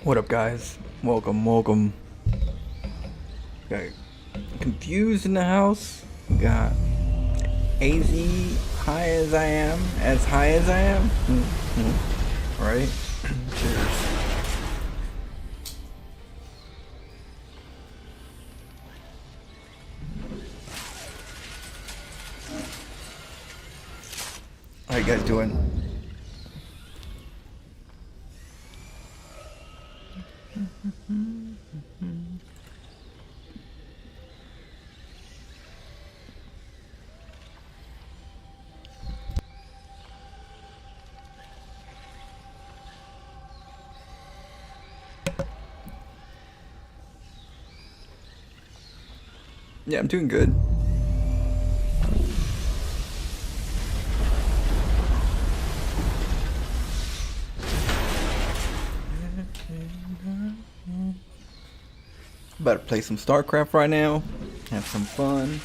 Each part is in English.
What up, guys? Welcome. Got confused in the house. Got AZ high as I am, as high as I am. Right? Cheers. How you guys doing? Yeah, I'm doing good. About to play some StarCraft right now. Have some fun.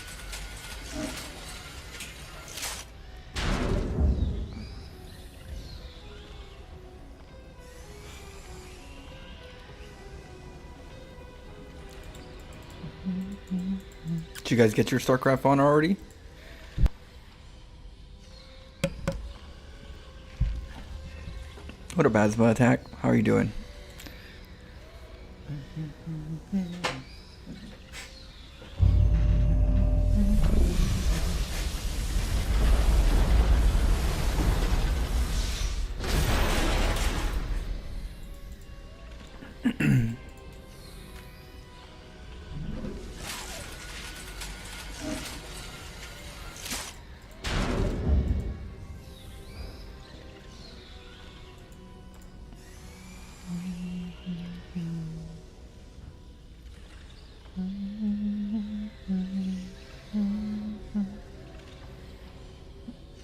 Did you guys get your StarCraft on already? What up, Asthma Attack? How are you doing?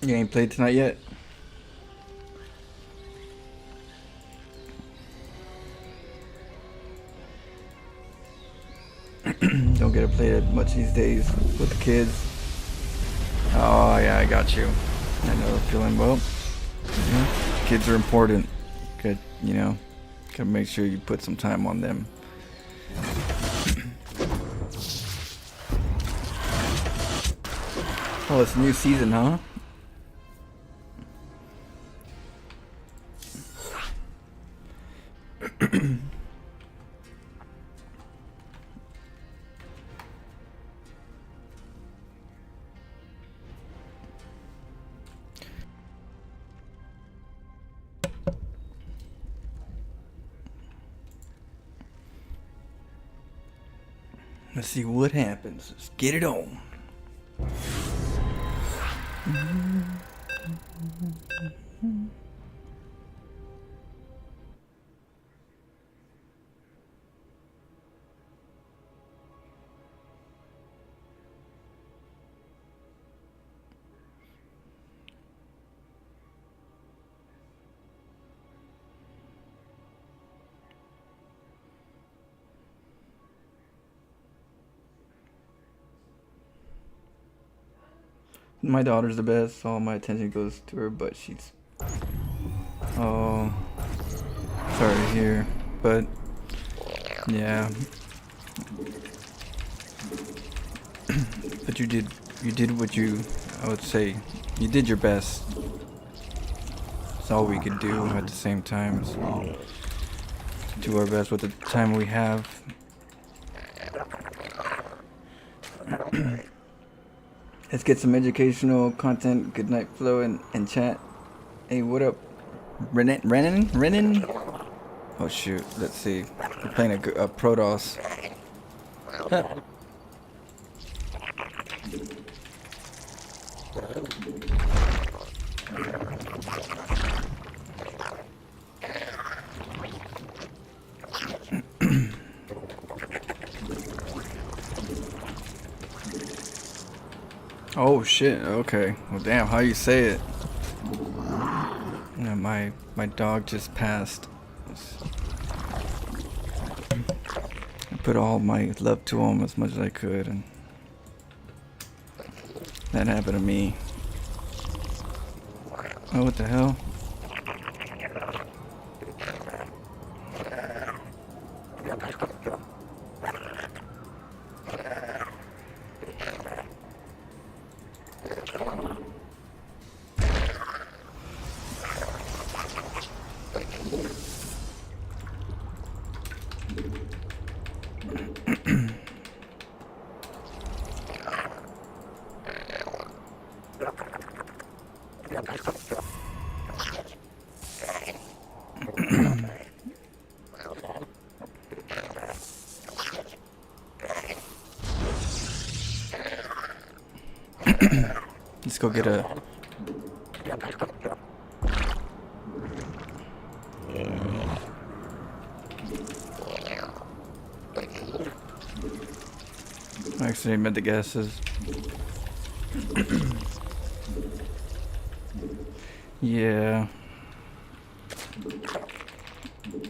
You ain't played tonight yet? Don't get to play it much these days with the kids. Oh yeah, I got you. I know the feeling. Well, kids are important. Good, gotta make sure you put some time on them. Oh, it's a new season, huh? Let's see what happens. Let's get it on. My daughter's the best. All my attention goes to her, but she's... Oh, sorry to hear, but yeah. But you did what I would say, you did your best. It's all we could do at the same time. So do our best with the time we have. Let's get some educational content. Good night, Flo and chat. Hey, what up? Renan? Oh shoot, let's see. We're playing a Protoss. Huh. Oh shit, okay. Well damn, how you say it? Yeah, my dog just passed. I put all my love to him as much as I could, and that happened to me. Oh, what the hell? go get a... I actually meant the gases. Yeah.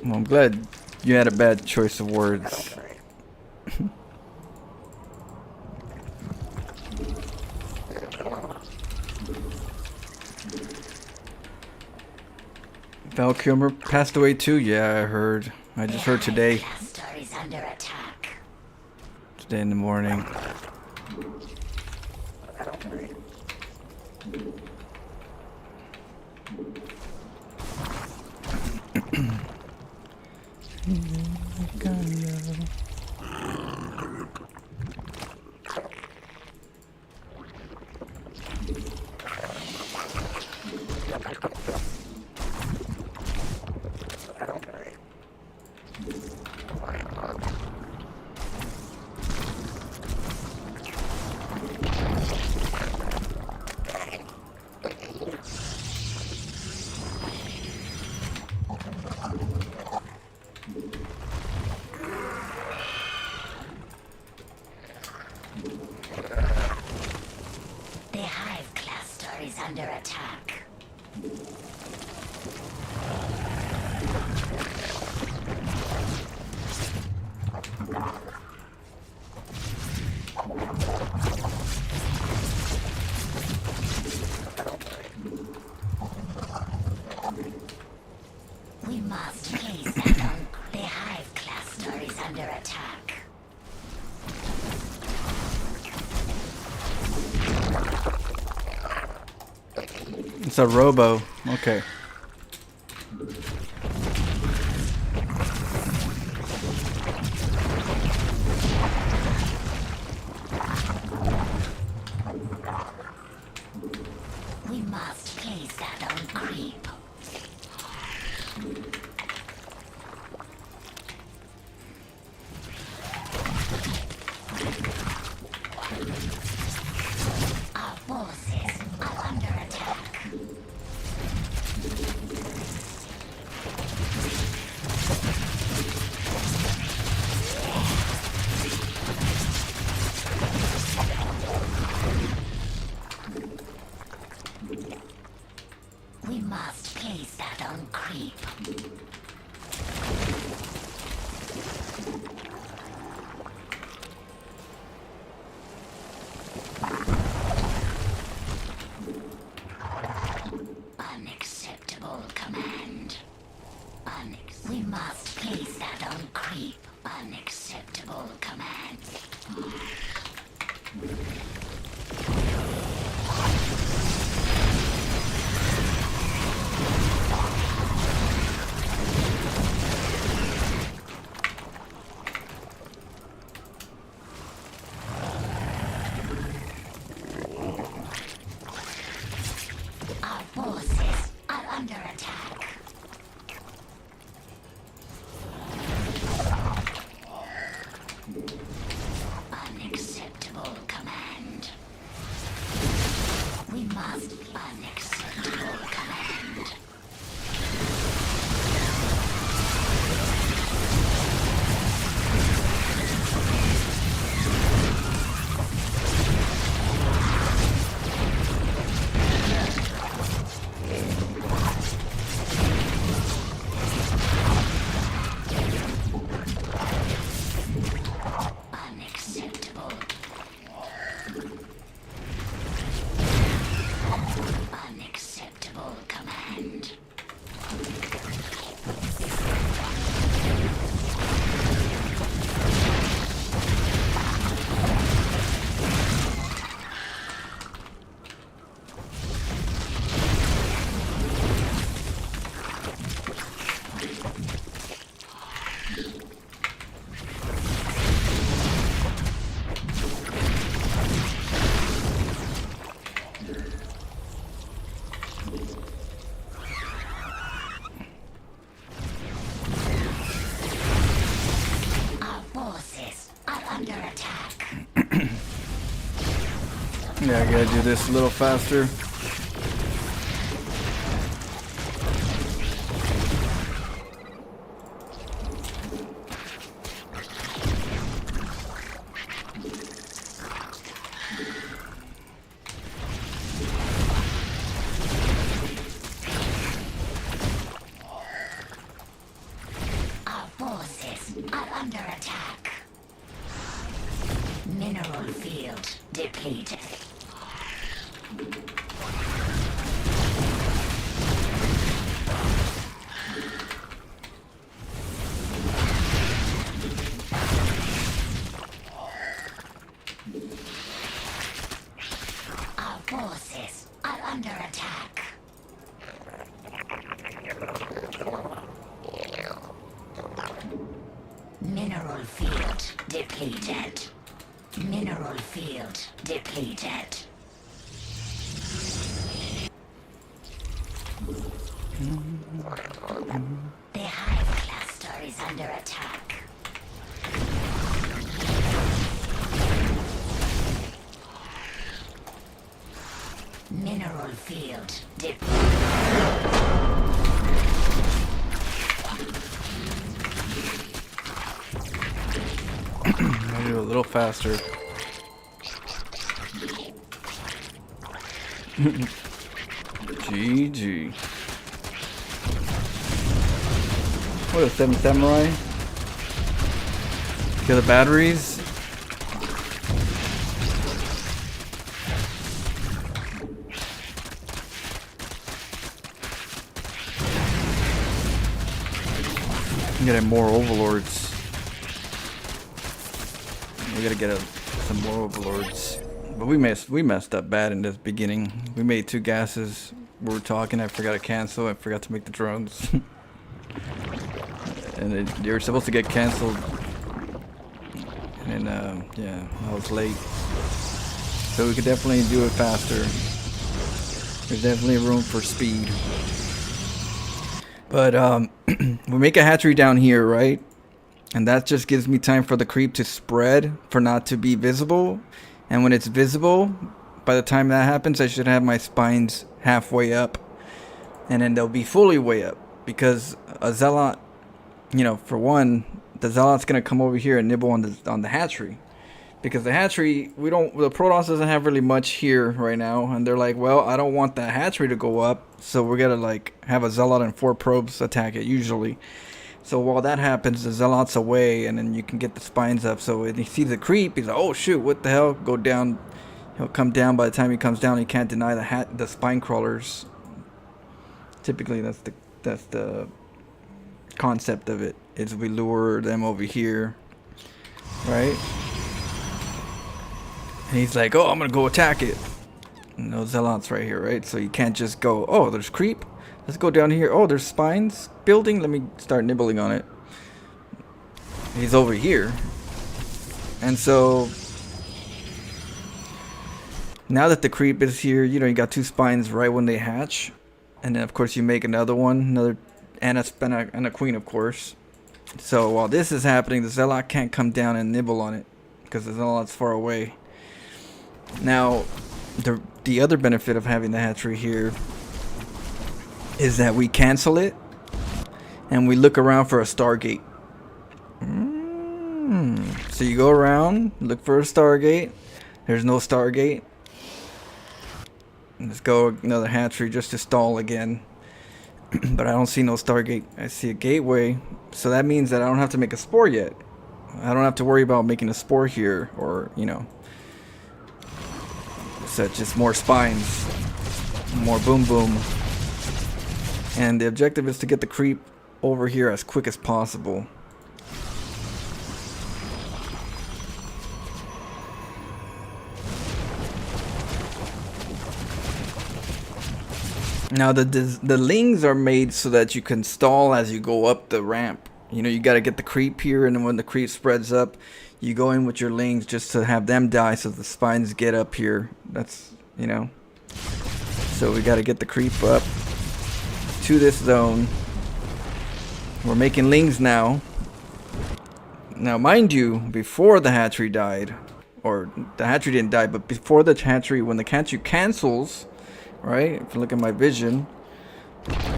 Well, I'm glad you had a bad choice of words. Val Kilmer passed away too? Yeah, I heard. I just heard today. Today in the morning. Under attack. We must place that on the Hive cluster is under attack. It's a robo. Okay. We must place that on creep. Our forces are under attack. We must place that on creep. Unacceptable command. We must place that on creep. Unacceptable command. Our forces are under attack. Unacceptable command. We must unacceptable command. Unacceptable. Unacceptable command. Yeah, I gotta do this a little faster. Our forces are under attack. Mineral field depleted. Our forces are under attack. Mineral field depleted. Mineral field depleted. The hive cluster is under attack. Mineral field depleted. I'll do it a little faster. GG. What a 7 samurai? Kill the batteries. Get more overlords. We gotta get some more overlords. But we messed up bad in this beginning. We made 2 gases. We were talking. I forgot to cancel. I forgot to make the drones. And they were supposed to get canceled. And yeah, I was late. So we could definitely do it faster. There's definitely room for speed. But we make a hatchery down here, right? And that just gives me time for the creep to spread, for not to be visible. And when it's visible, by the time that happens, I should have my spines halfway up. And then they'll be fully way up. Because a zealot, you know, for one, the zealot's going to come over here and nibble on the hatchery. Because the hatchery, the Protoss doesn't have really much here right now. And they're like, well, I don't want that hatchery to go up. So we're going to like have a zealot and 4 probes attack it usually. So while that happens, the zealot's away, and then you can get the spines up. So when he sees the creep, he's like, "Oh shoot, what the hell?" Go down. He'll come down. By the time he comes down, he can't deny the spine crawlers. Typically, that's the concept of it. Is we lure them over here, right? And he's like, "Oh, I'm gonna go attack it." And those zealots right here, right? So you can't just go, "Oh, there's creep. Let's go down here. Oh, there's spines building. Let me start nibbling on it." He's over here. And so now that the creep is here, you know, you got 2 spines right when they hatch. And then, of course, you make another one. And a queen, of course. So while this is happening, the zealot can't come down and nibble on it. Because the zealot's far away. Now, the other benefit of having the hatchery here is that we cancel it and we look around for a Stargate. So you go around, look for a Stargate. There's no Stargate. Let's go another hatchery just to stall again. But I don't see no Stargate. I see a gateway. So that means that I don't have to make a spore yet. I don't have to worry about making a spore here, or, you know. So just more spines. More boom boom. And the objective is to get the creep over here as quick as possible. Now the lings are made so that you can stall as you go up the ramp. You know, you got to get the creep here, and then when the creep spreads up, you go in with your lings just to have them die so the spines get up here. That's, you know. So we got to get the creep up to this zone. We're making lings now. Now, mind you, before the hatchery died, or the hatchery didn't die, but before the hatchery, when the hatchery cancels, right? If you look at my vision,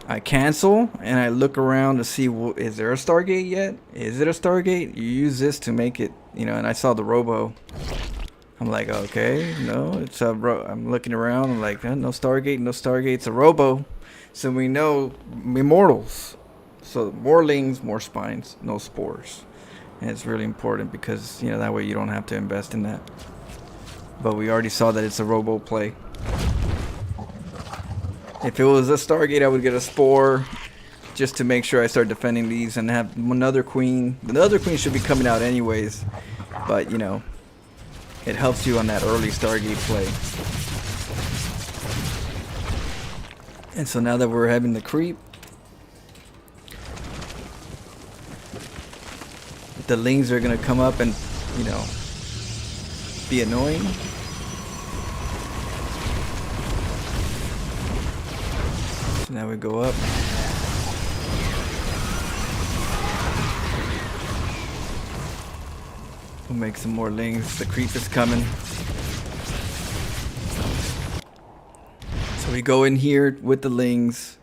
I cancel and I look around to see, well, is there a Stargate yet? Is it a Stargate? You use this to make it, you know. And I saw the robo. I'm like, okay, no, it's a I'm looking around. I'm like, no Stargate, no Stargate. It's a robo. So we know immortals. So more lings, more spines, no spores. And it's really important because, you know, that way you don't have to invest in that. But we already saw that it's a robo play. If it was a Stargate, I would get a spore just to make sure I start defending these and have another queen. The other queen should be coming out anyways, but you know, it helps you on that early Stargate play. And so now that we're having the creep, the lings are gonna come up and, you know, be annoying. So now we go up. We'll make some more lings. The creep is coming. So we go in here with the lings,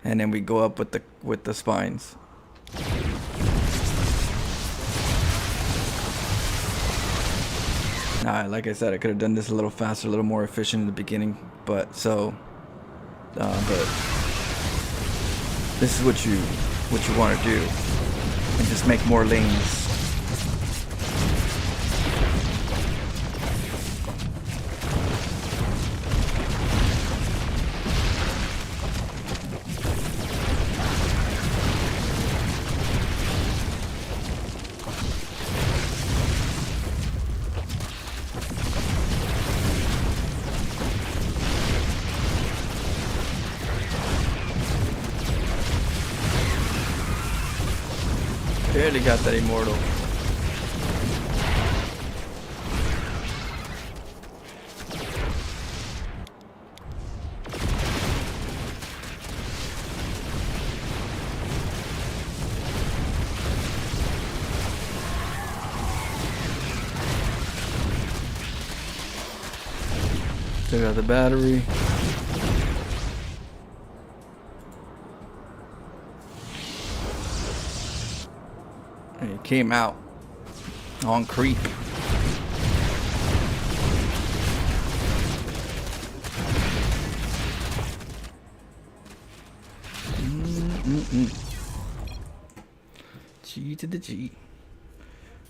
and then we go up with the spines. Nah, like I said, I could have done this a little faster, a little more efficient in the beginning, but but this is what you want to do, and just make more lings. Barely got that immortal. Still got the battery. And he came out on creep. G to the G.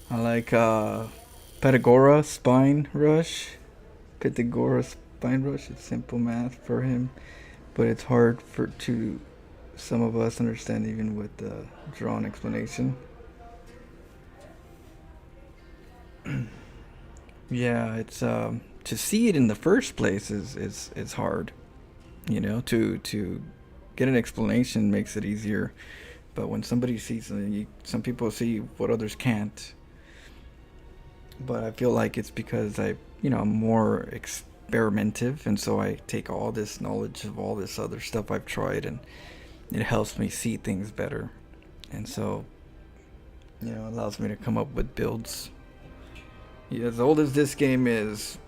I like Pythagora Spine Rush. Pythagora Spine Rush. It's simple math for him, but it's hard for some of us understand even with the drawn explanation. Yeah, it's to see it in the first place is hard. You know, to get an explanation makes it easier, but when somebody sees something, some people see what others can't. But I feel like it's because I'm more experimentative, and so I take all this knowledge of all this other stuff I've tried, and it helps me see things better, and so it allows me to come up with builds. Yeah, as old as this game is,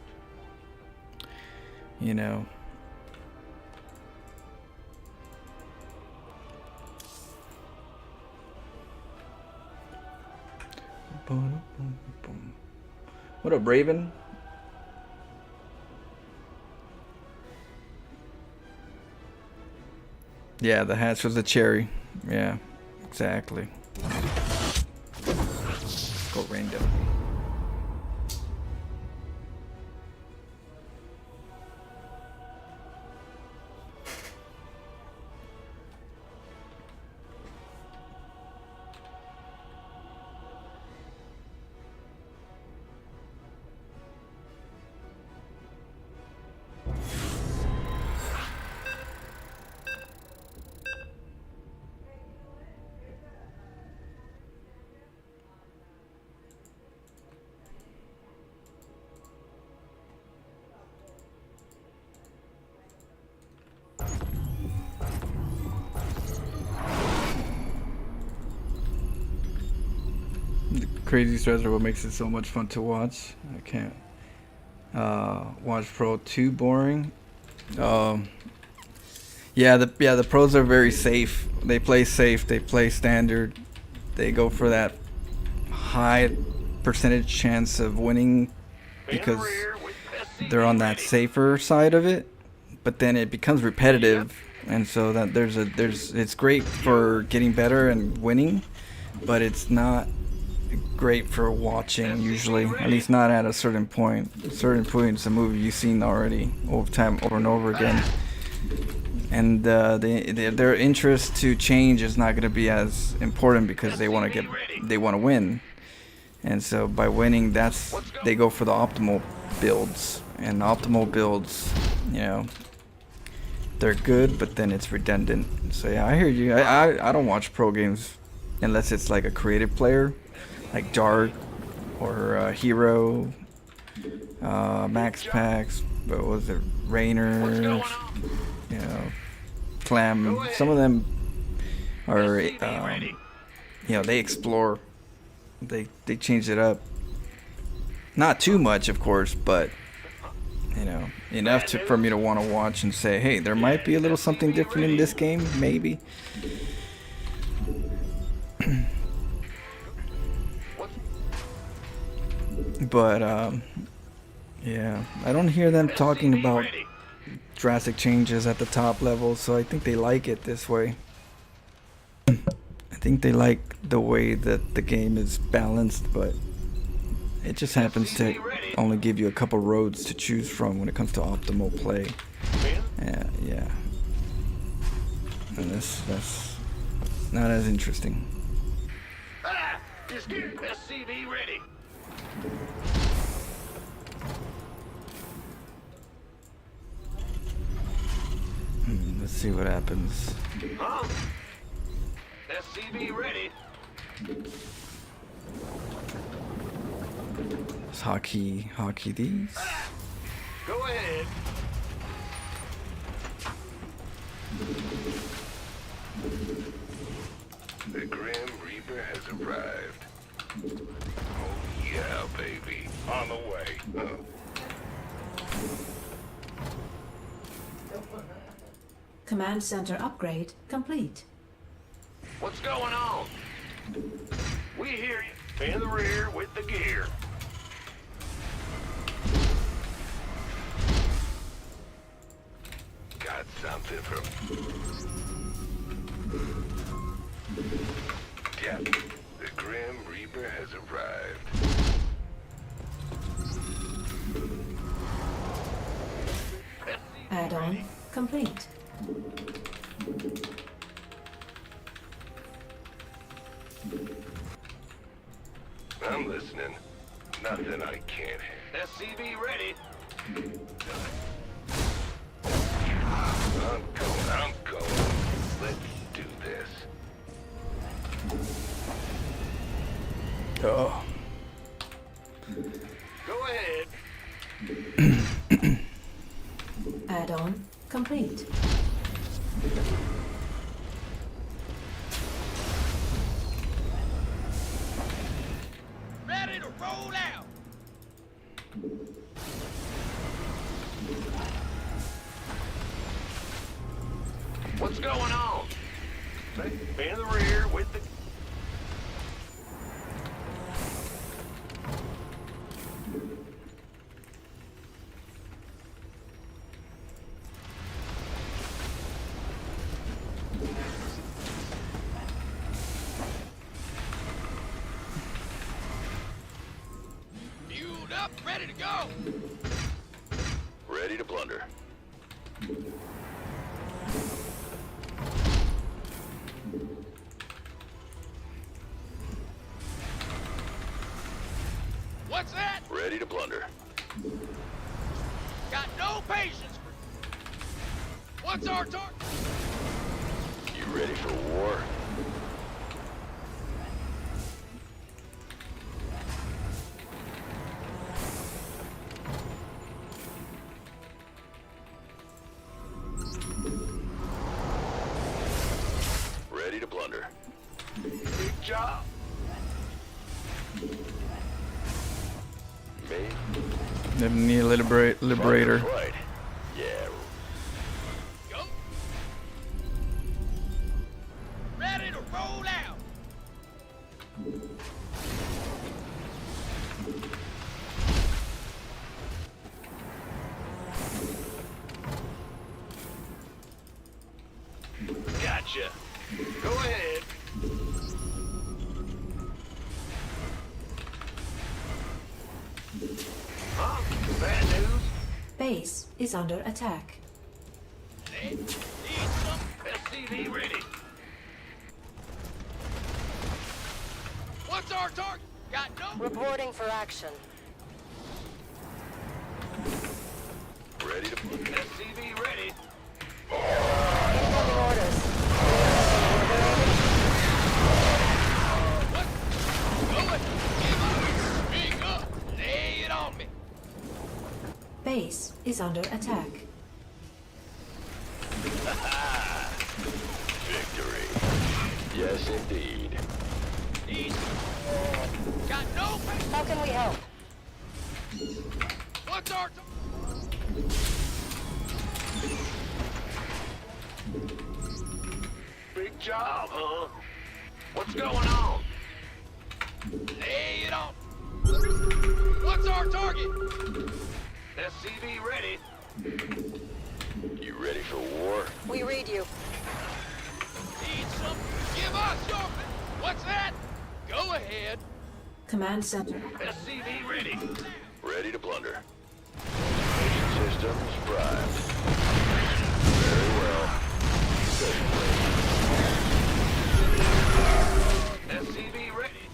What up, Raven? Yeah, the hatch was a cherry. Yeah, exactly. Go random. Crazy stress are what makes it so much fun to watch. I can't watch pro too boring. Yeah, the pros are very safe. They play safe. They play standard. They go for that high percentage chance of winning because they're on that safer side of it. But then it becomes repetitive, and so that it's great for getting better and winning, but it's not great for watching usually. At least not at a certain point. A certain point, it's a movie you've seen already over and over again. And their interest to change is not going to be as important because they want to win, and so by winning, they go for the optimal builds, and optimal builds, you know, they're good, but then it's redundant. So yeah, I hear you. I don't watch pro games unless it's like a creative player, like Jarg or Hero, Max Pax. What was it? Rainer. You know, Clam. Some of them are, you know, they explore. They change it up. Not too much, of course, but you know, enough for me to want to watch and say, hey, there might be a little something different in this game, maybe. But yeah, I don't hear them talking about drastic changes at the top level, so I think they like it this way. I think they like the way that the game is balanced, but it just happens to only give you a couple roads to choose from when it comes to optimal play. Yeah. And that's not as interesting. SCV ready. Let's see what happens. Huh? SCV ready. Let's hockey these. Go ahead. The Grim Reaper has arrived. Oh yeah, baby. On the way. Command center upgrade complete. What's going on? We hear you. In the rear with the gear. Got something from... Yeah, the Grim Reaper has arrived. Add-on complete. I'm listening. Nothing I can't handle. SCV ready. I'm going. Let's do this. Oh. Go ahead. Add-on complete. Ready to roll out. What's going on? In the rear with the... Fueled up, ready to go. Ready to plunder. What's that? Ready to plunder. Got no patience for... What's our target? You ready for war? Ready to plunder. Big job. Me? Never need a liberator. Right. Yeah. Go. Ready to roll out. Gotcha. Go ahead. Huh? Bad news? Base is under attack. Need some SCV ready. What's our target? Got no. Reporting for action. Ready to SCV ready. Incoming orders. What? Go it. Give up. Speak up. Lay it on me. Base is under attack. victory. Yes, indeed. Easy. Got no. How can we help? What's our big job, huh? What's going on? Lay it on. What's our target? SCV ready. You ready for war? We read you. Need some? Give us your. What's that? Go ahead. Command center. SCV ready. Ready to plunder. Mission systems primed. Very well. SCV ready.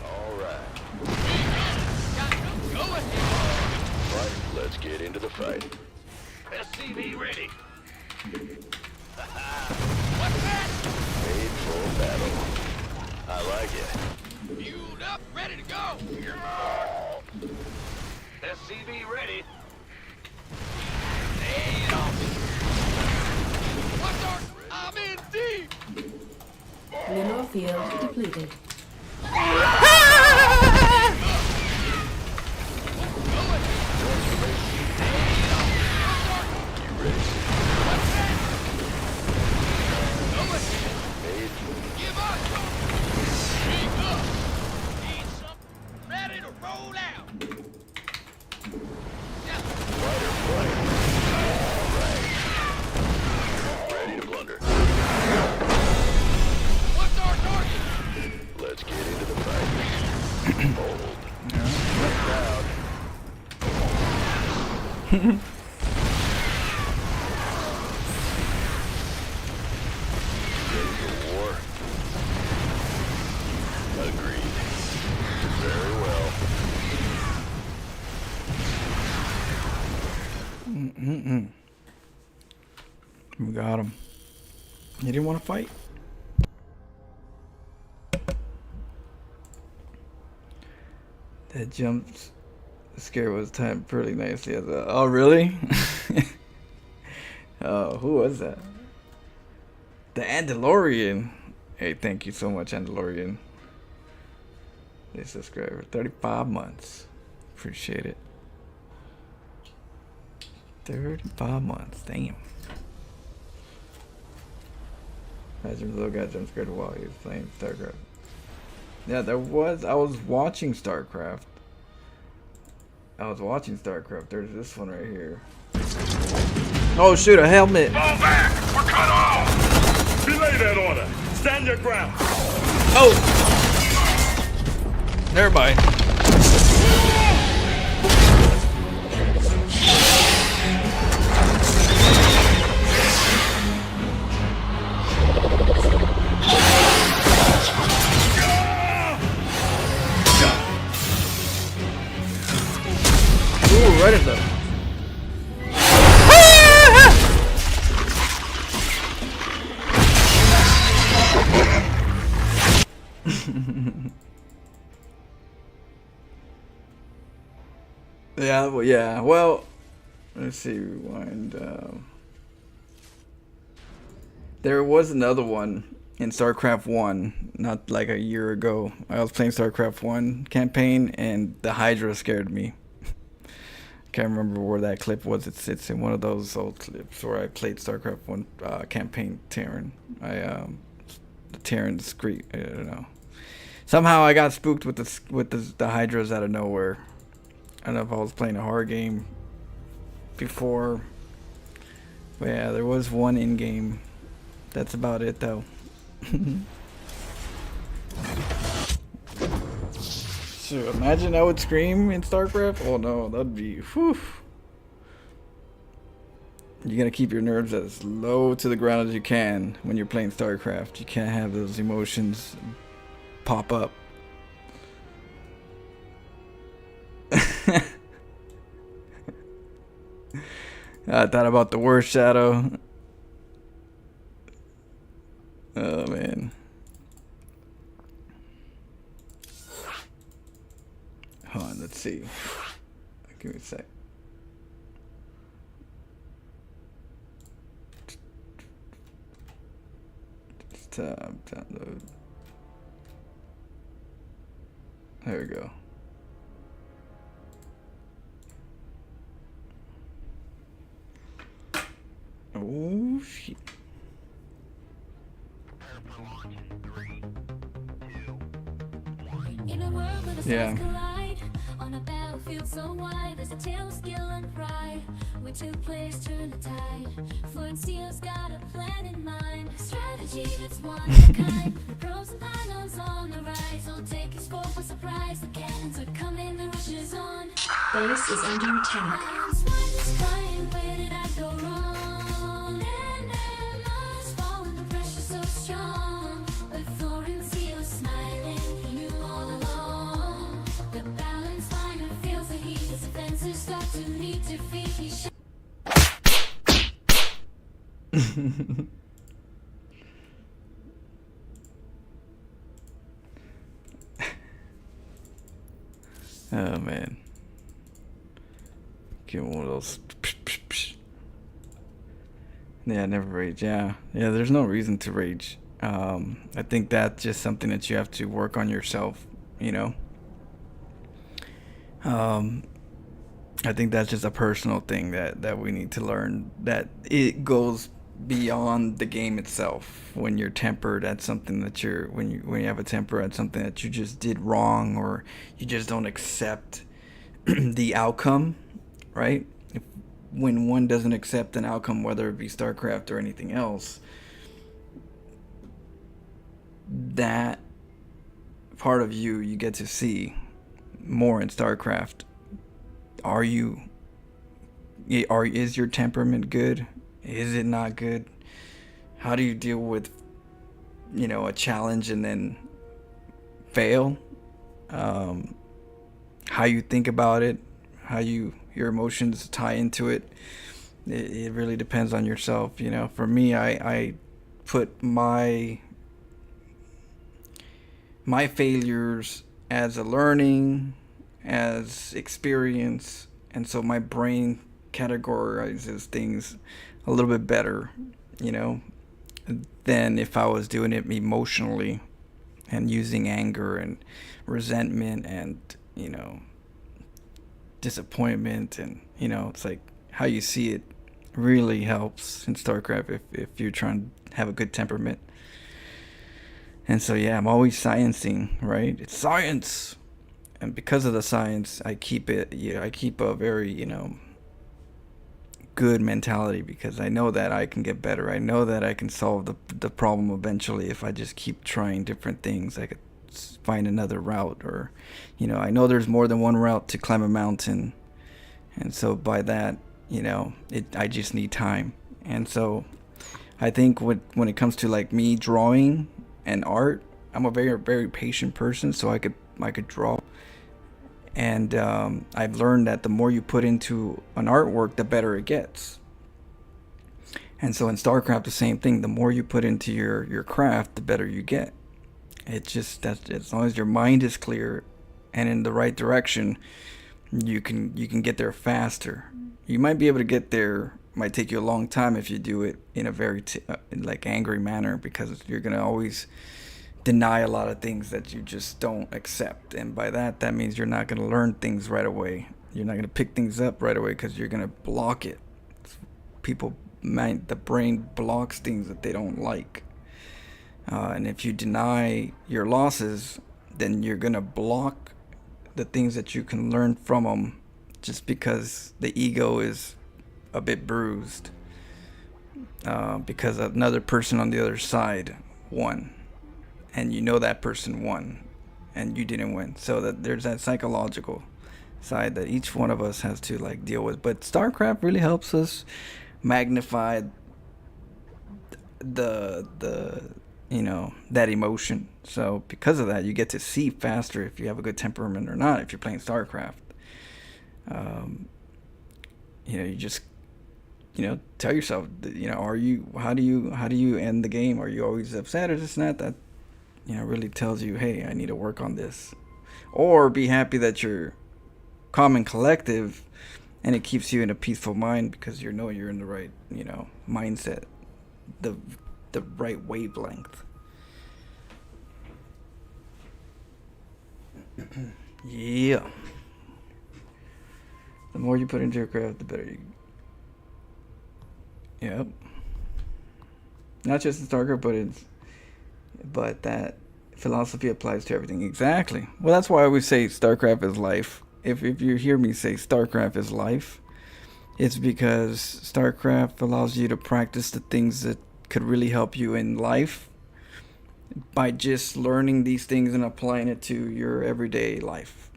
All right. Got no. Go ahead. Right, let's get into the fight. SCV ready. What's that? Made for battle. I like it. Fueled up, ready to go. SCV ready. Lay it on me. What's our? I'm in deep. Mineral field depleted. Give us Speak up. Need some ready to roll out. Yeah. Fighter flight. All right. Ready to plunder. What's our target? Let's get into the fight. Hold. Down. Ready for war? Agreed. Very well. We got him. He didn't want to fight. That jump scare was timed pretty nicely. I thought, oh, really? Oh, who was that? The Andalorian. Hey, thank you so much, Andalorian. They subscribed for 35 months. Appreciate it. 35 months. Damn. Imagine the little guy jump scared while he was playing StarCraft. Yeah, there was. I was watching StarCraft. There's this one right here. Oh shoot, a helmet! Fall back! We're cut off! Belay that order! Stand your ground! Oh! Never mind. Ooh, right in the... Yeah, well, let's see, rewind. There was another one in StarCraft 1, not like a year ago. I was playing StarCraft 1 campaign and the Hydra scared me. Can't remember where that clip was. It's in one of those old clips where I played StarCraft 1 campaign Terran. The Terran discreet. I don't know. Somehow I got spooked with the Hydras out of nowhere. I don't know if I was playing a horror game before. But yeah, there was one in game. That's about it though. So imagine I would scream in StarCraft. Oh no, that'd be whew. You gotta keep your nerves as low to the ground as you can when you're playing StarCraft. You can't have those emotions pop up. I thought about the worst, Shadow. Oh man. Hold on, let's see. Give me a sec. Download. There we go. Oh shit. Yeah. On a battlefield so wide, there's a tale of skill and pride. When two players turn the tide, Fluent Steel's got a plan in mind. Strategy that's one of a kind. The pros and finals on the rise. Don't take his score for surprise. The cannons are coming, the rush is on. Base is under attack. Lion's mind is crying, where did I go wrong? And must fall when the pressure's so strong. But Fluent Steel's smiling, he knew all along. The balance finder feels the heat. His defenses start to need defeat. He oh man. Give him one of those. Yeah, I never rage. Yeah, there's no reason to rage. I think that's just something that you have to work on yourself, you know. I think that's just a personal thing that we need to learn, that it goes beyond the game itself. When you're tempered at something that when you have a temper at something that you just did wrong, or you just don't accept the outcome, right? When one doesn't accept an outcome, whether it be StarCraft or anything else, that part of you get to see more in StarCraft. Is your temperament good? Is it not good? How do you deal with, a challenge and then fail? How you think about it, how your emotions tie into it. It really depends on yourself. For me, I put my failures as a learning, as experience, and so my brain categorizes things a little bit better, than if I was doing it emotionally and using anger and resentment and disappointment, and it's like how you see it really helps in StarCraft if you're trying to have a good temperament. And so I'm always sciencing, right? It's science. And because of the science, I keep a very, good mentality, because I know that I can get better. I know that I can solve the problem eventually if I just keep trying different things. I could find another route, or, I know there's more than one route to climb a mountain. And so by that, I just need time. And so I think when it comes to like me drawing and art, I'm a very, very patient person, so I could draw. And I've learned that the more you put into an artwork, the better it gets. And so in StarCraft, the same thing. The more you put into your craft, the better you get. It's just that as long as your mind is clear and in the right direction, you can get there faster. You might be able to get there Might take you a long time if you do it in a very like angry manner, because you're gonna always deny a lot of things that you just don't accept, and by that means you're not gonna learn things right away. You're not gonna pick things up right away because you're gonna block it. The brain blocks things that they don't like, and if you deny your losses, then you're gonna block the things that you can learn from them, just because the ego is a bit bruised, because another person on the other side won, and you know that person won and you didn't win. So that there's that psychological side that each one of us has to like deal with. But StarCraft really helps us magnify the that emotion. So because of that, you get to see faster if you have a good temperament or not if you're playing StarCraft. You just tell yourself, how do you end the game? Are you always upset or this and that? That really tells you, hey, I need to work on this. Or be happy that you're calm and collective, and it keeps you in a peaceful mind because you're in the right mindset, the right wavelength. Yeah. The more you put into your craft, the better you. Yep. Not just in StarCraft, but that philosophy applies to everything. Exactly. Well, that's why I always say StarCraft is life. If you hear me say StarCraft is life, it's because StarCraft allows you to practice the things that could really help you in life by just learning these things and applying it to your everyday life.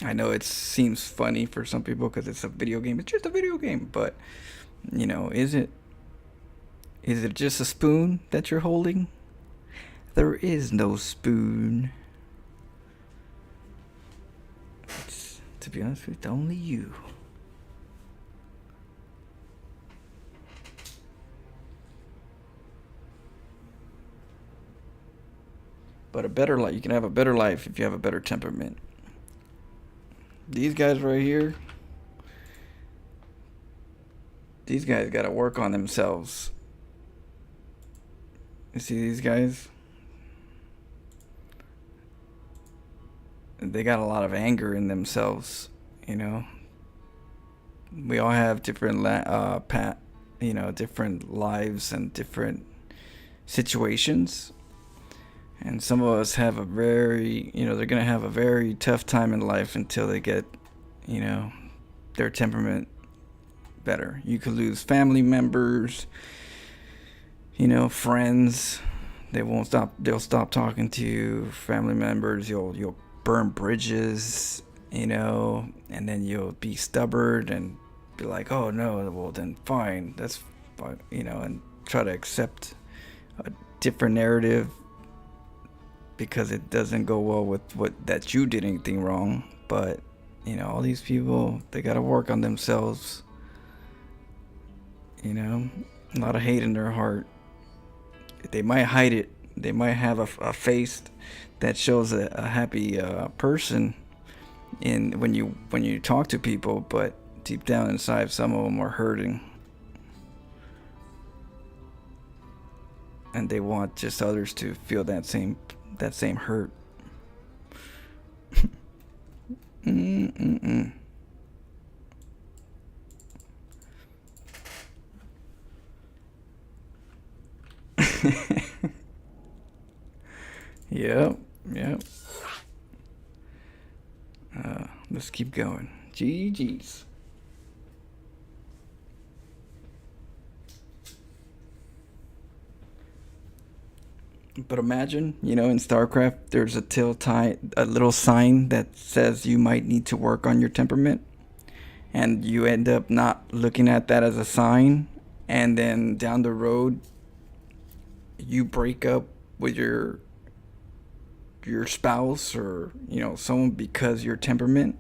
I know it seems funny for some people because it's a video game. It's just a video game, but is it just a spoon that you're holding? There is no spoon. To be honest with you, only you. But a better life, you can have a better life if you have a better temperament. These guys right here, these guys got to work on themselves. You see these guys? They got a lot of anger in themselves, We all have different different lives and different situations. And some of us have a very, they're going to have a very tough time in life until they get, their temperament better. You could lose family members, friends. They'll stop talking to you. Family members, you'll burn bridges, and then you'll be stubborn and be like, oh no, well then fine, that's fine, and try to accept a different narrative because it doesn't go well with that you did anything wrong. But all these people, they gotta work on themselves. A lot of hate in their heart. They might hide it. They might have a face that shows a happy person when you talk to people, but deep down inside, some of them are hurting, and they want just others to feel that same hurt. Yep. Let's keep going. GG's. But imagine, in StarCraft, there's a little sign that says you might need to work on your temperament, and you end up not looking at that as a sign, and then down the road, you break up with your spouse or someone because your temperament,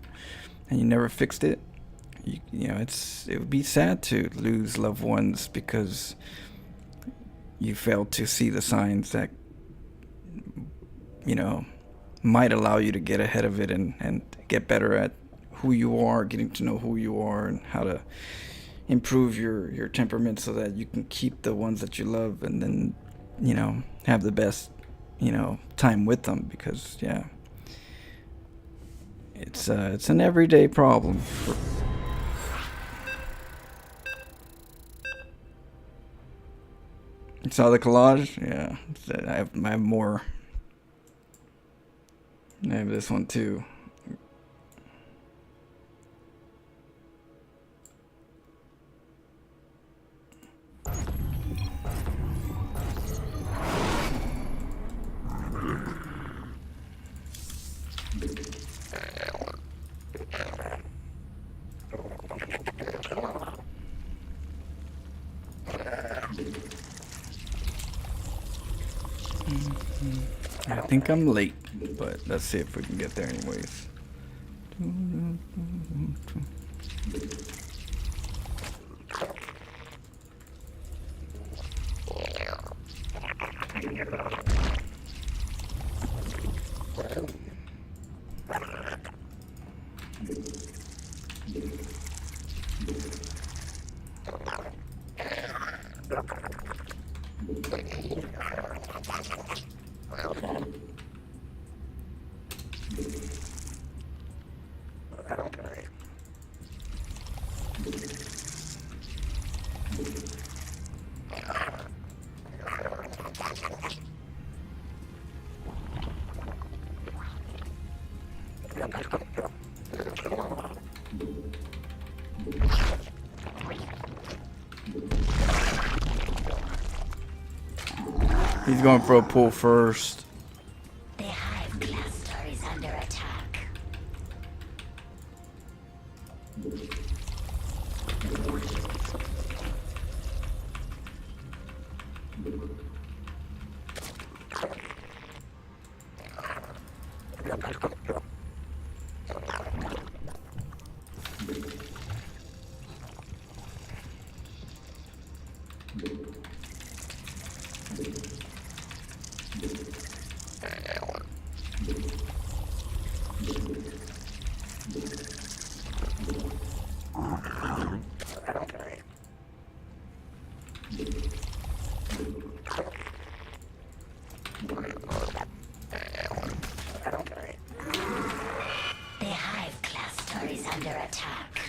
and you never fixed it. It would be sad to lose loved ones because you failed to see the signs that might allow you to get ahead of it and get better at who you are, getting to know who you are and how to improve your temperament so that you can keep the ones that you love, and then, you know, have the best, you know, time with them. Because yeah, it's an everyday problem. You saw the collage? Yeah, I have more. I have this one too. I think I'm late, but let's see if we can get there anyways. He's going for a pull first. The hive cluster is under attack. The hive cluster is under attack.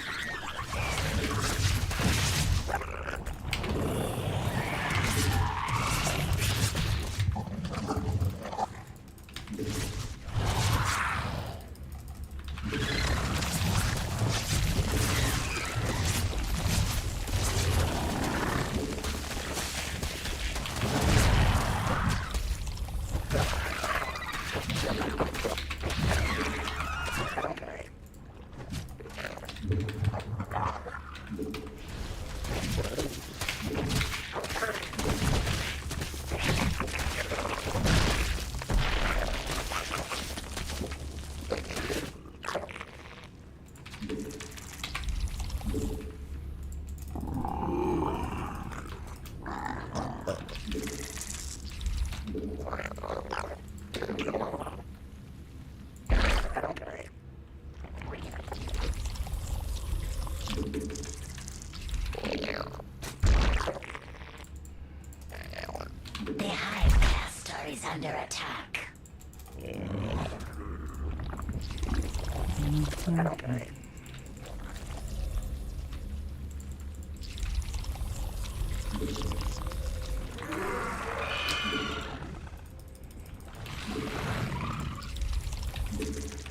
The hive cluster is under attack.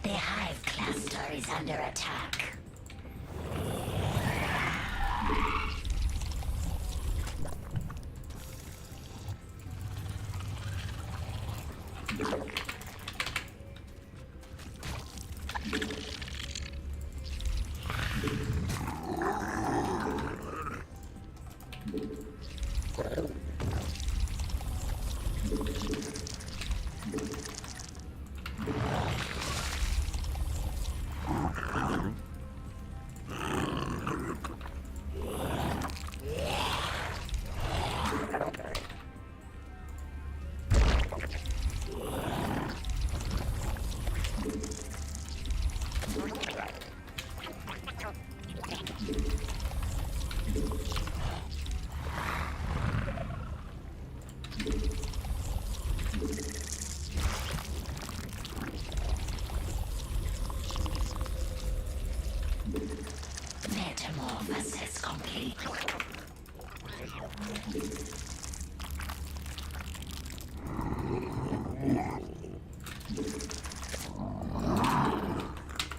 The hive cluster is under attack.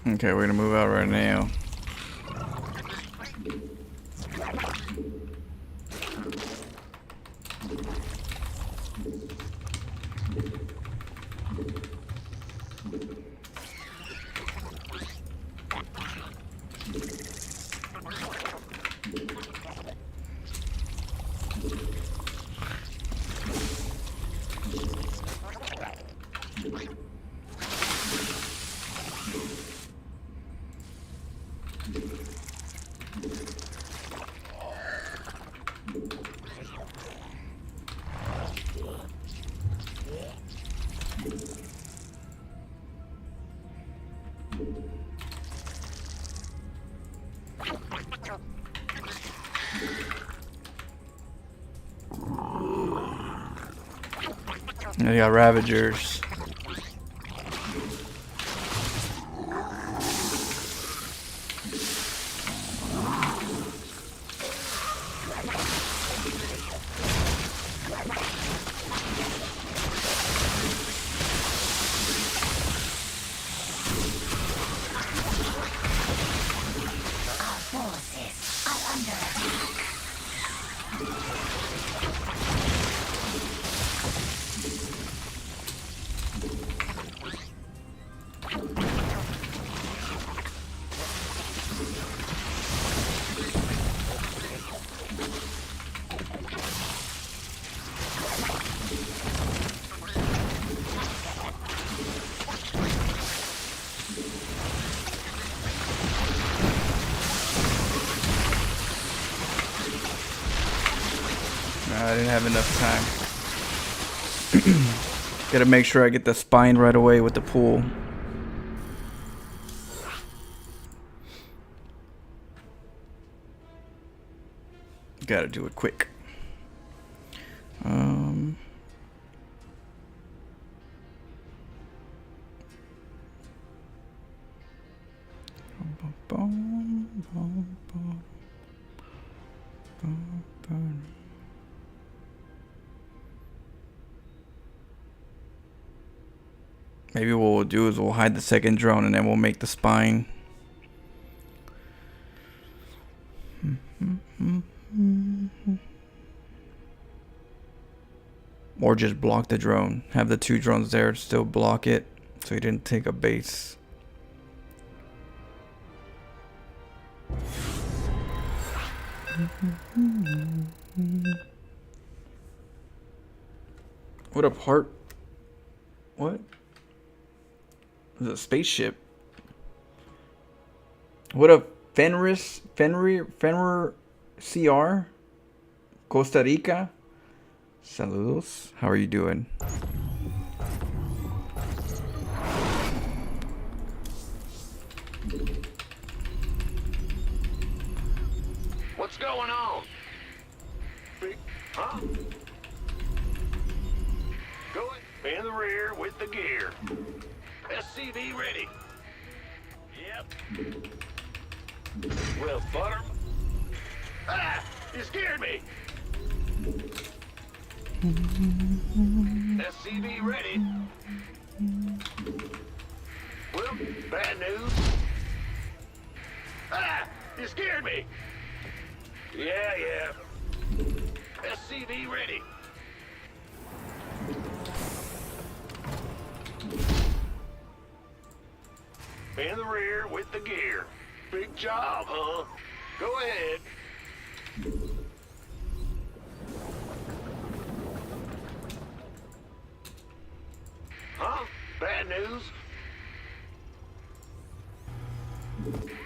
Okay, we're gonna move out right now. They got Ravagers. Forces are under attack. I didn't have enough time. Gotta make sure I get the spine right away with the pool. Gotta do it quick. Maybe what we'll do is we'll hide the second drone and then we'll make the spine. Or just block the drone. Have the two drones there, still block it so he didn't take a base. What a part. What? It's a spaceship. What a Fenrir CR? Costa Rica? Saludos. How are you doing? What's going on? Huh? Going in the rear with the gear. SCV ready. Yep. Well, butter. Ah! You scared me. SCV ready. Well, bad news. Ah! You scared me. Yeah. SCV ready. In the rear with the gear. Big job, huh? Go ahead. Huh? Bad news?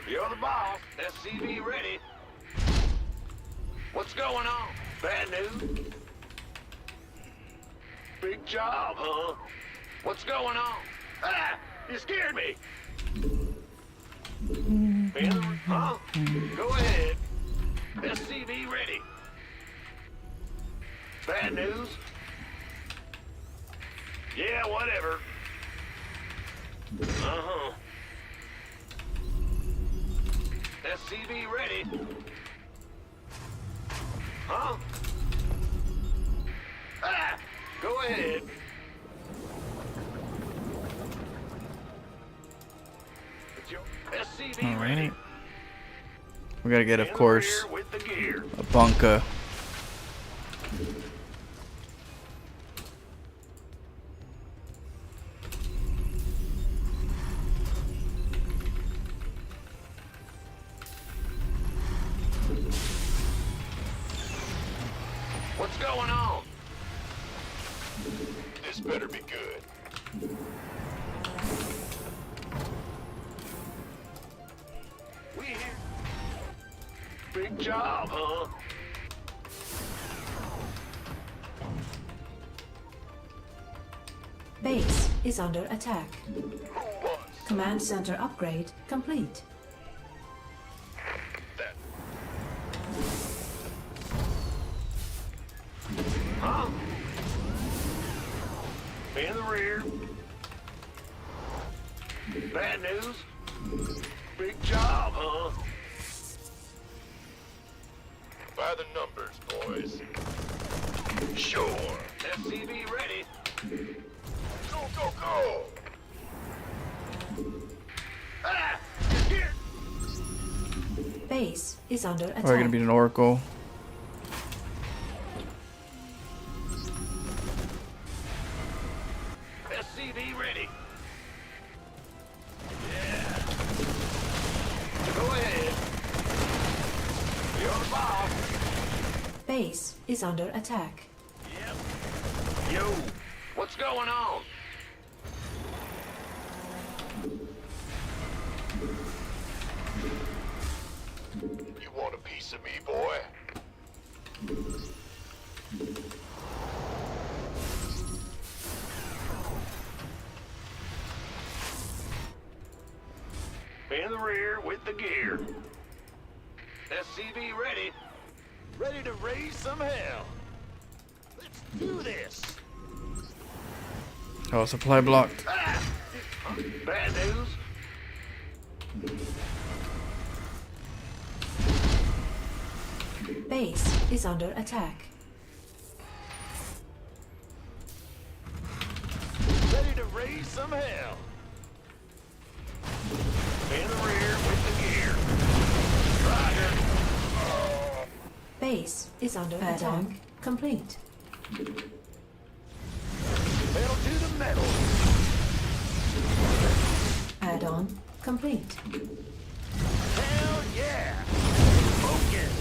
You're the boss. SCV ready. What's going on? Bad news? Big job, huh? What's going on? Ah! You scared me! Huh? Go ahead. SCV ready. Bad news? Yeah, whatever. Uh-huh. SCV ready. Huh? Go ahead. It's your SCV All ready. right. We gotta get, of In the course, rear with the gear. a bunker. What's going on? This better be good. We here. Big job, huh? Base is under attack. Who wants Command center upgrade complete. that? Huh? In the rear. Bad news. Big job, huh? By the numbers, boys. Sure. SCV ready. Go, go, go! Ah! Here! Base is under attack. We're gonna be an oracle. SCV ready. Yeah. Go ahead. You're the boss. Base is under attack. Yep. Yo, what's going on? You want a piece of me, boy? In the rear with the gear. SCV ready. Ready to raise some hell. Let's do this. Oh, supply blocked. Ah! Bad news. Base is under attack. Ready to raise some hell. In the rear with the gear. Roger. Base is under attack complete. Pedal to the metal. Add-on complete. Hell yeah. Smoking.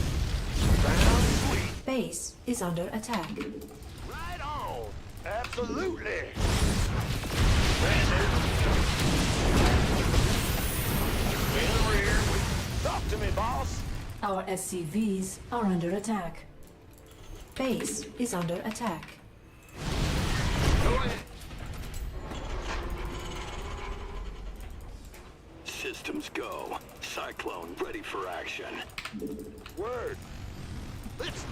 Sounds sweet. Base is under attack. Right on. Absolutely. Brand new. In the rear with... Talk to me, boss. Our SCVs are under attack. Base is under attack. Go ahead. Systems go. Cyclone ready for action. Word. Let's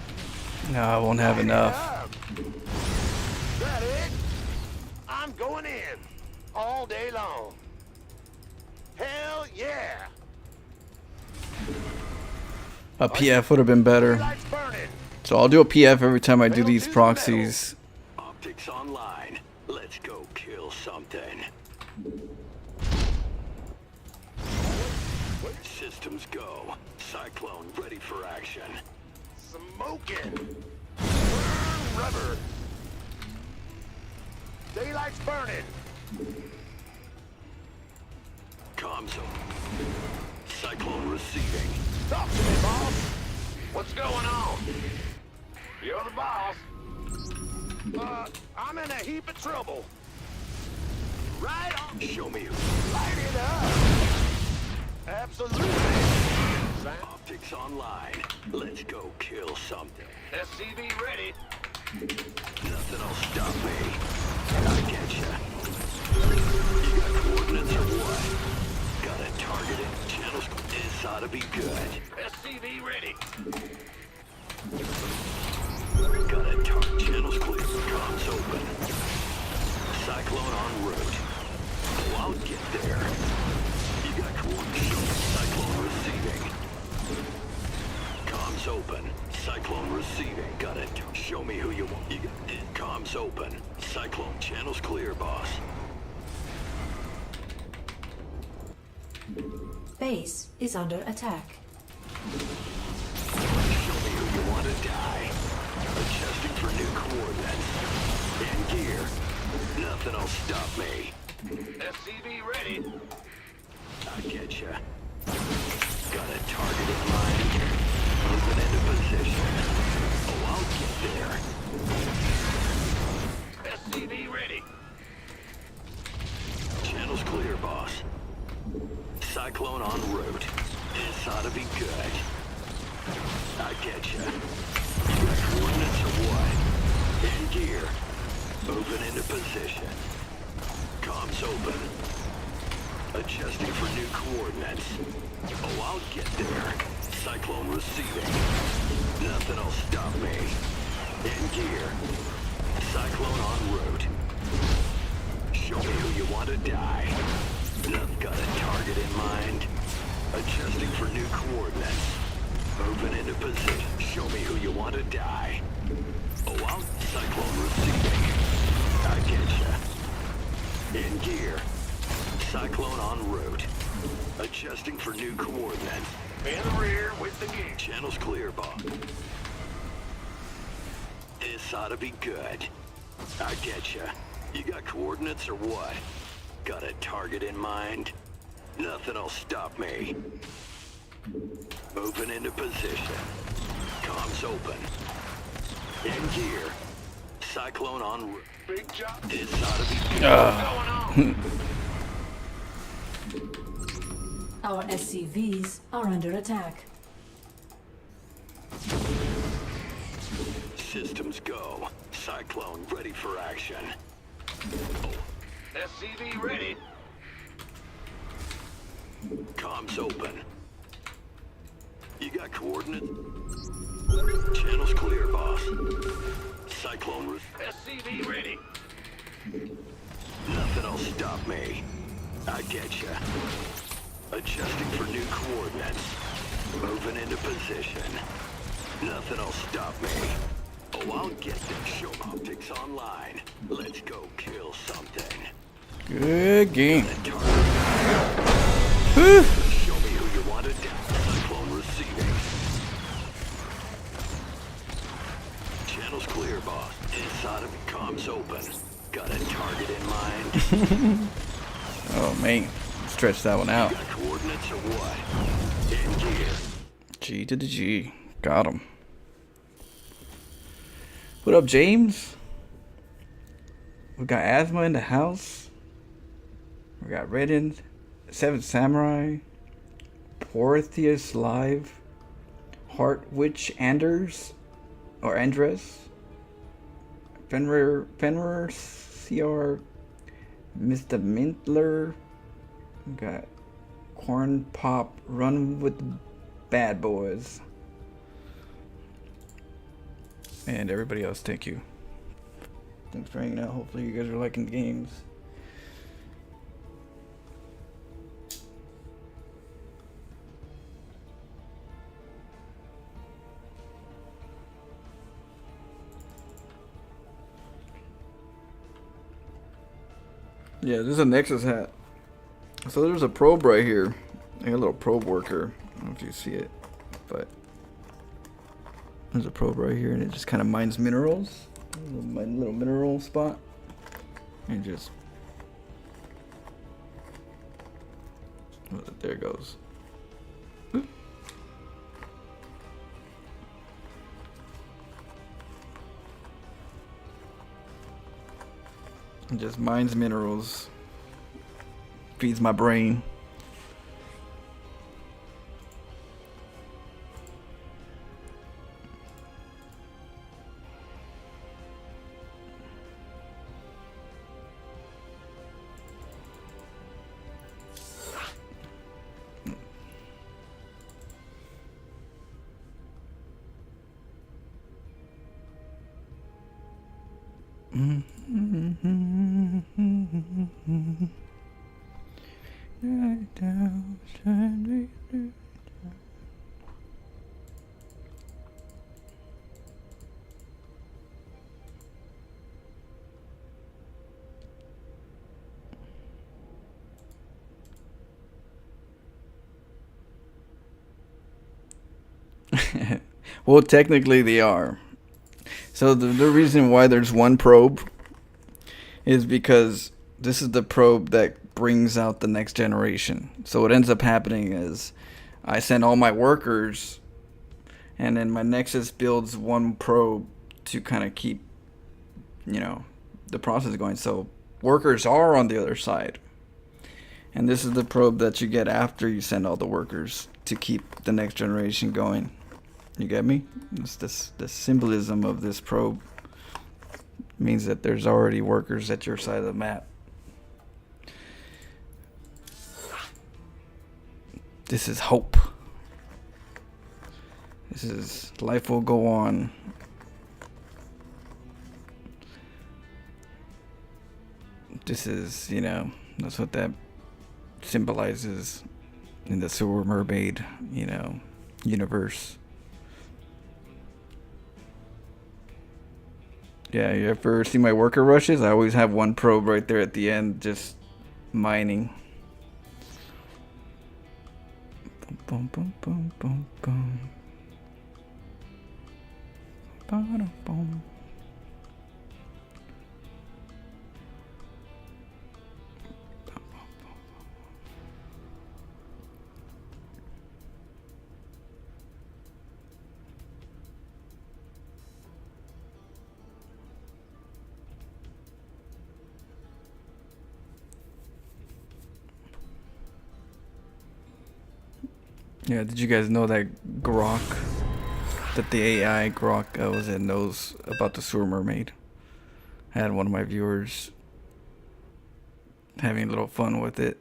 No, I won't have enough. up. That it? I'm going in. All day long. Hell yeah. A PF would have been better. Lights burning. So I'll do a PF every time I do these proxies. Optics online. Let's go kill something. Systems go. Cyclone ready for action. Smoking. Burn rubber. Daylight's burning. Comms up. Cyclone receiving. Talk to me, boss. What's going on? You're the boss. I'm in a heap of trouble. Right on. Show me. Light it up. Absolutely. Optics online. Let's go kill something. SCV ready. Nothing'll stop me. I get ya. You got coordinates or what? Got it targeted. Channels. This ought to be good. SCV ready. Got it target. Channels clear. Comms open. Cyclone en route. Oh, I'll get there. You got coordinates. Cyclone receiving. Comms open. Cyclone receiving. Got it. Show me who you want. You got it. Comms open. Cyclone channels clear, boss. Base is under attack. Show me who you want to die. Adjusting for new coordinates. In gear. Nothing'll stop me. SCV ready. I get ya. Got a target in mind. Moving into position. Oh, I'll get there. SCV ready. Channel's clear, boss. Cyclone en route. This ought to be good. I get ya. You got coordinates or what? In gear. Moving into position. Comms open. Adjusting for new coordinates. Oh, I'll get there. Cyclone receiving. Nothing'll stop me. In gear. Cyclone en route. Show me who you want to die. I've got a target in mind. Adjusting for new coordinates. Moving into position. Show me who you want to die. Oh, I'll Cyclone receiving. I get ya. In gear. Cyclone en route. Adjusting for new coordinates. In the rear with the gear. Channel's clear, Bob. This ought to be good. I get ya. You got coordinates or what? Got a target in mind? Nothing'll stop me. Moving into position. Comms open. In gear. Cyclone en route. Big job. This ought to be good. What's going on? Our SCVs are under attack. Systems go. Cyclone ready for action. SCV ready. Comms open. You got coordinates? Channel's clear, boss. Cyclone SCV ready. Nothing'll stop me. I get ya. Adjusting for new coordinates. Moving into position. Nothing'll stop me. Oh, I'll get them. Show optics online. Let's go kill something. Good game. Whew. Show me who you want to die. Cyclone receiving. Channel's clear, boss. Inside of comms open. Got a target in mind? Oh man, stretch that one out. Got coordinates or what? In gear. G to the G. Got him. What up, James? We got Asthma in the house. We got Redden, Seventh Samurai, Portheus Live, Heart Witch Anders, or Andres, Fenrir CR, Mr. Mintler. We got Corn Pop, Run with the Bad Boys. And everybody else, thank you. Thanks for hanging out. Hopefully you guys are liking the games. Yeah, this is a Nexus hat. So there's a probe right here. I got a little probe worker. I don't know if you see it, but there's a probe right here, and it just kind of mines minerals. My little mineral spot, and just there it goes. It just mines minerals, feeds my brain. Well, technically they are. So the reason why there's one probe is because this is the probe that brings out the next generation. So what ends up happening is I send all my workers, and then my Nexus builds one probe to kind of keep, you know, the process going. So workers are on the other side. And this is the probe that you get after you send all the workers to keep the next generation going. You get me? It's this the symbolism of this probe means that there's already workers at your side of the map. This is hope. This is life will go on. This is, you know, that's what that symbolizes in the Sewer Mermaid, you know, universe. Yeah, you ever see my worker rushes? I always have one probe right there at the end, just mining. Boom, boom, boom, boom, boom. Boom, boom. Yeah, did you guys know that Grok, that the AI Grok knows about the Sewer Mermaid? I had one of my viewers having a little fun with it.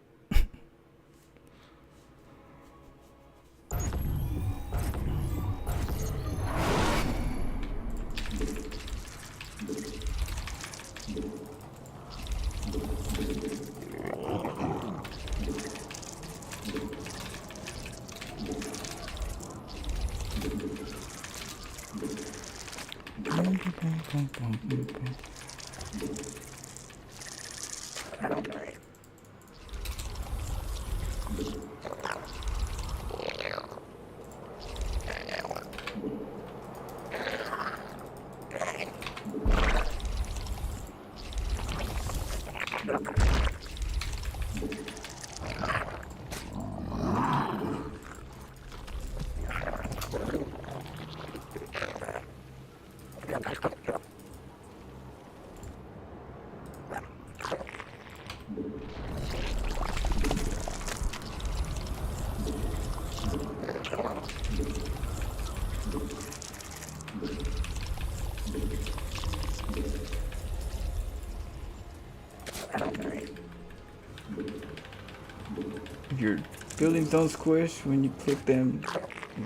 If your buildings don't squish when you click them,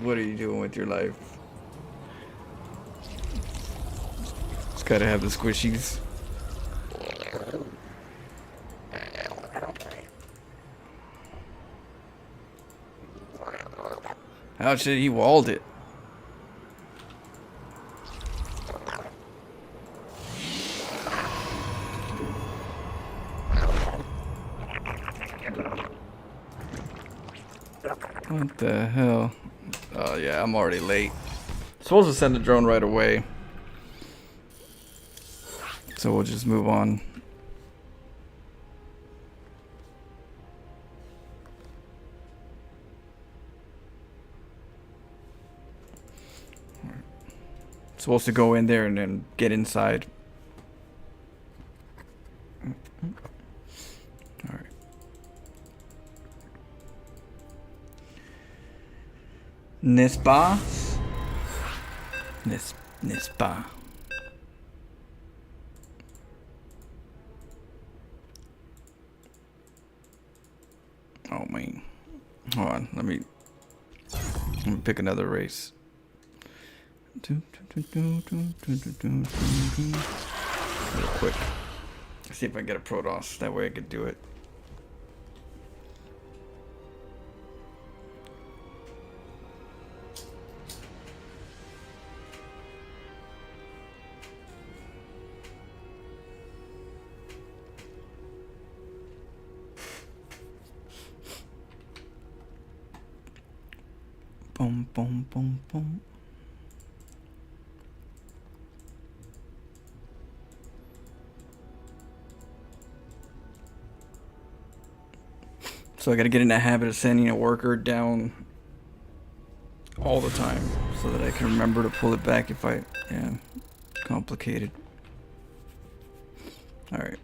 what are you doing with your life? Just gotta have the squishies. Oh shit, he walled it. What the hell? Oh yeah, I'm already late. Supposed to send a drone right away. So we'll just move on. Supposed to go in there and then get inside. Alright. Nespa? Nespa. Oh man. Hold on, let me pick another race. Real quick. See if I can get a Protoss. That way I could do it. Boom, boom, boom, boom. So I gotta get in the habit of sending a worker down all the time so that I can remember to pull it back if I, yeah, complicated. Alright.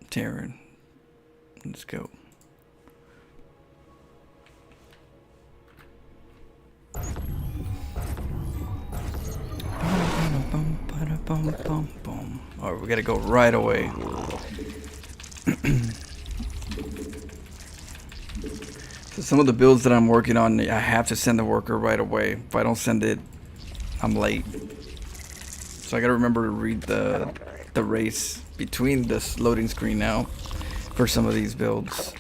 Terran. Let's go. Alright, we gotta go right away. So some of the builds that I'm working on, I have to send the worker right away. If I don't send it, I'm late. So I gotta remember to read the race between this loading screen now for some of these builds.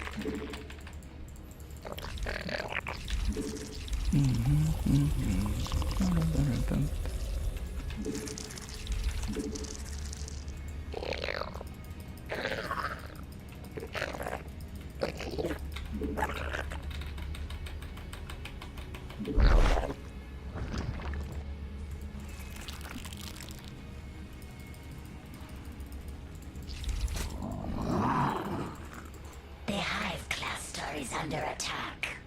The Hive cluster is under attack.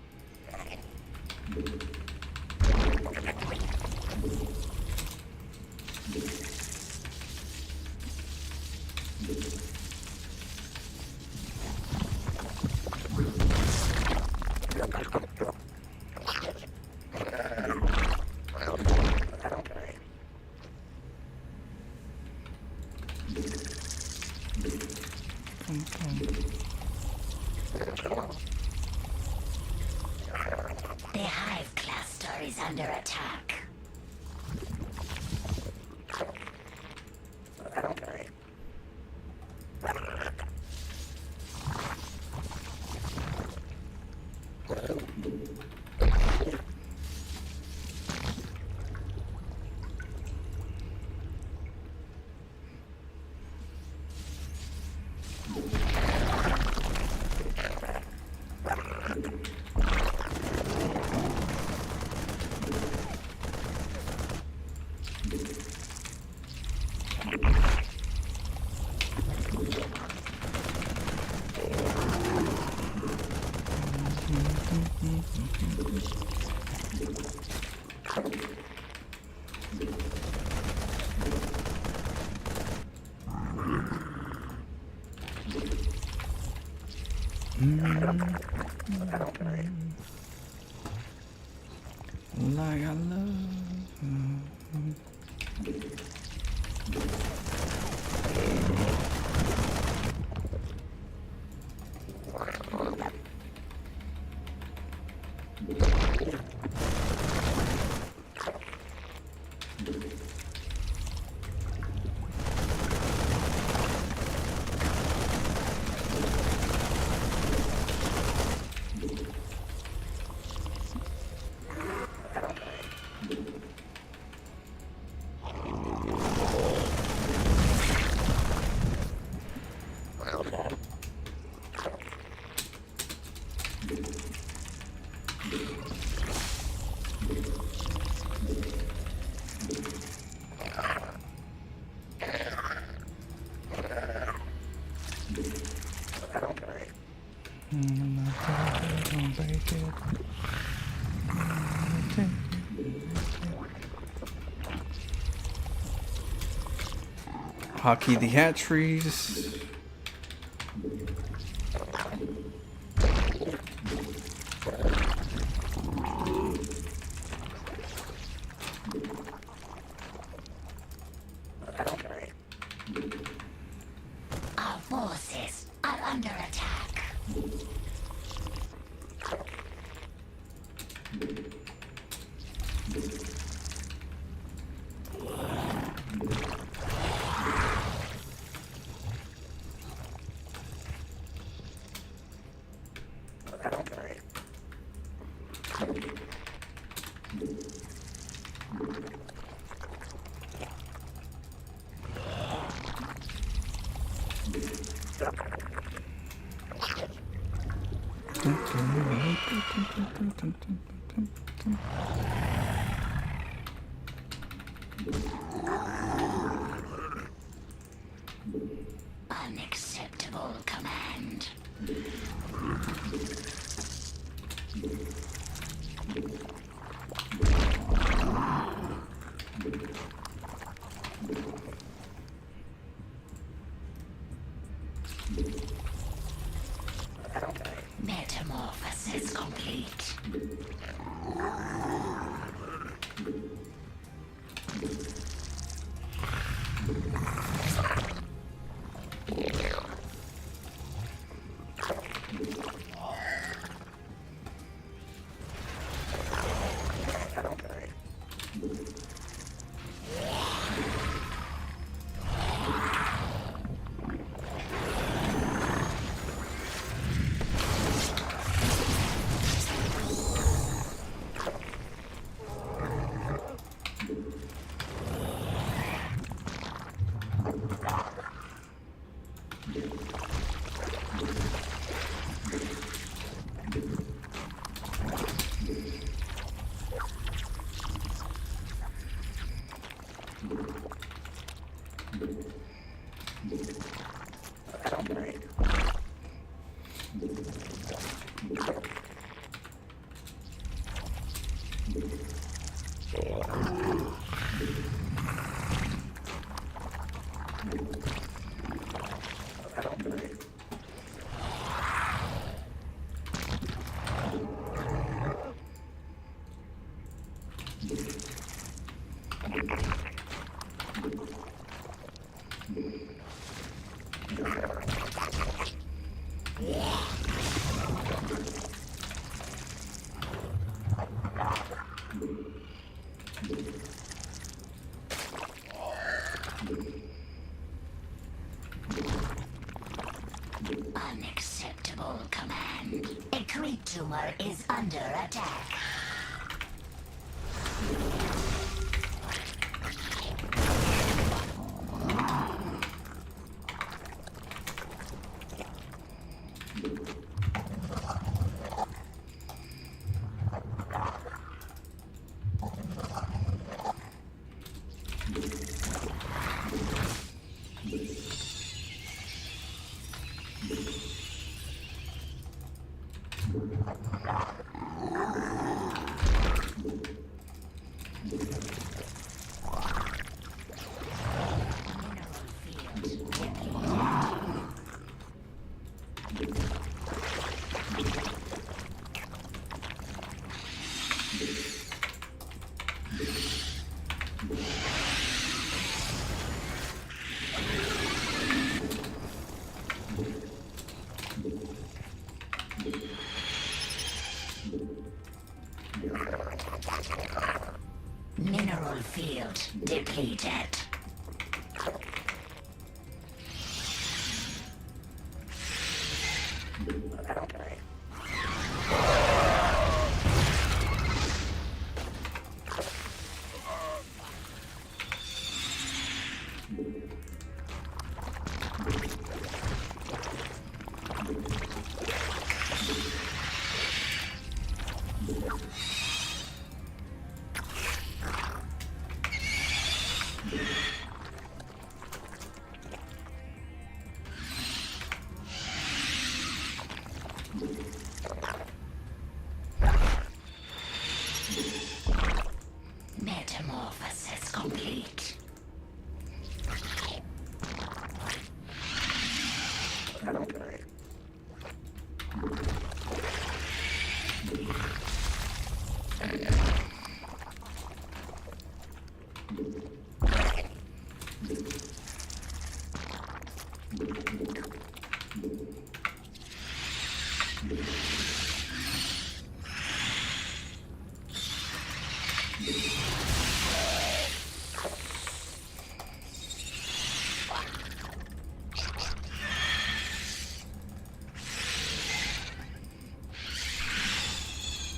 The Hive cluster is under attack. Like I love. Hockey the hatcheries. Our forces are under attack. Unacceptable command. Metamorphosis complete. Unacceptable command. A creep tumor is under attack. Mineral field depleted. Metamorphosis complete.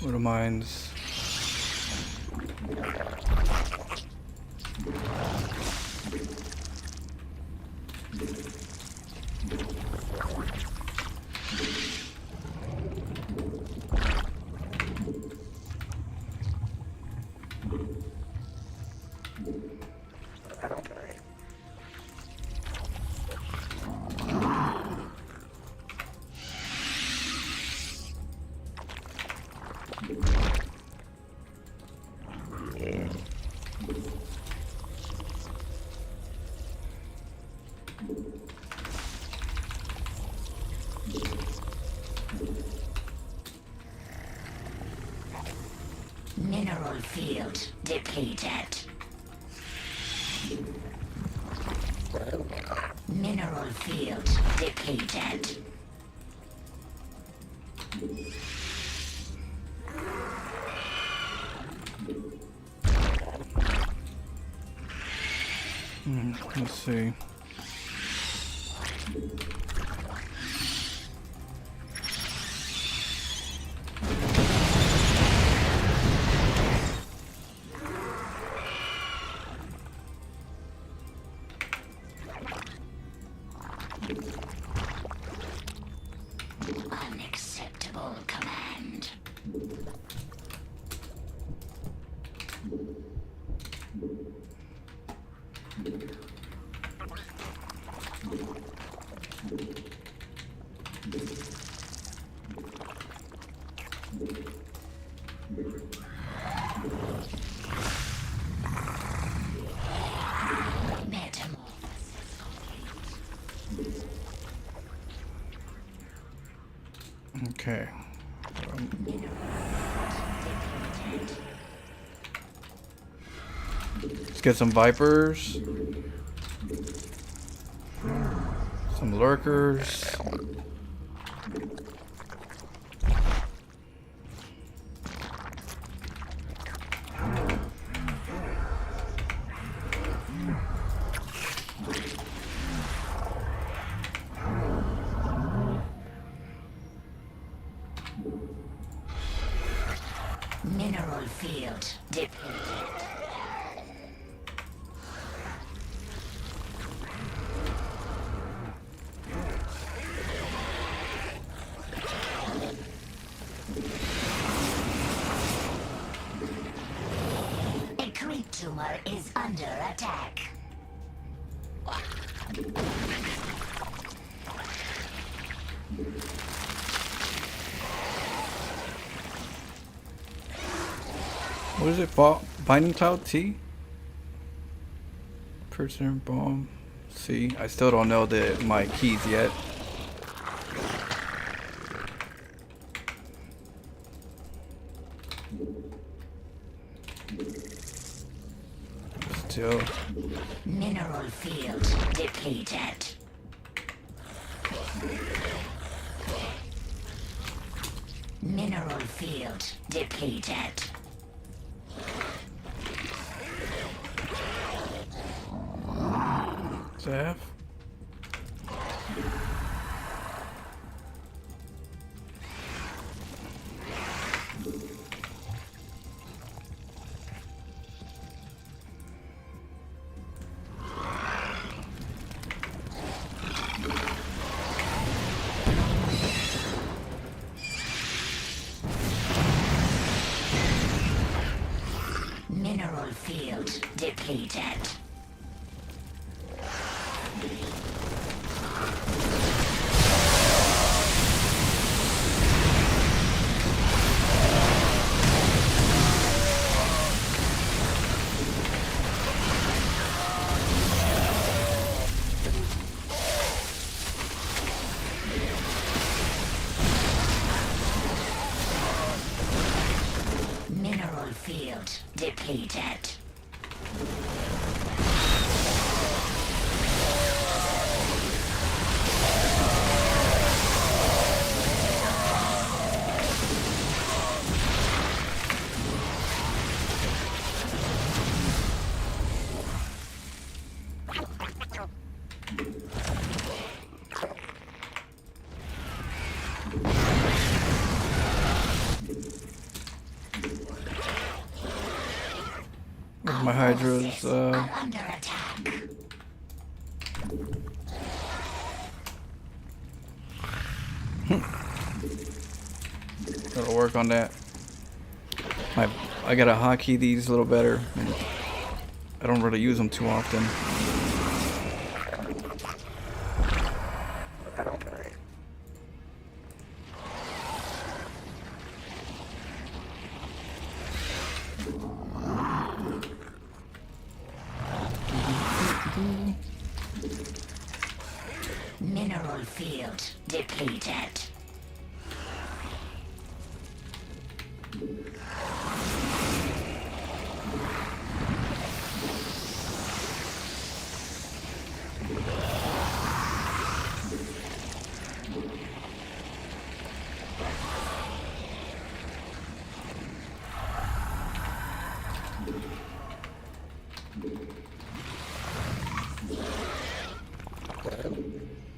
What are mines? Mineral field depleted. Mineral field depleted. Let's see. Unacceptable command. Okay. Let's get some Vipers. Some Lurkers. Mineral field depleted. A creep tumor is under attack. What is it? Binding Cloud T? Person bomb C. I still don't know my keys yet. Still. Mineral field depleted. Mineral field depleted. Zaf. Mineral field depleted. Mineral field depleted. Where's my Hydras? Under attack. Gotta work on that. I gotta hotkey these a little better. I don't really use them too often. Mineral field depleted.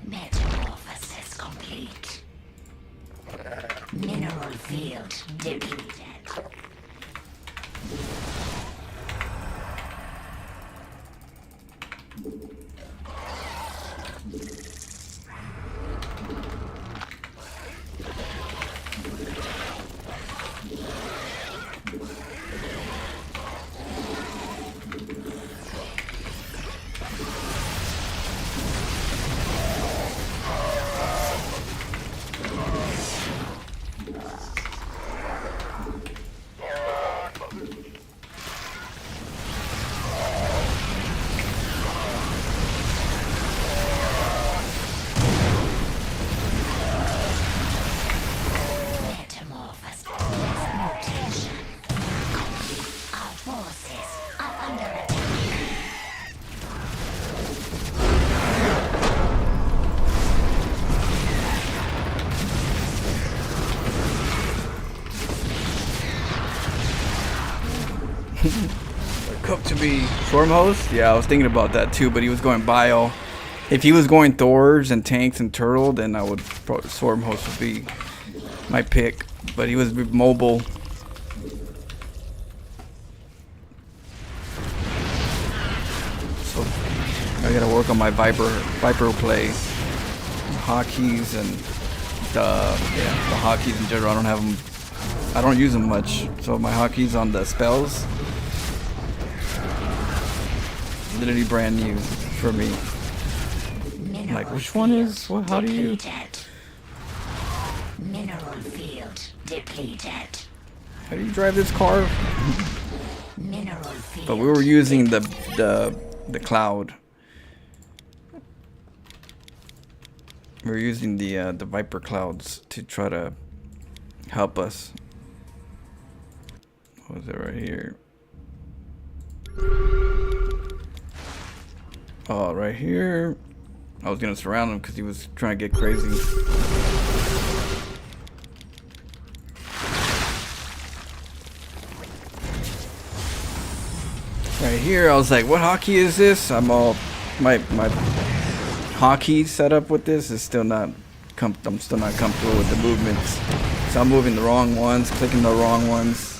Metamorphosis complete. Mineral field depleted. Cook to be Storm Host? Yeah, I was thinking about that too, but he was going Bio. If he was going Thors and Tanks and Turtle, then I would probably Storm Host would be my pick. But he was mobile. So I gotta work on my Viper play. Hotkeys and the hotkeys in general. I don't have them. I don't use them much. So my hotkeys on the spells, literally brand new for me. I'm like, which one is what? How do you? Mineral field depleted. How do you drive this car? Mineral field. But we were using the cloud. We were using the Viper clouds to try to help us. What was it right here? Oh, right here. I was gonna surround him because he was trying to get crazy. Right here, I was like, what hotkey is this? I'm all my hotkey setup with this is still not I'm still not comfortable with the movements. So I'm moving the wrong ones, clicking the wrong ones.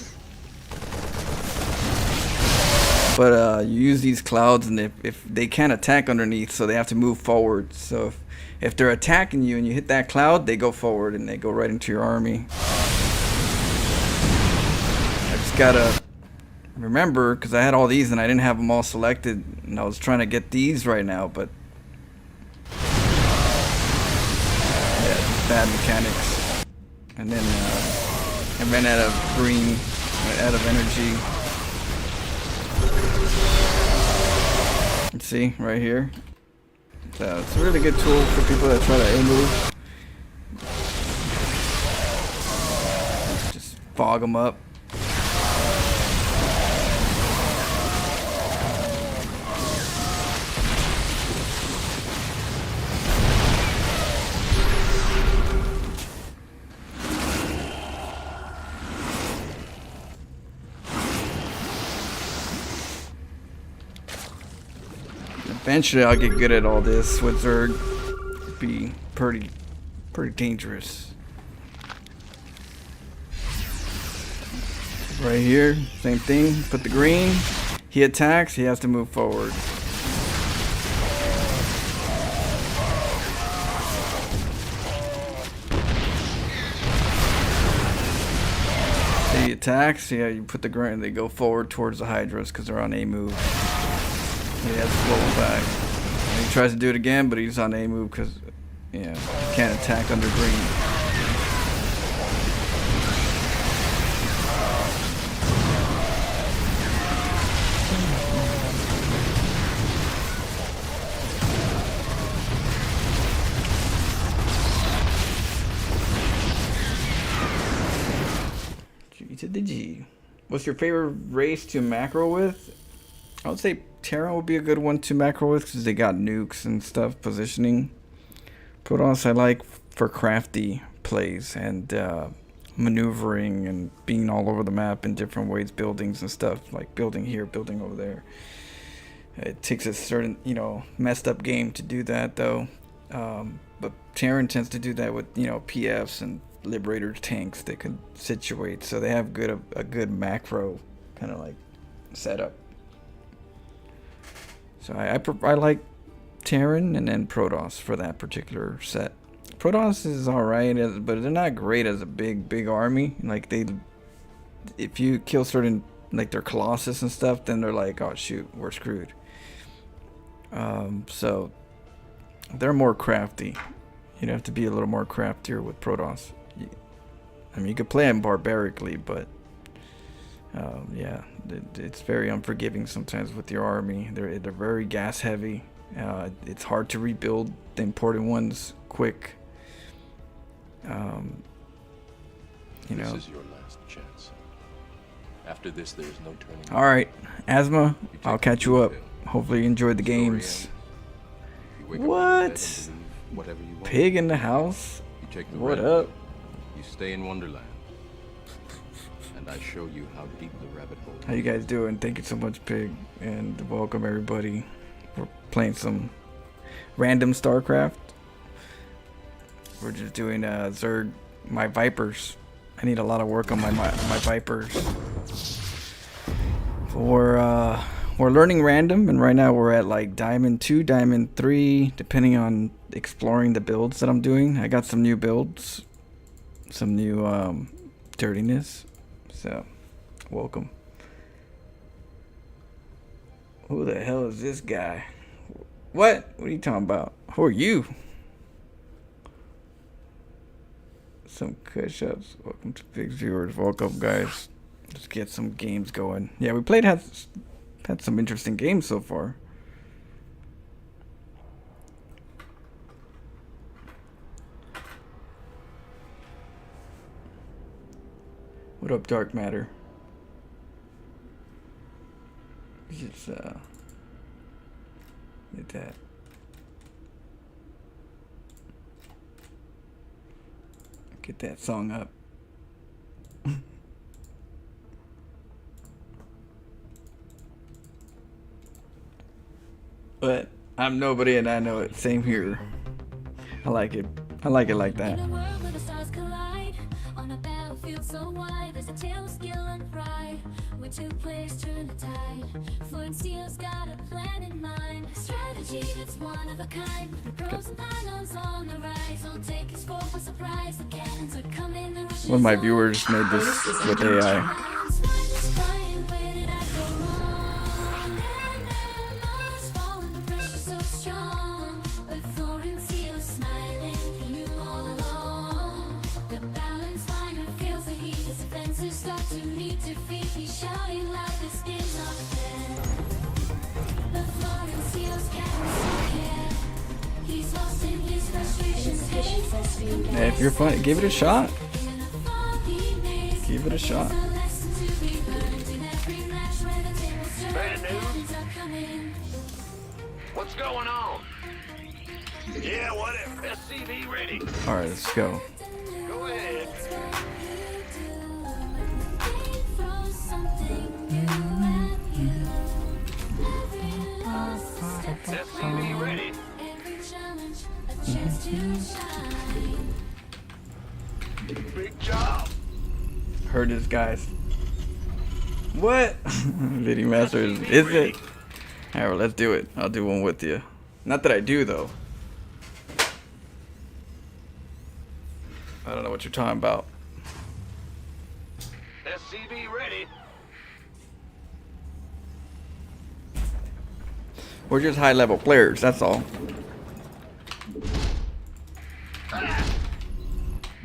But you use these clouds, and if they can't attack underneath, so they have to move forward. So if they're attacking you and you hit that cloud, they go forward and they go right into your army. I just gotta remember, because I had all these and I didn't have them all selected, and I was trying to get these right now, but yeah, bad mechanics. And then I ran out of green, out of energy. See, right here. So it's a really good tool for people that try to A-move. Just fog them up. Eventually I'll get good at all this with Zerg. It'd be pretty dangerous. Right here, same thing. Put the green. He attacks, he has to move forward. He attacks, yeah, you put the green, they go forward towards the Hydras because they're on A move. He has to pull him back. And he tries to do it again, but he's on A move because, yeah, he can't attack under green. What's your favorite race to macro with? I would say Terran would be a good one to macro with because they got nukes and stuff, positioning. Protoss I like for crafty plays and maneuvering and being all over the map in different ways, buildings and stuff, like building here, building over there. It takes a certain, messed up game to do that though. But Terran tends to do that with, PFs and Liberator tanks that can situate, so they have a good macro kind of like setup. So I like Terran and then Protoss for that particular set. Protoss is alright, but they're not great as a big army. Like if you kill certain, like their Colossus and stuff, then they're like, oh shoot, we're screwed. So they're more crafty. You'd have to be a little more craftier with Protoss. I mean, you could play them barbarically, but yeah, it's very unforgiving sometimes with your army. They're very gas heavy. It's hard to rebuild the important ones quick. This is your last chance. After this, there is no turning. All right, Asthma. I'll catch you up. Hopefully, you enjoyed the games. What? Pig in the house? What up? You stay in Wonderland, and I show you how deep the rabbit hole. How you guys doing? Thank you so much, Pig, and welcome everybody. We're playing some random StarCraft. We're just doing Zerg, my Vipers. I need a lot of work on my Vipers. We're learning random, and right now we're at like Diamond 2, Diamond 3, depending on exploring the builds that I'm doing. I got some new builds, some new dirtiness, so welcome. Who the hell is this guy? What are you talking about? Who are you? Some cush ups. Welcome to Big Viewers. Welcome, guys. Let's get some games going. Yeah, we had some interesting games so far. What up, Dark Matter? Just get that. Get that song up. But I'm nobody and I know it. Same here. I like it. I like it like that. So wide, there's a tale of skill and pride. When two players turn the tide, Flint Steel's got a plan in mind. Strategy that's one of a kind. The pros and unknowns on the rise. Don't take his score for surprise. The cannons are coming. One of my viewers made this with AI. Hey, if you're fun, give it a shot. Give it a shot. Bad news? What's going on? Yeah, whatever. SCV ready. Alright, let's go. Go ahead. SCV ready. Big job. Heard this, guys. What? Video Master is it? Alright, well, let's do it. I'll do one with you. Not that I do, though. I don't know what you're talking about. SCV ready. We're just high-level players, that's all.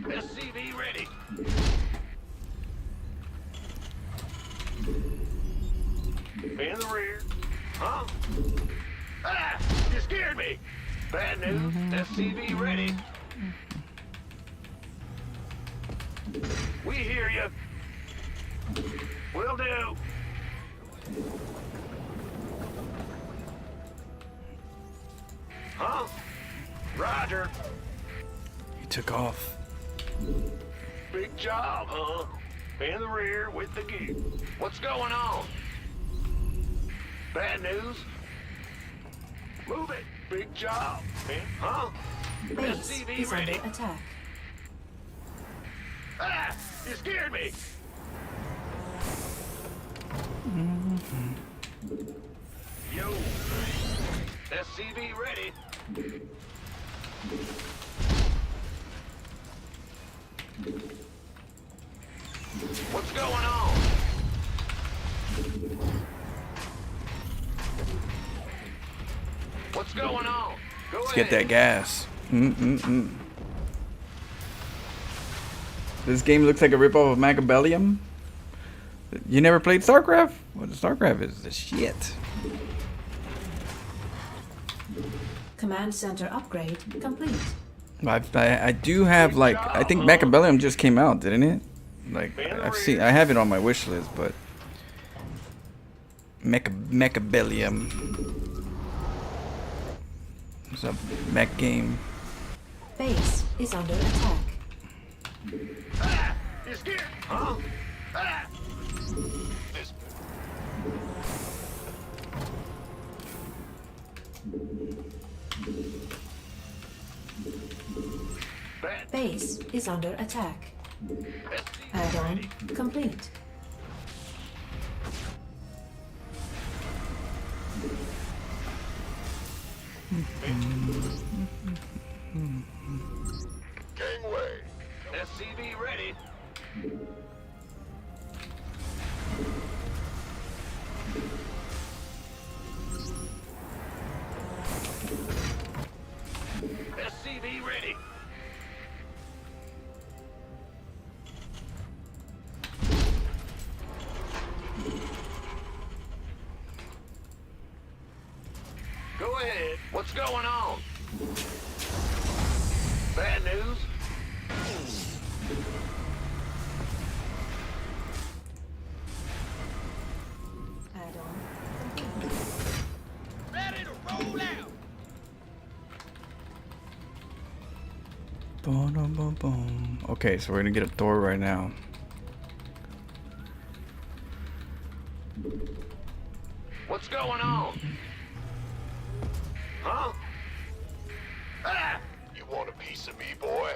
SCV ready. In the rear. Huh? Ah! You scared me. Bad news. SCV ready. We hear you. Will do. Huh? Roger. He took off. Big job, huh? In the rear with the gear. What's going on? Bad news? Move it. Big job. Huh? Base SCV is under ready. attack. Ah! You scared me! Yo! SCV ready. What's going on? What's going on? Go Let's ahead. get that gas. This game looks like a ripoff of Macabellium. You never played StarCraft? Well, StarCraft is the shit. Command center upgrade complete. I do have, like, I think Macabellium just came out, didn't it? Like, I have it on my wish list, but Macabellium. It's a mech game. Base is under attack. Ah! You scared? Huh? Ah! This. Bad. Base is under attack. Add-on complete. Gangway. SCV ready. SCV ready. Go ahead. What's going on? Bad news? Add-on. Ready to roll out. Boom, boom, boom. Okay, so we're gonna get a Thor right now. What's going on? Huh? Ah! You want a piece of me, boy?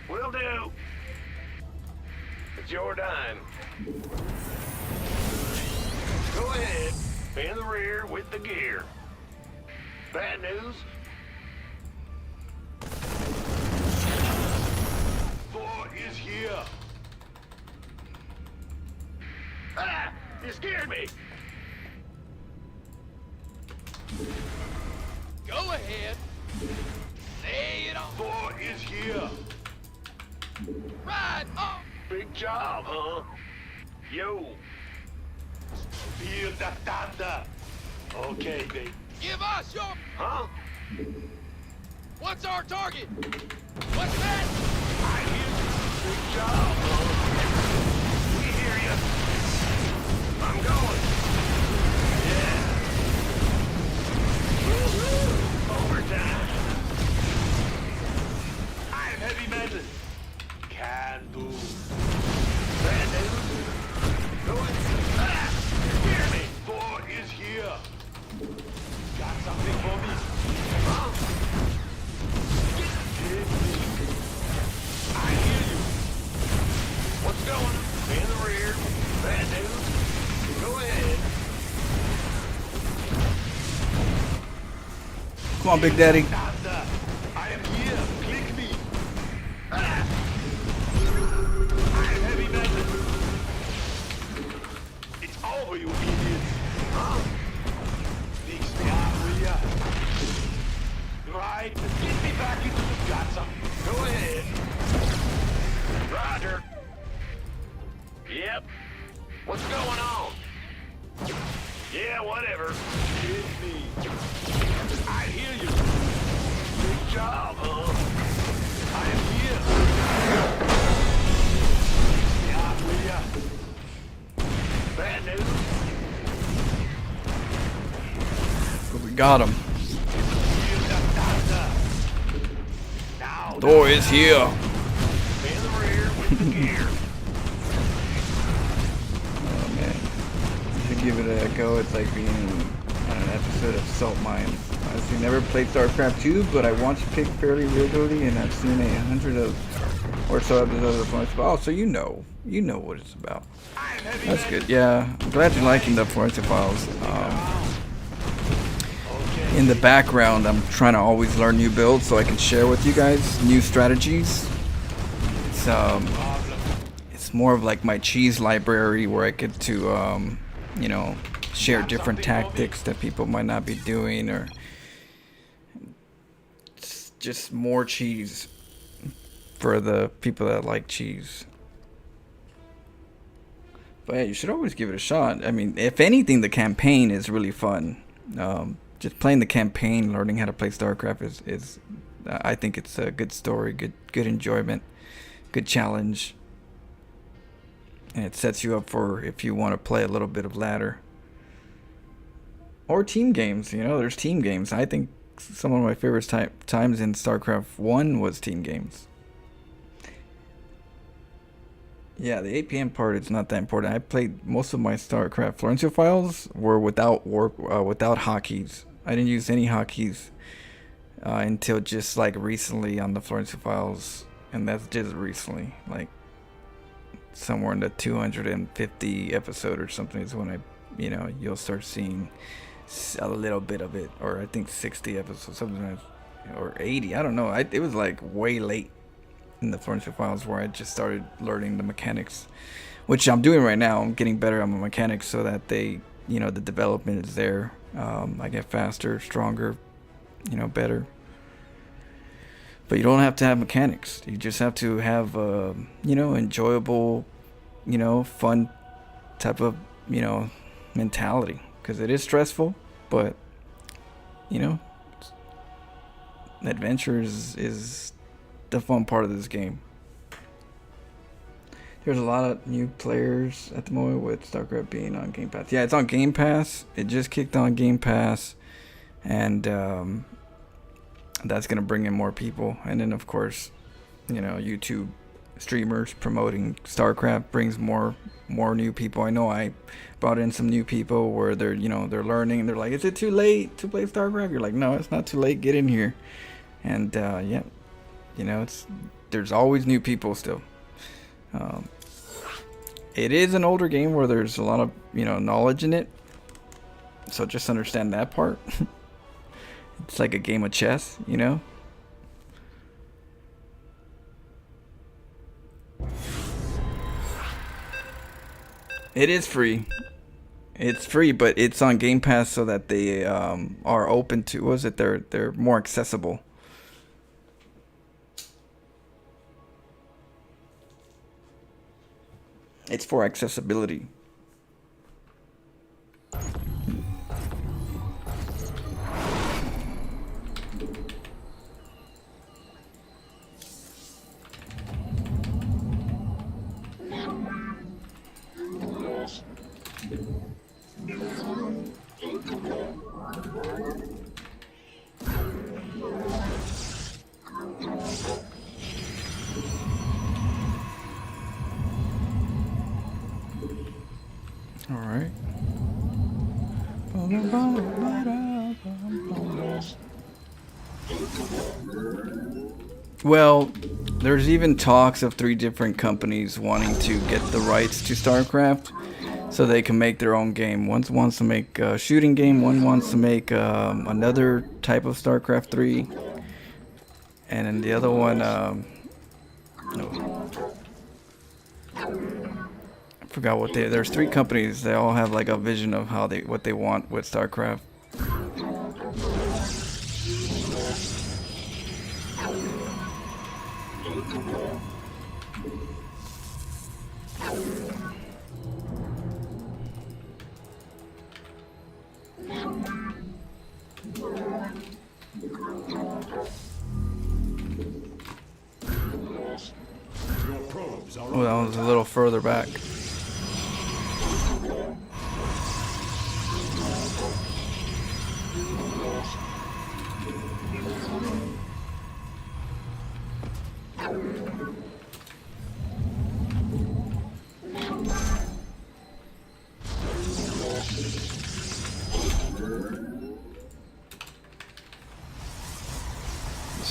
Will do. It's your dime. Go ahead. In the rear with the gear. Bad news? Thor is here. Ah! You scared me! Go ahead. Say it all. Thor is here. Right on. Big job, huh? Yo. Feel the thunder. Okay, babe. Give us your... Huh? What's our target? What's that? I hear you. Big job, huh? We hear you. I'm going. Yeah. Woo-hoo. Overtime. I'm heavy metal. Can do. Bad news. Going. Ah! Hear me. Thor is here. Got something for me? Huh? Hit me. I hear you. What's going on? In the rear. Bad news. Go ahead. Come on, Big Daddy. I am here. Click me. Ah! I am heavy metal. It's over, you idiots. Huh? Fix me up, will ya? Right. Get me back into the gutter. Go ahead. Roger. Yep. What's going on? Yeah, whatever. Hit me. I hear you. Good job, huh? I am news? But we got him. Feel the thunder. Now, Door is here. in the rear with the gear. Oh man, you should give it a go. It's like being on an episode of Salt Mine. Honestly, never played StarCraft 2, but I watched it fairly regularly, and I've seen 100 or so episodes of Florence. Oh, so you know what it's about. That's good. Yeah, I'm glad you're liking the Florence Files. In the background, I'm trying to always learn new builds so I can share with you guys new strategies. It's more of like my cheese library where I get to, you know, share different tactics that people might not be doing, or it's just more cheese for the people that like cheese. But yeah, you should always give it a shot. I mean, if anything, the campaign is really fun. Just playing the campaign, learning how to play StarCraft is I think it's a good story, good enjoyment, good challenge, and it sets you up for if you want to play a little bit of ladder or team games. You know, there's team games. I think some of my favorite times in StarCraft 1 was team games. Yeah, the 8 p.m. part is not that important. I played most of my StarCraft Florencio files were without hotkeys. I didn't use any hotkeys until just like recently on the Florencio files, and that's just recently, like somewhere in the 250 episode or something is when you'll start seeing a little bit of it, or I think 60 episodes, something or 80. I don't know. It was like way late in the Florencio files where I just started learning the mechanics, which I'm doing right now. I'm getting better on my mechanics so that the development is there. I get faster, stronger, better. But you don't have to have mechanics. You just have to have enjoyable, fun type of, mentality, because it is stressful, but adventure is the fun part of this game. There's a lot of new players at the moment with StarCraft being on Game Pass. Yeah, it's on Game Pass. It just kicked on Game Pass, and that's gonna bring in more people. And then of course, YouTube streamers promoting StarCraft brings more new people. I know I brought in some new people where they're learning. They're like, is it too late to play StarCraft? You're like, no, it's not too late. Get in here. And yeah. There's always new people still. It is an older game where there's a lot of knowledge in it, so just understand that part. It's like a game of chess, It is free. It's free, but it's on Game Pass so that they are open to. They're more accessible. It's for accessibility. All right. Well, there's even talks of 3 different companies wanting to get the rights to StarCraft so they can make their own game. One wants to make a shooting game, one wants to make another type of StarCraft 3, and then the other one, I forgot what there's 3 companies. They all have like a vision of what they want with StarCraft. Oh, that was a little further back.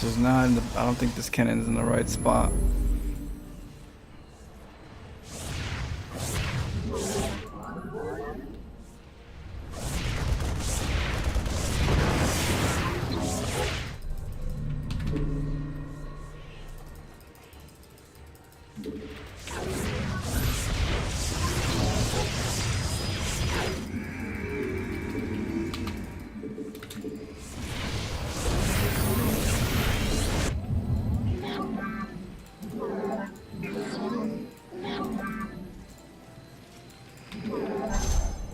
is not in the, I don't think this cannon's in the right spot.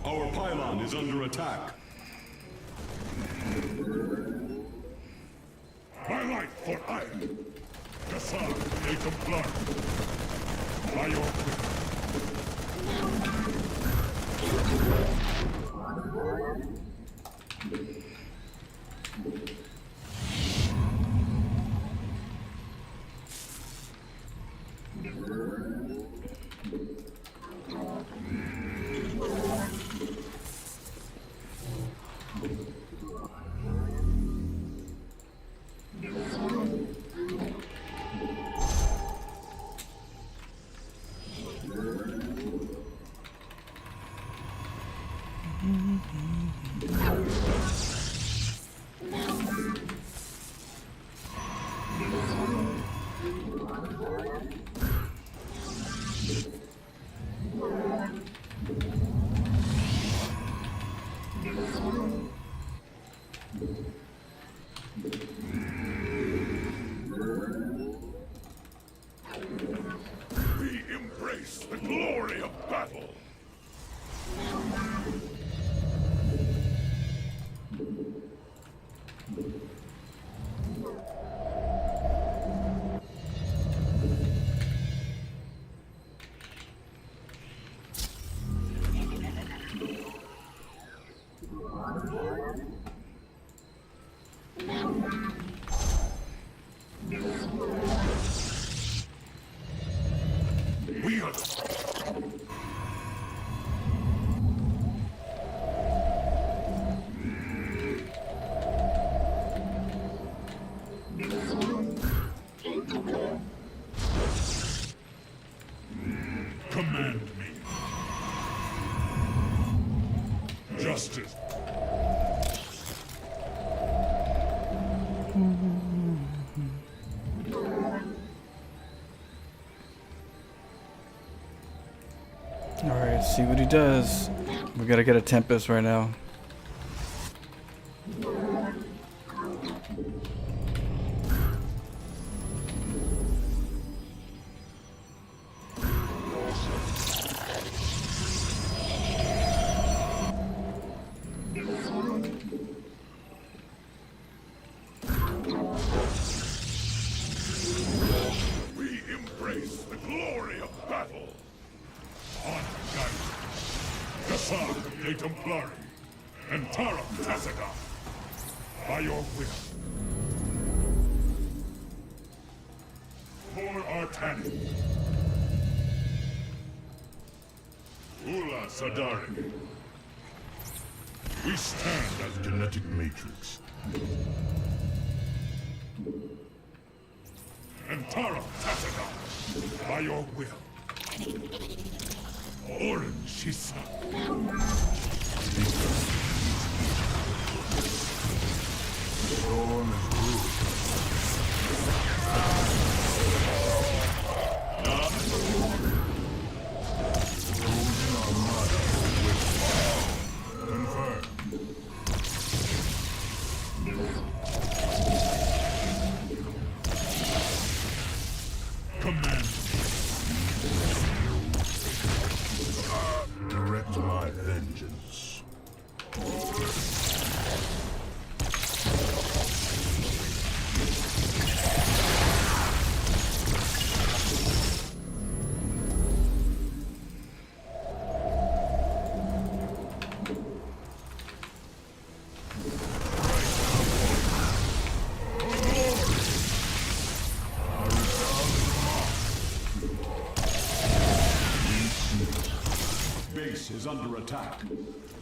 Our pylon is under attack. My life for iron. Custome, a Templar. By your We embrace the glory of battle. We are command me. Justice. Alright, see what he does. We gotta get a Tempest right now. We embrace the glory of battle. On guide. Custome, a Templari. And Taram Tazaga. By your will. For Artani. Ula Sadari. We stand as genetic matrix. And Taram Tazaga. By your will. Orin Shisa. Storm is brewing. Golden Armada with fire. Confirmed. Command. Direct my vengeance. Base is under attack.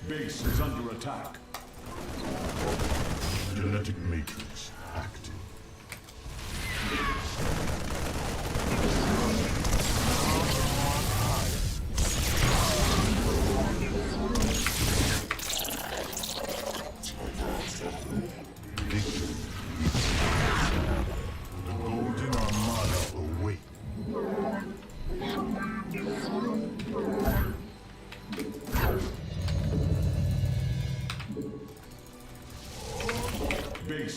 Base is under attack. Genetic matrix active.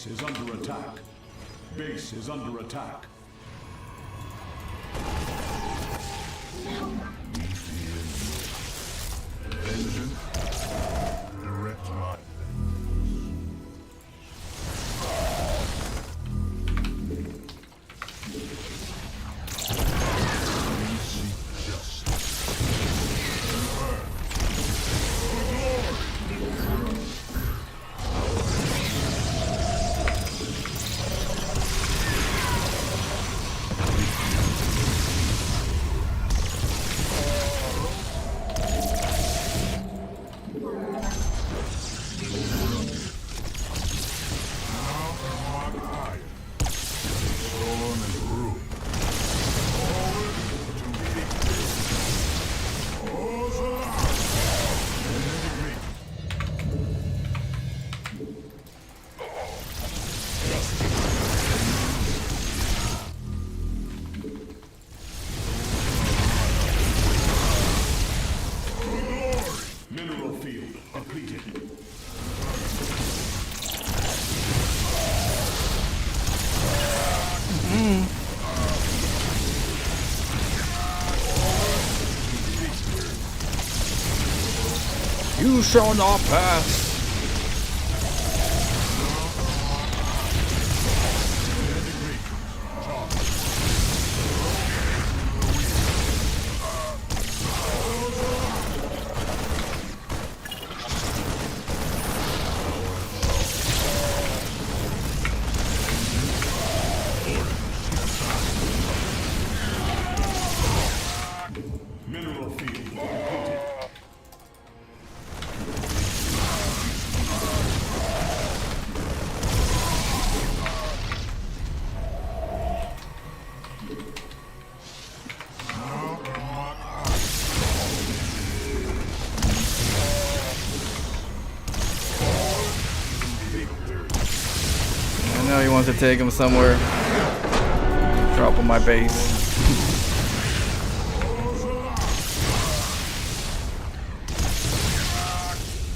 Base is under attack. Base is under attack. Vengeance. Direct line. We seek justice. Mineral field depleted. You shall not pass. Mineral field depleted. I know he wants to take him somewhere. Drop on my base.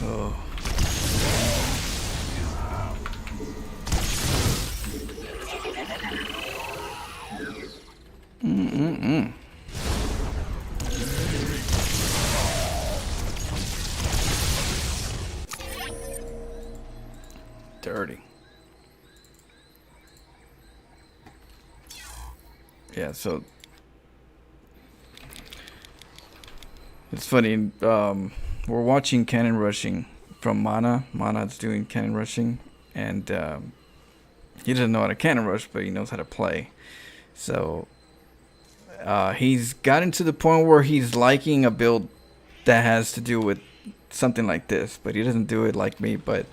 Oh. Dirty. Yeah, so it's funny. We're watching cannon rushing from Mana. Mana's doing cannon rushing, and he doesn't know how to cannon rush, but he knows how to play. So he's gotten to the point where he's liking a build that has to do with something like this, but he doesn't do it like me. But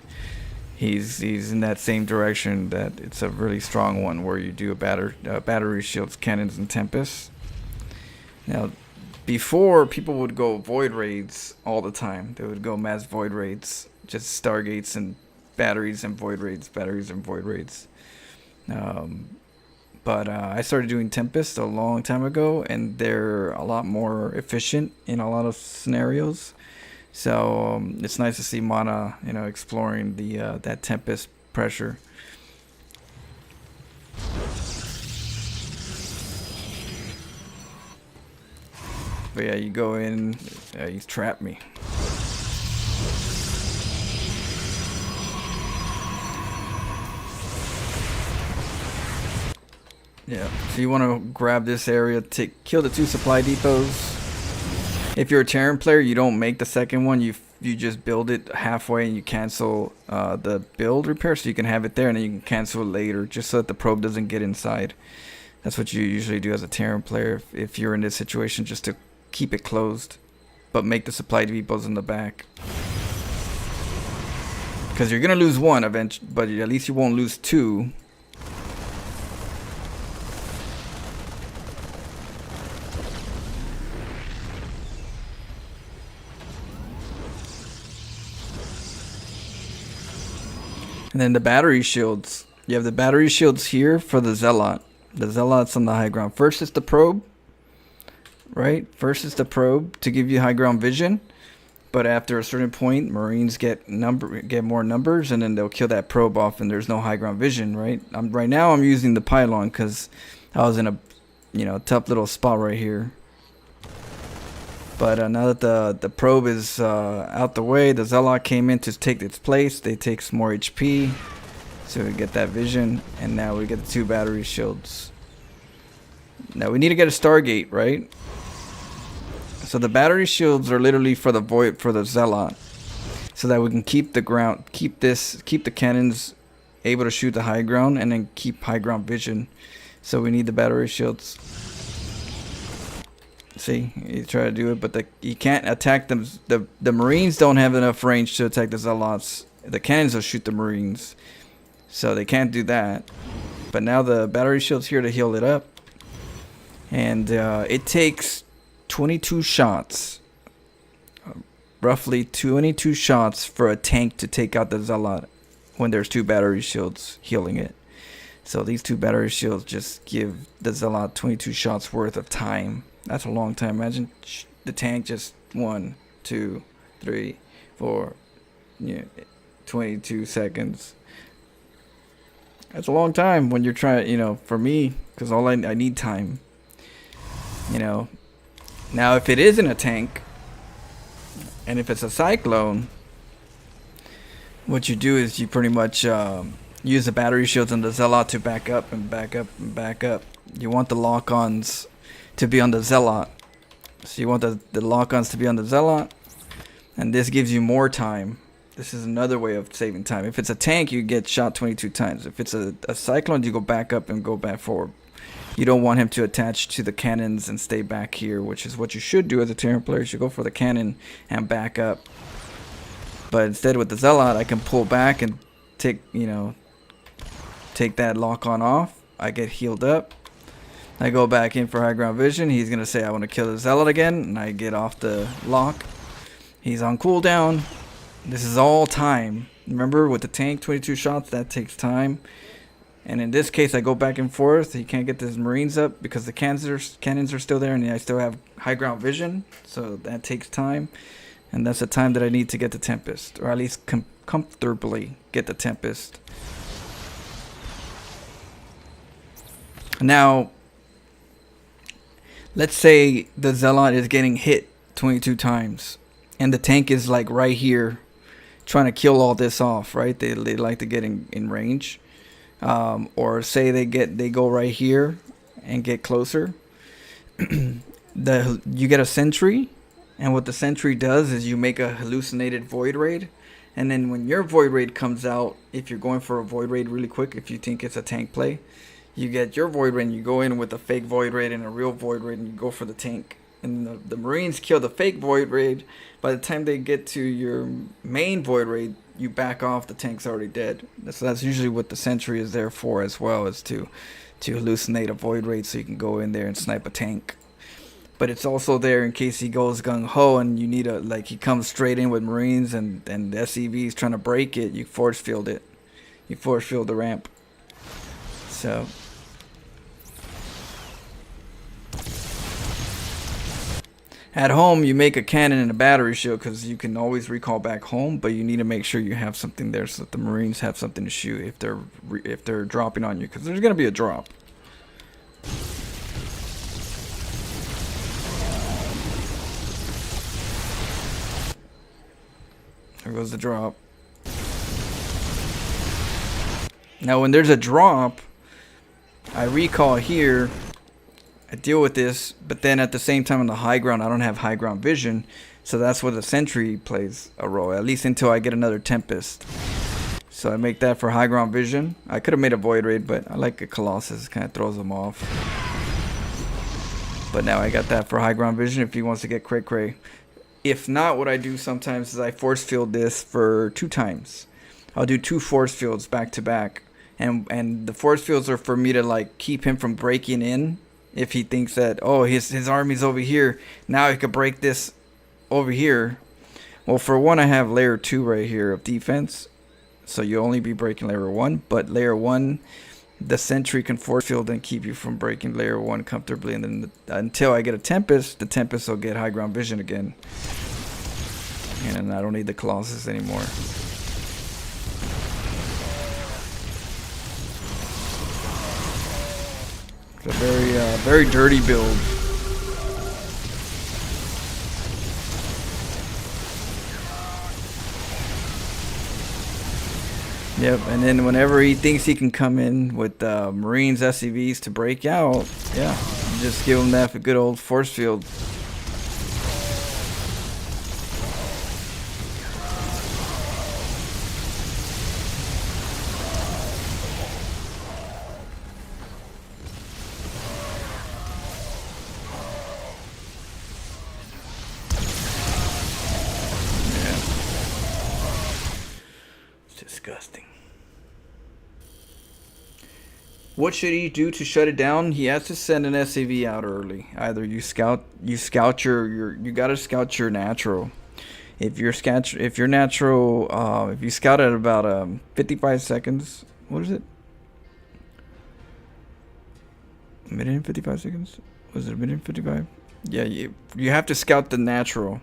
he's in that same direction, that it's a really strong one where you do a battery shields, cannons, and tempests. Now, before, people would go void raids all the time. They would go mass void raids, just stargates and batteries and void raids, batteries and void raids. But I started doing tempests a long time ago, and they're a lot more efficient in a lot of scenarios. So it's nice to see Mana, exploring the that Tempest pressure. But yeah, you go in, he's trapped me. Yeah, so you want to grab this area, kill the 2 supply depots. If you're a Terran player, you don't make the second one. You just build it halfway and you cancel the build repair, so you can have it there and then you can cancel it later, just so that the probe doesn't get inside. That's what you usually do as a Terran player if you're in this situation, just to keep it closed, but make the supply depots in the back. Because you're gonna lose one eventually, but at least you won't lose 2. And then the battery shields. You have the battery shields here for the Zealot. The Zealot's on the high ground. First it's the probe, right? First it's the probe to give you high ground vision. But after a certain point, Marines get more numbers, and then they'll kill that probe off, and there's no high ground vision, right? Right now I'm using the pylon because I was in a tough little spot right here. But now that the probe is out the way, the Zealot came in to take its place. They take some more HP, so we get that vision, and now we get the 2 battery shields. Now we need to get a Stargate, right? So the battery shields are literally for the Zealot, so that we can keep the cannons able to shoot the high ground, and then keep high ground vision. So we need the battery shields. See, you try to do it, but you can't attack them. The Marines don't have enough range to attack the Zealots. The cannons will shoot the Marines, so they can't do that. But now the battery shield's here to heal it up, and it takes 22 shots, roughly 22 shots for a tank to take out the Zealot when there's 2 battery shields healing it. So these 2 battery shields just give the Zealot 22 shots worth of time. That's a long time. Imagine the tank just 1, 2, 3, 4, 22 seconds. That's a long time when you're trying, for me, because I need time. Now if it isn't a tank, and if it's a Cyclone, what you do is you pretty much use the battery shields on the Zealot to back up and back up and back up. You want the lock-ons to be on the Zealot. So you want the lock-ons to be on the Zealot, and this gives you more time. This is another way of saving time. If it's a tank, you get shot 22 times. If it's a Cyclone, you go back up and go back forward. You don't want him to attach to the cannons and stay back here, which is what you should do as a Terran player. You should go for the cannon and back up. But instead with the Zealot, I can pull back and take that lock-on off. I get healed up. I go back in for high ground vision. He's going to say I want to kill the Zealot again, and I get off the lock. He's on cooldown. This is all time. Remember, with the tank, 22 shots, that takes time. And in this case, I go back and forth. He can't get his Marines up because the cannons are still there, and I still have high ground vision. So that takes time. And that's the time that I need to get the Tempest, or at least comfortably get the Tempest. Now, let's say the Zealot is getting hit 22 times, and the tank is like right here, trying to kill all this off, right? They like to get in range. Or say they go right here and get closer. You get a sentry, and what the sentry does is you make a hallucinated void raid, and then when your void raid comes out, if you're going for a void raid really quick, if you think it's a tank play, you get your void raid and you go in with a fake void raid and a real void raid, and you go for the tank. And the Marines kill the fake void raid. By the time they get to your main void raid, you back off, the tank's already dead. So that's usually what the sentry is there for as well, is to hallucinate a void raid so you can go in there and snipe a tank. But it's also there in case he goes gung-ho and you need he comes straight in with Marines and the SCV is trying to break it, you force field it. You force field the ramp. So at home, you make a cannon and a battery shield because you can always recall back home, but you need to make sure you have something there so that the Marines have something to shoot if they're dropping on you, because there's going to be a drop. There goes the drop. Now when there's a drop, I recall here. I deal with this, but then at the same time on the high ground, I don't have high ground vision, so that's where the sentry plays a role, at least until I get another Tempest. So I make that for high ground vision. I could have made a void raid, but I like a Colossus, kind of throws them off. But now I got that for high ground vision if he wants to get cray. If not, what I do sometimes is I force field this for 2 times. I'll do 2 force fields back to back, and the force fields are for me to keep him from breaking in. If he thinks that, oh, his army's over here, now he could break this over here. Well, for one, I have layer 2 right here of defense, so you'll only be breaking layer 1. But layer 1, the sentry can force field and keep you from breaking layer 1 comfortably. And then until I get a Tempest, the Tempest will get high ground vision again. And I don't need the Colossus anymore. It's a very dirty build. Yep, and then whenever he thinks he can come in with Marines SCVs to break out, yeah, just give him that good old force field. Disgusting. What should he do to shut it down? He has to send an SCV out early. Either you scout you gotta scout your natural. If you scout at about 55 seconds, what is it? A minute and 55 seconds? Was it a minute and 55? Yeah, you have to scout the natural.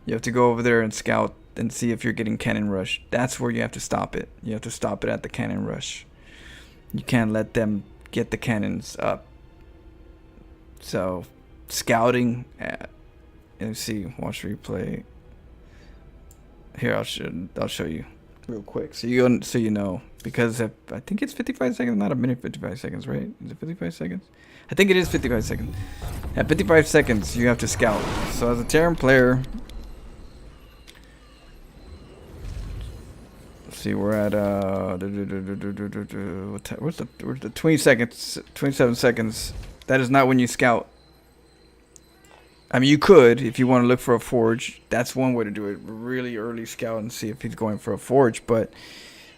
You have to go over there and scout and see if you're getting cannon rush. That's where you have to stop it. You have to stop it at the cannon rush. You can't let them get the cannons up. So, scouting at, let's see, watch replay. Here, I'll show you real quick, so you know, because I think it's 55 seconds, not a minute 55 seconds, right? Is it 55 seconds? I think it is 55 seconds. At 55 seconds, you have to scout. So as a Terran player, see, we're at where's the 20 seconds, 27 seconds. That is not when you scout. I mean, you could if you want to look for a forge. That's one way to do it. Really early scout and see if he's going for a forge. But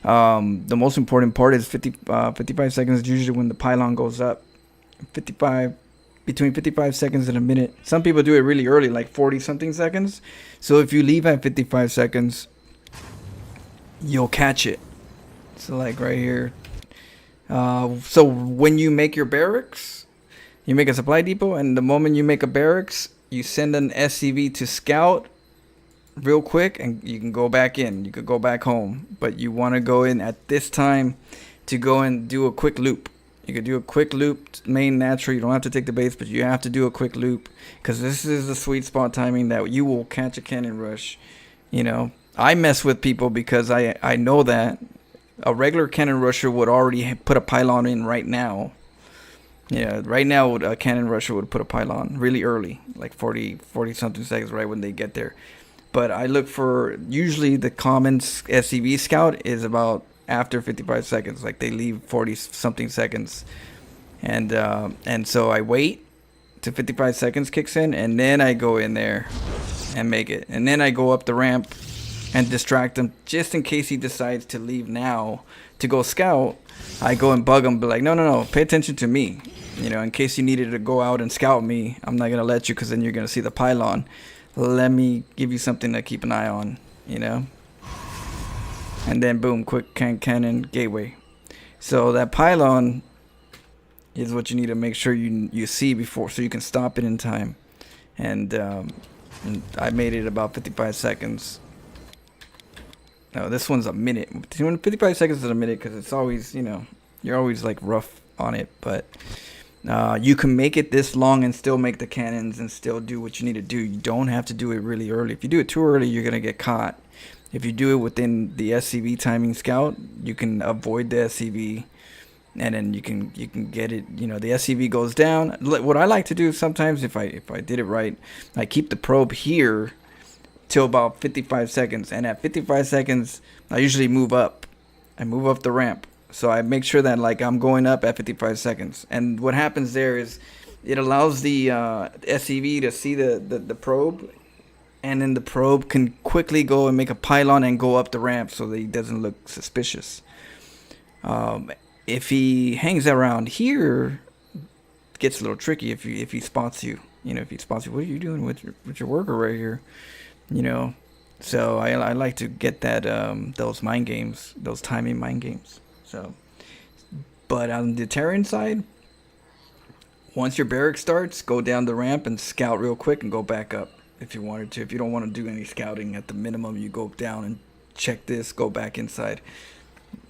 the most important part is 55 seconds is usually when the pylon goes up. Between 55 seconds and a minute. Some people do it really early, like 40 something seconds. So if you leave at 55 seconds, you'll catch it. So like right here. So when you make your barracks, you make a supply depot, and the moment you make a barracks, you send an SCV to scout real quick, and you can go back in. You could go back home, but you want to go in at this time to go and do a quick loop. You could do a quick loop, main natural. You don't have to take the base, but you have to do a quick loop, because this is the sweet spot timing that you will catch a cannon rush. You know, I mess with people because I know that a regular cannon rusher would already put a pylon in right now. Yeah, right now a cannon rusher would put a pylon really early, like 40 something seconds right when they get there. But I look for, usually the common SCV scout is about after 55 seconds, like they leave 40 something seconds, and so I wait till 55 seconds kicks in, and then I go in there and make it, and then I go up the ramp and distract him just in case he decides to leave now to go scout. I go and bug him, be like, no, pay attention to me, you know, in case you needed to go out and scout me. I'm not gonna let you, because then you're gonna see the pylon. Let me give you something to keep an eye on, you know. And then boom, quick cannon gateway. So that pylon is what you need to make sure you see before, so you can stop it in time. And I made it about 55 seconds. No, this one's a minute. 55 seconds is a minute, because it's always, you know, you're always like rough on it. But you can make it this long and still make the cannons and still do what you need to do. You don't have to do it really early. If you do it too early, you're gonna get caught. If you do it within the SCV timing scout, you can avoid the SCV, and then you can get it. You know, the SCV goes down. What I like to do sometimes, if I did it right, I keep the probe here till about 55 seconds, and at 55 seconds, I usually move up. I move up the ramp, so I make sure that like I'm going up at 55 seconds. And what happens there is it allows the SCV to see the probe. And then the probe can quickly go and make a pylon and go up the ramp so that he doesn't look suspicious. If he hangs around here, it gets a little tricky. If he spots you, you know, if he spots you, what are you doing with your worker right here? You know, so I like to get that those mind games, those timing mind games. So, but on the Terran side, once your barrack starts, go down the ramp and scout real quick and go back up. if you wanted to. If you don't want to do any scouting, at the minimum, you go down and check this, go back inside.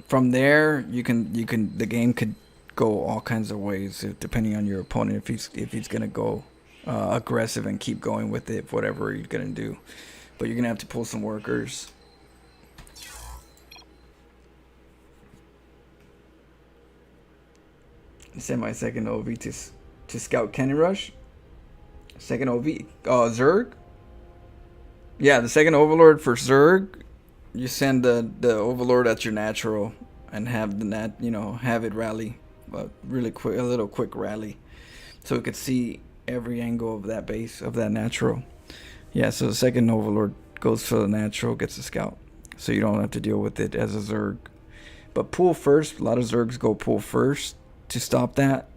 From there, the game could go all kinds of ways depending on your opponent. If he's gonna go aggressive and keep going with it, whatever he's gonna do. But you're gonna have to pull some workers. Send my second OV to scout cannon rush. Second OV, Zerg. Yeah, the second overlord for Zerg. You send the overlord at your natural and have have it rally, really quick, a little quick rally, so it could see every angle of that base of that natural. Yeah, so the second overlord goes for the natural, gets a scout, so you don't have to deal with it as a Zerg. But pull first. A lot of Zergs go pull first to stop that.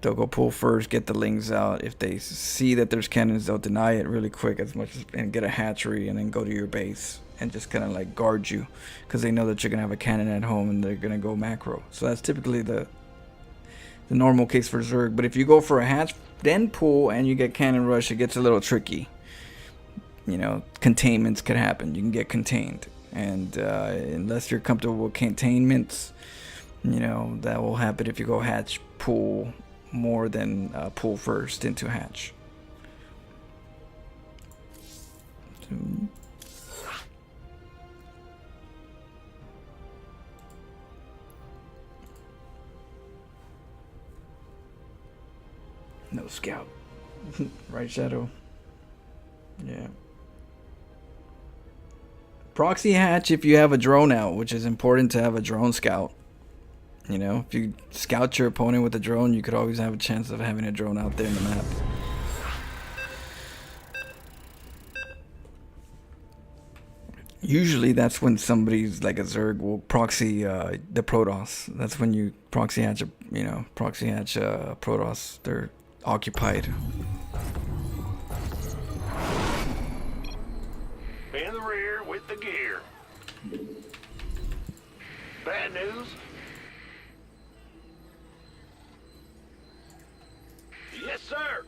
They'll go pull first, get the lings out. If they see that there's cannons, they'll deny it really quick and get a hatchery and then go to your base and just kind of like guard you, because they know that you're gonna have a cannon at home and they're gonna go macro. So that's typically the normal case for Zerg. But if you go for a hatch, then pull, and you get cannon rush, it gets a little tricky. Containments could happen. You can get contained, and unless you're comfortable with containments, that will happen if you go hatch pull more than pull first into hatch. No scout. Right, Shadow? Yeah. Proxy hatch if you have a drone out, which is important to have a drone scout. If you scout your opponent with a drone, you could always have a chance of having a drone out there in the map. Usually that's when somebody's like a Zerg will proxy the Protoss. That's when you proxy hatch Protoss. They're occupied. In the rear with the gear. Bad news? Yes, sir.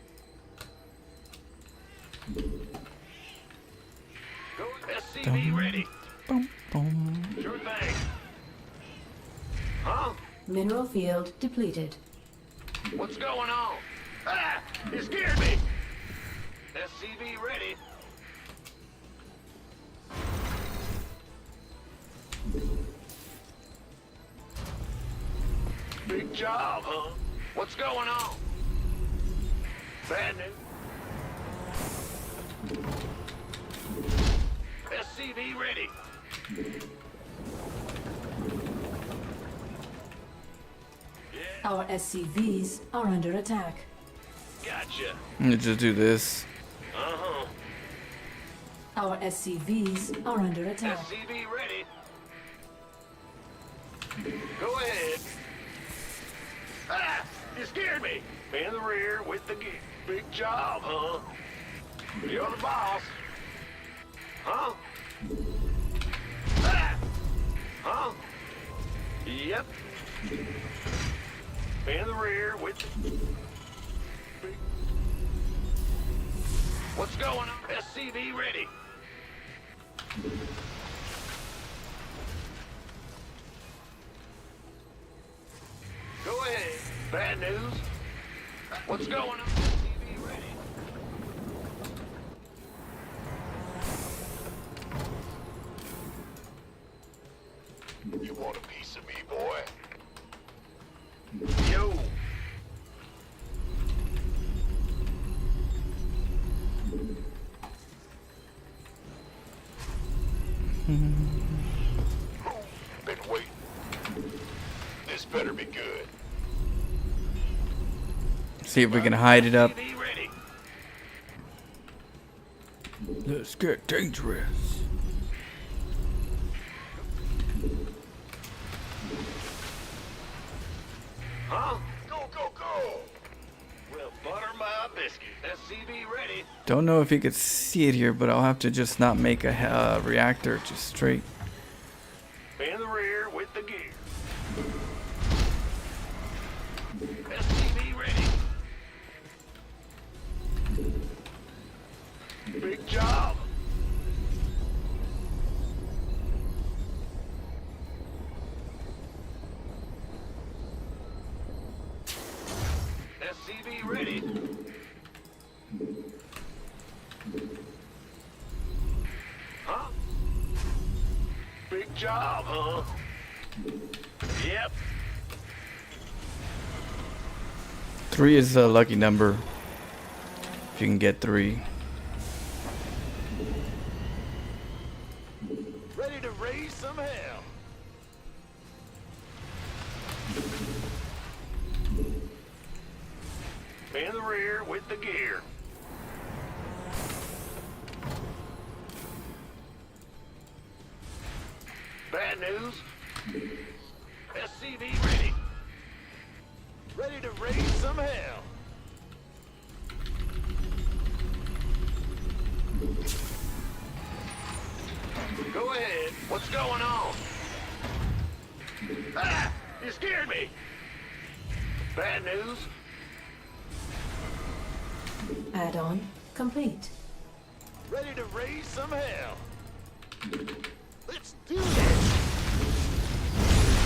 Go SCV ready. Sure thing. Huh? Mineral field depleted. What's going on? Ah! You scared me! SCV ready. Big job, huh? What's going on? Bad news. SCV ready. Our SCVs are under attack. Gotcha. You just do this. Uh-huh. Our SCVs are under attack. SCV ready. Go ahead. Ah! You scared me. In the rear with the gear. Big job, huh? You're the boss. Huh? Ah! Huh? Yep. In the rear with the... What's going on? SCV ready. Go ahead. Bad news. What's going on? SCV ready. You want a piece of me, boy? Yo. Been waiting. This better be good. See if we can hide it up. SCV ready. Let's get dangerous. Huh? Go, go, go! Well, butter my biscuit. SCV ready. Don't know if you could see it here, but I'll have to just not make a reactor just straight. In the rear with the gear. SCV ready. Big job, huh? Yep. 3 is a lucky number. If you can get 3. Ready to raise some hell. In the rear with the gear. Bad news. SCV ready. Ready to raise some hell. Go ahead. What's going on? Ah! You scared me. Bad news. Add-on complete. Ready to raise some hell. Let's do this.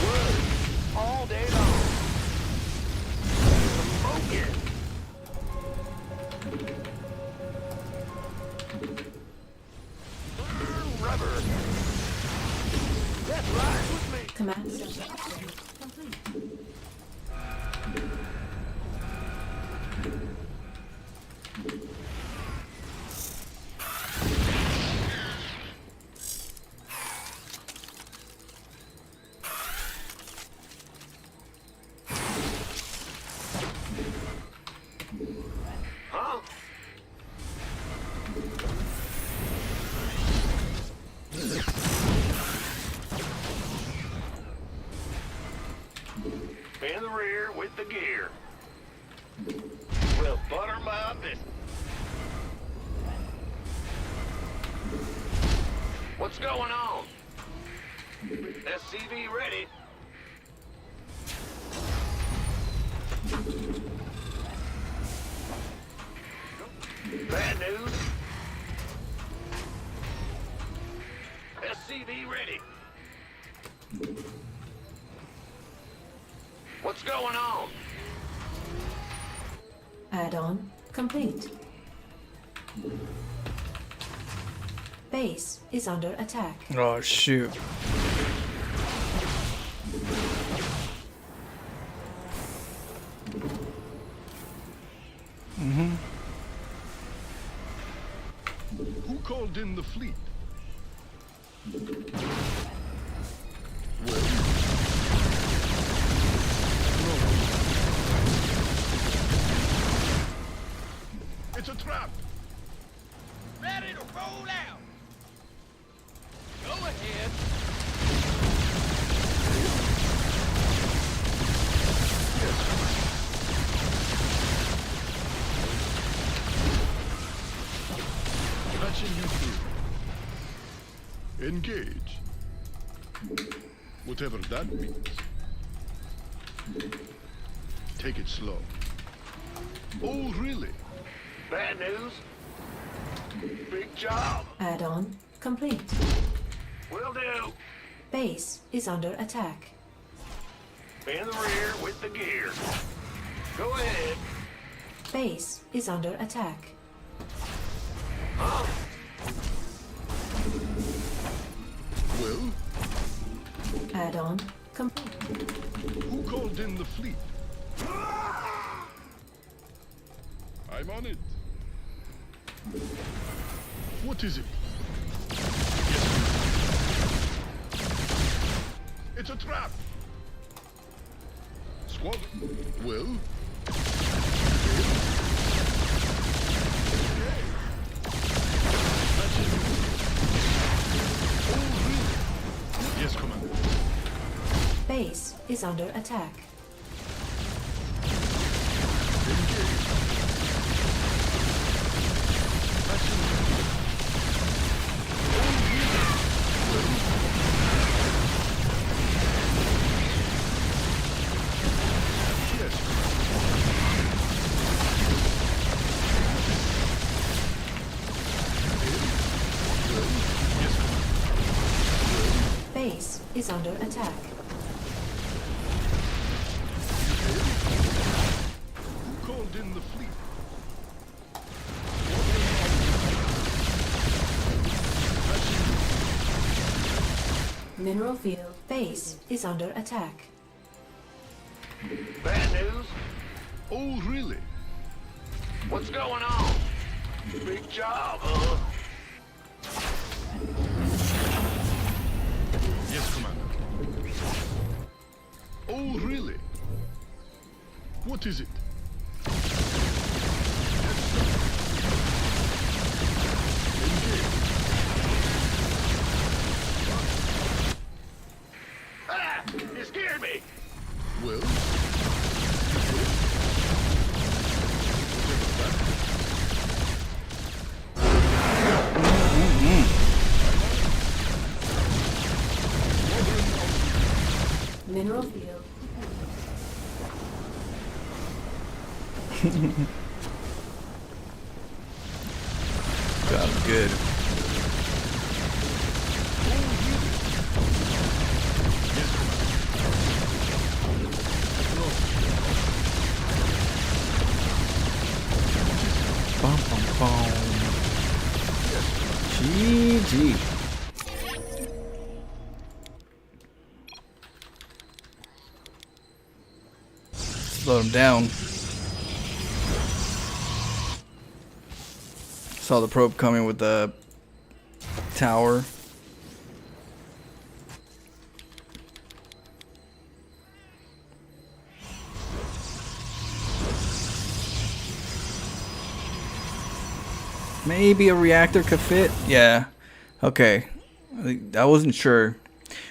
Word all day long. Smoke it. Burn rubber. That's right with me. Command center upgrade complete. Huh? In the rear with the gear. We'll butter my business. What's going on? SCV ready. Bad news. SCV ready. What's going on? Add-on complete. Base is under attack. Oh shoot. Who called in the fleet? It's a trap. Ready to roll out. Go ahead. Patching you through. Engage. Whatever that means. Take it slow. Oh, really? Bad news. Big job. Add-on complete. Will do. Base is under attack. In the rear with the gear. Go ahead. Base is under attack. Well, Add-on complete. who called in the fleet? I'm on it. What is it? It's a trap. Squad. Well. Oh, really? Yes, Commander. Base is under attack. Base is under attack. Who called in the fleet? Mineral field base is under attack. Bad news? Oh, really? What's going on? Big job, huh? Yes, Commander. Oh, really? What is it? Ah! You scared me! Well, Mineral field. Sounds good. Bum, bum, bum. GG. Slow him down. Saw the probe coming with the tower. Maybe a reactor could fit. Yeah. Okay. I wasn't sure.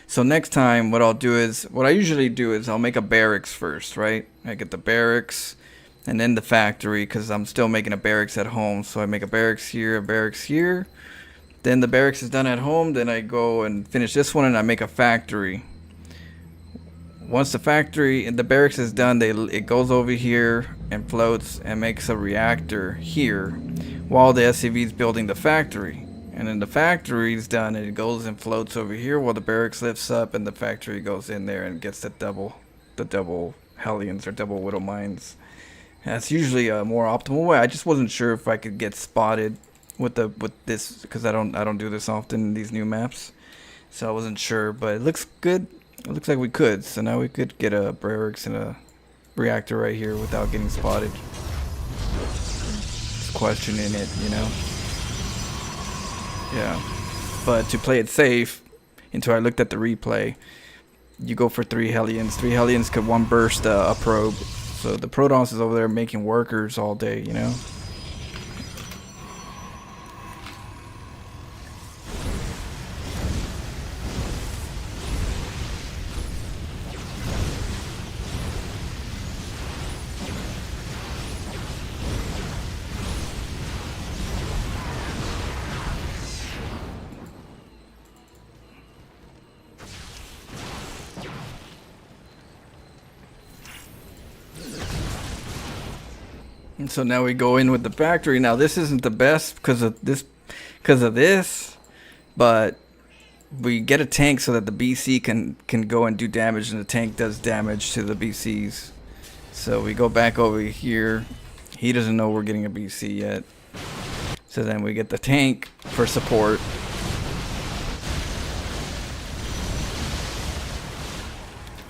So next time what I'll do is, what I usually do is I'll make a barracks first, right? I get the barracks and then the factory because I'm still making a barracks at home. So I make a barracks here, a barracks here. Then the barracks is done at home. Then I go and finish this one and I make a factory. Once the factory and the barracks is done, it goes over here and floats and makes a reactor here while the SCV is building the factory. And then the factory is done and it goes and floats over here while the barracks lifts up and the factory goes in there and gets the double Hellions or double Widow Mines. That's usually a more optimal way. I just wasn't sure if I could get spotted with this because I don't do this often in these new maps. So I wasn't sure, but it looks good. It looks like we could. So now we could get a barracks and a reactor right here without getting spotted. Just questioning it, you know. Yeah, but to play it safe, until I looked at the replay, you go for 3 Hellions. 3 Hellions could one burst a probe. So the Protoss is over there making workers all day, you know. And so now we go in with the factory. Now this isn't the best because of this, but we get a tank so that the BC can go and do damage, and the tank does damage to the BCs. So we go back over here. He doesn't know we're getting a BC yet. So then we get the tank for support.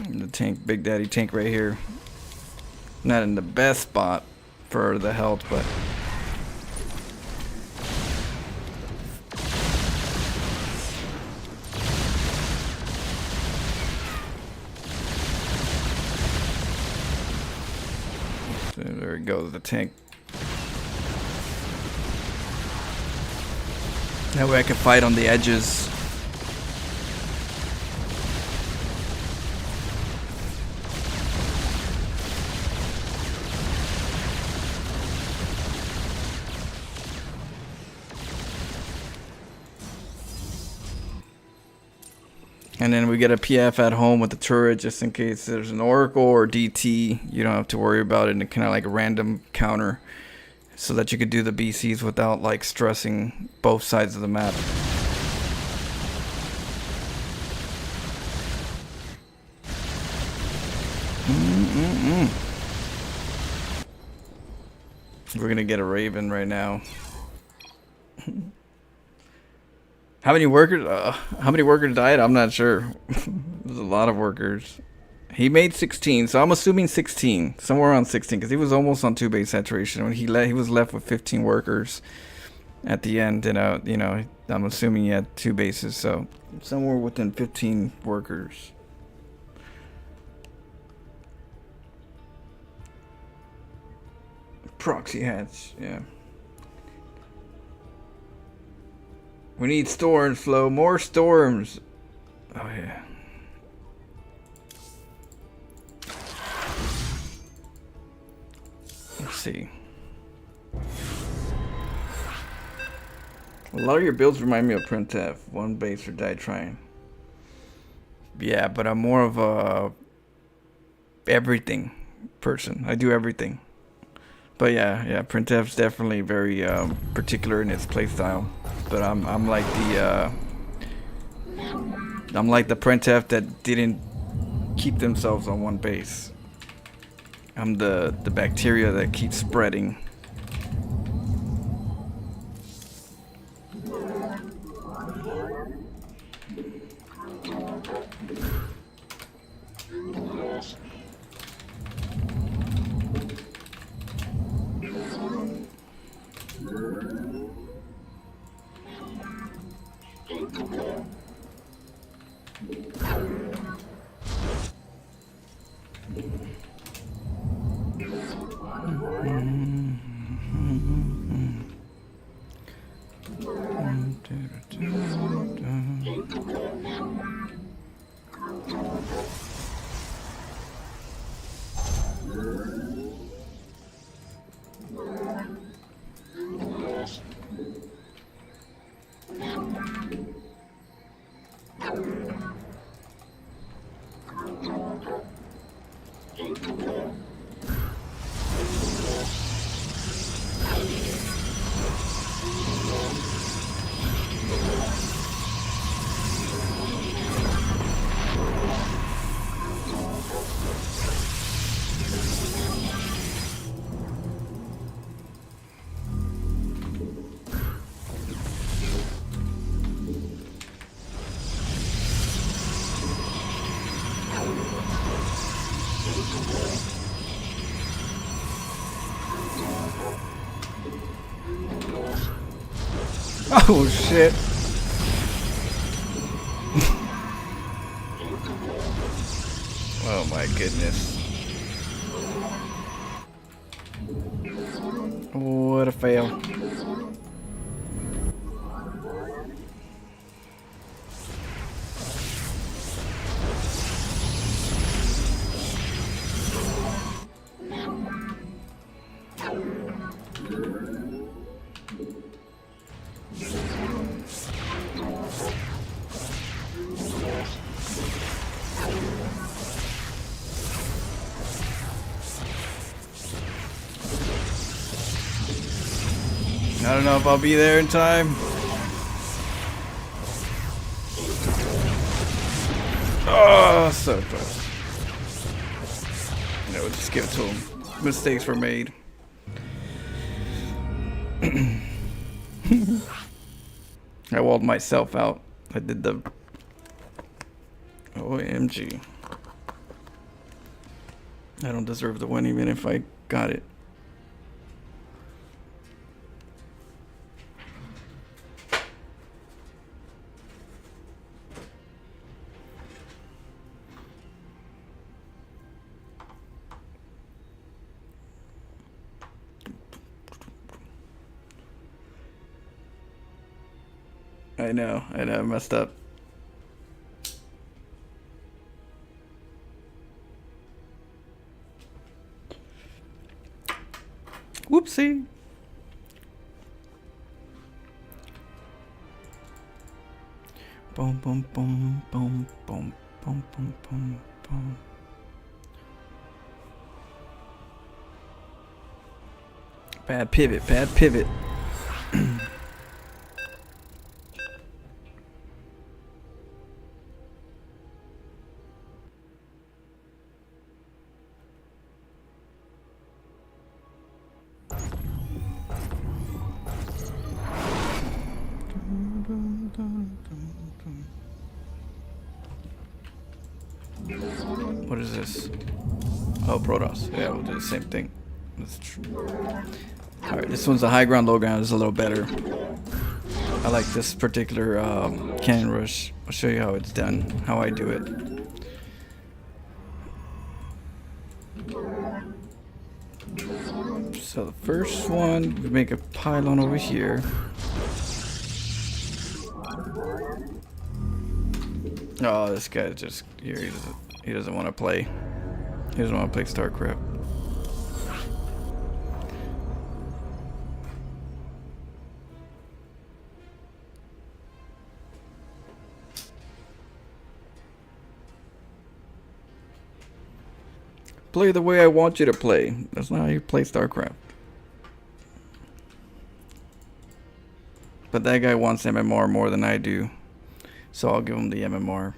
And the tank, Big Daddy tank right here. Not in the best spot for the health, but so there it goes, the tank. That way I can fight on the edges. And then we get a PF at home with the turret just in case there's an Oracle or DT. You don't have to worry about it, and kind of like a random counter so that you could do the BCs without like stressing both sides of the map. We're gonna get a Raven right now. How many workers? How many workers died? I'm not sure. There's a lot of workers. He made 16, so I'm assuming 16, somewhere around 16, because he was almost on 2-base saturation when he was left with 15 workers at the end. And you know, I'm assuming he had 2 bases, so somewhere within 15 workers. Proxy hatch, yeah. We need storms, Flo. More storms. Oh, yeah. Let's see. A lot of your builds remind me of Printf. 1 base or die trying. Yeah, but I'm more of a everything person. I do everything. But yeah, Printf's definitely very particular in its playstyle. But I'm like the Printf that didn't keep themselves on 1 base. I'm the bacteria that keeps spreading. Oh shit. Oh my goodness. What a fail. I don't know if I'll be there in time. Oh, so close. No, we'll just give it to him. Mistakes were made. I walled myself out. I did the OMG. I don't deserve the win even if I got it. I know, I messed up. Whoopsie. Boom, boom, boom, boom, boom, boom, boom, boom, boom. Bad pivot, bad pivot. What is this? Oh, Protoss. Yeah, we'll do the same thing. That's true. Alright, this one's a high ground, low ground. Is a little better. I like this particular cannon rush. I'll show you how it's done, how I do it. So the first one, we make a pylon over here. Oh, this guy's just here. He doesn't want to play. He doesn't want to play StarCraft. Play the way I want you to play. That's not how you play StarCraft. But that guy wants MMR more than I do, so I'll give him the MMR.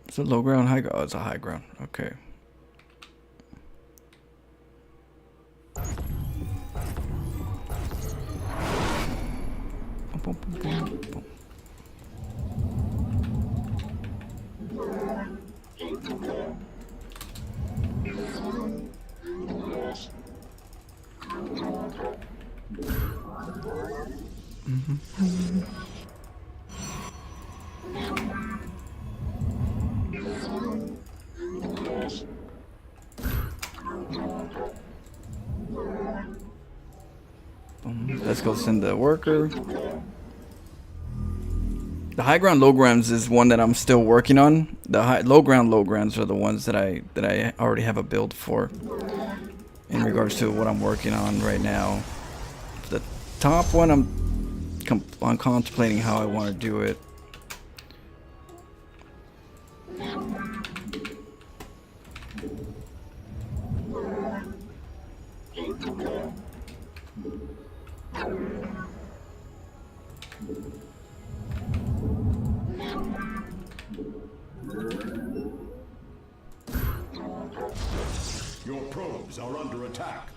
It's a low ground, high ground. Oh, it's a high ground. Okay. Let's go send the worker. The high ground, low grounds is one that I'm still working on. The low grounds are the ones that I already have a build for. In regards to what I'm working on right now, the top one I'm contemplating how I want to do it. Your probes are under attack.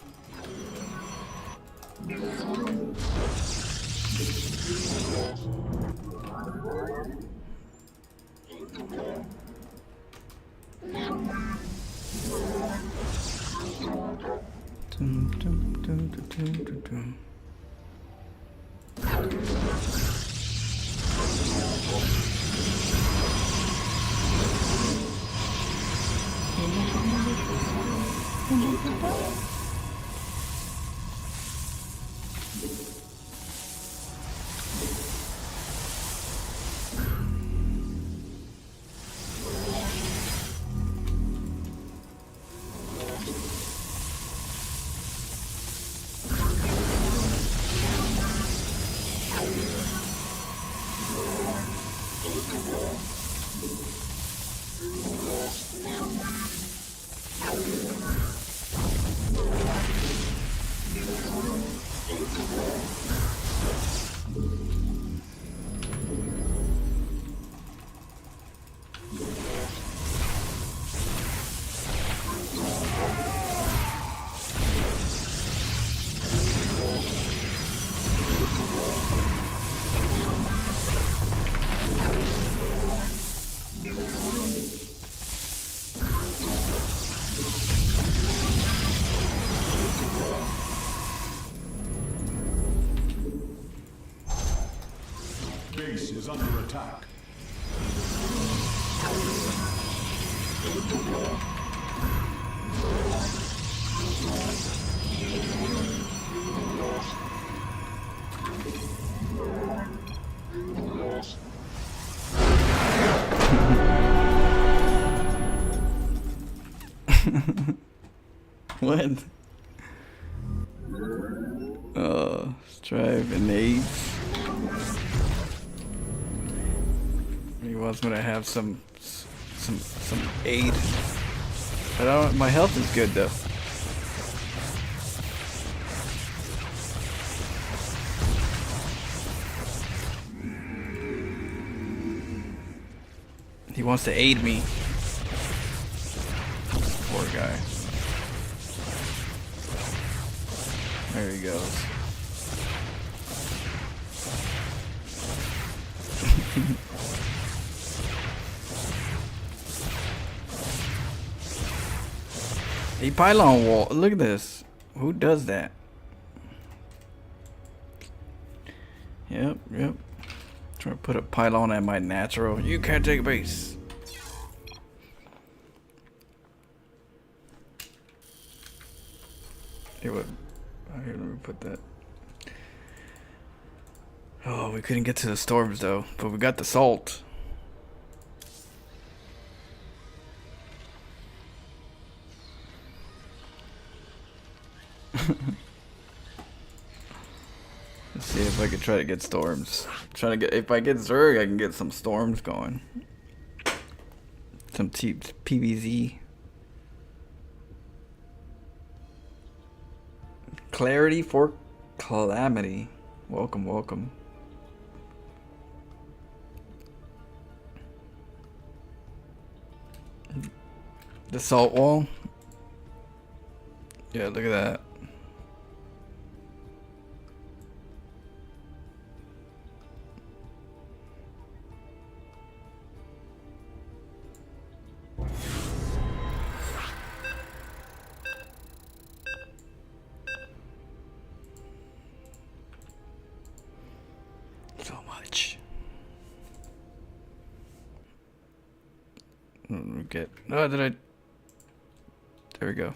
Base is under attack. What? Strive and aids. He wants me to have some aid. But I don't, my health is good though. He wants to aid me. Poor guy. There he goes. A pylon wall. Look at this. Who does that? Yep. Trying to put a pylon at my natural. You can't take a base. Here, what? Here, let me put that. Oh, we couldn't get to the storms though, but we got the salt. Let's see if I can try to get storms. Trying to get, if I get Zerg, I can get some storms going. Some PVZ. Clarity for calamity. Welcome, welcome. The salt wall. Yeah, look at that. So much. Get. Oh, did I? There we go.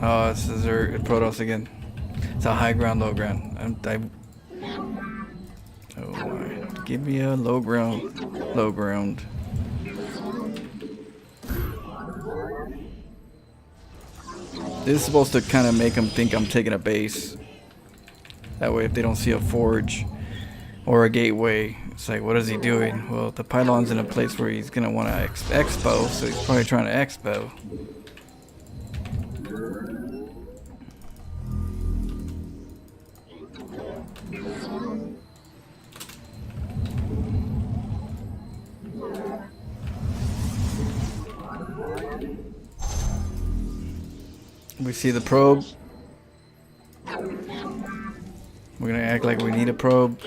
Oh, it's Zerg Protoss again. It's a high ground, low ground. Oh my! Give me a low ground, low ground. This is supposed to kind of make them think I'm taking a base. That way, if they don't see a forge or a gateway, it's like, what is he doing? Well, the pylon's in a place where he's gonna want to expo, so he's probably trying to expo. We see the probe. We're gonna act like we need a probe.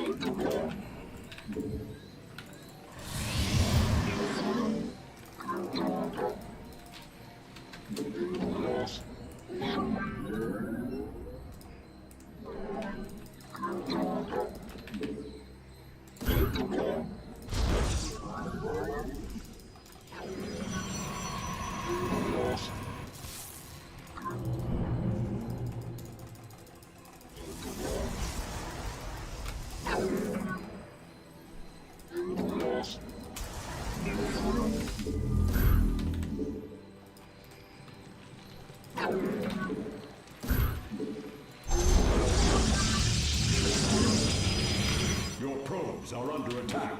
Your probes are under attack.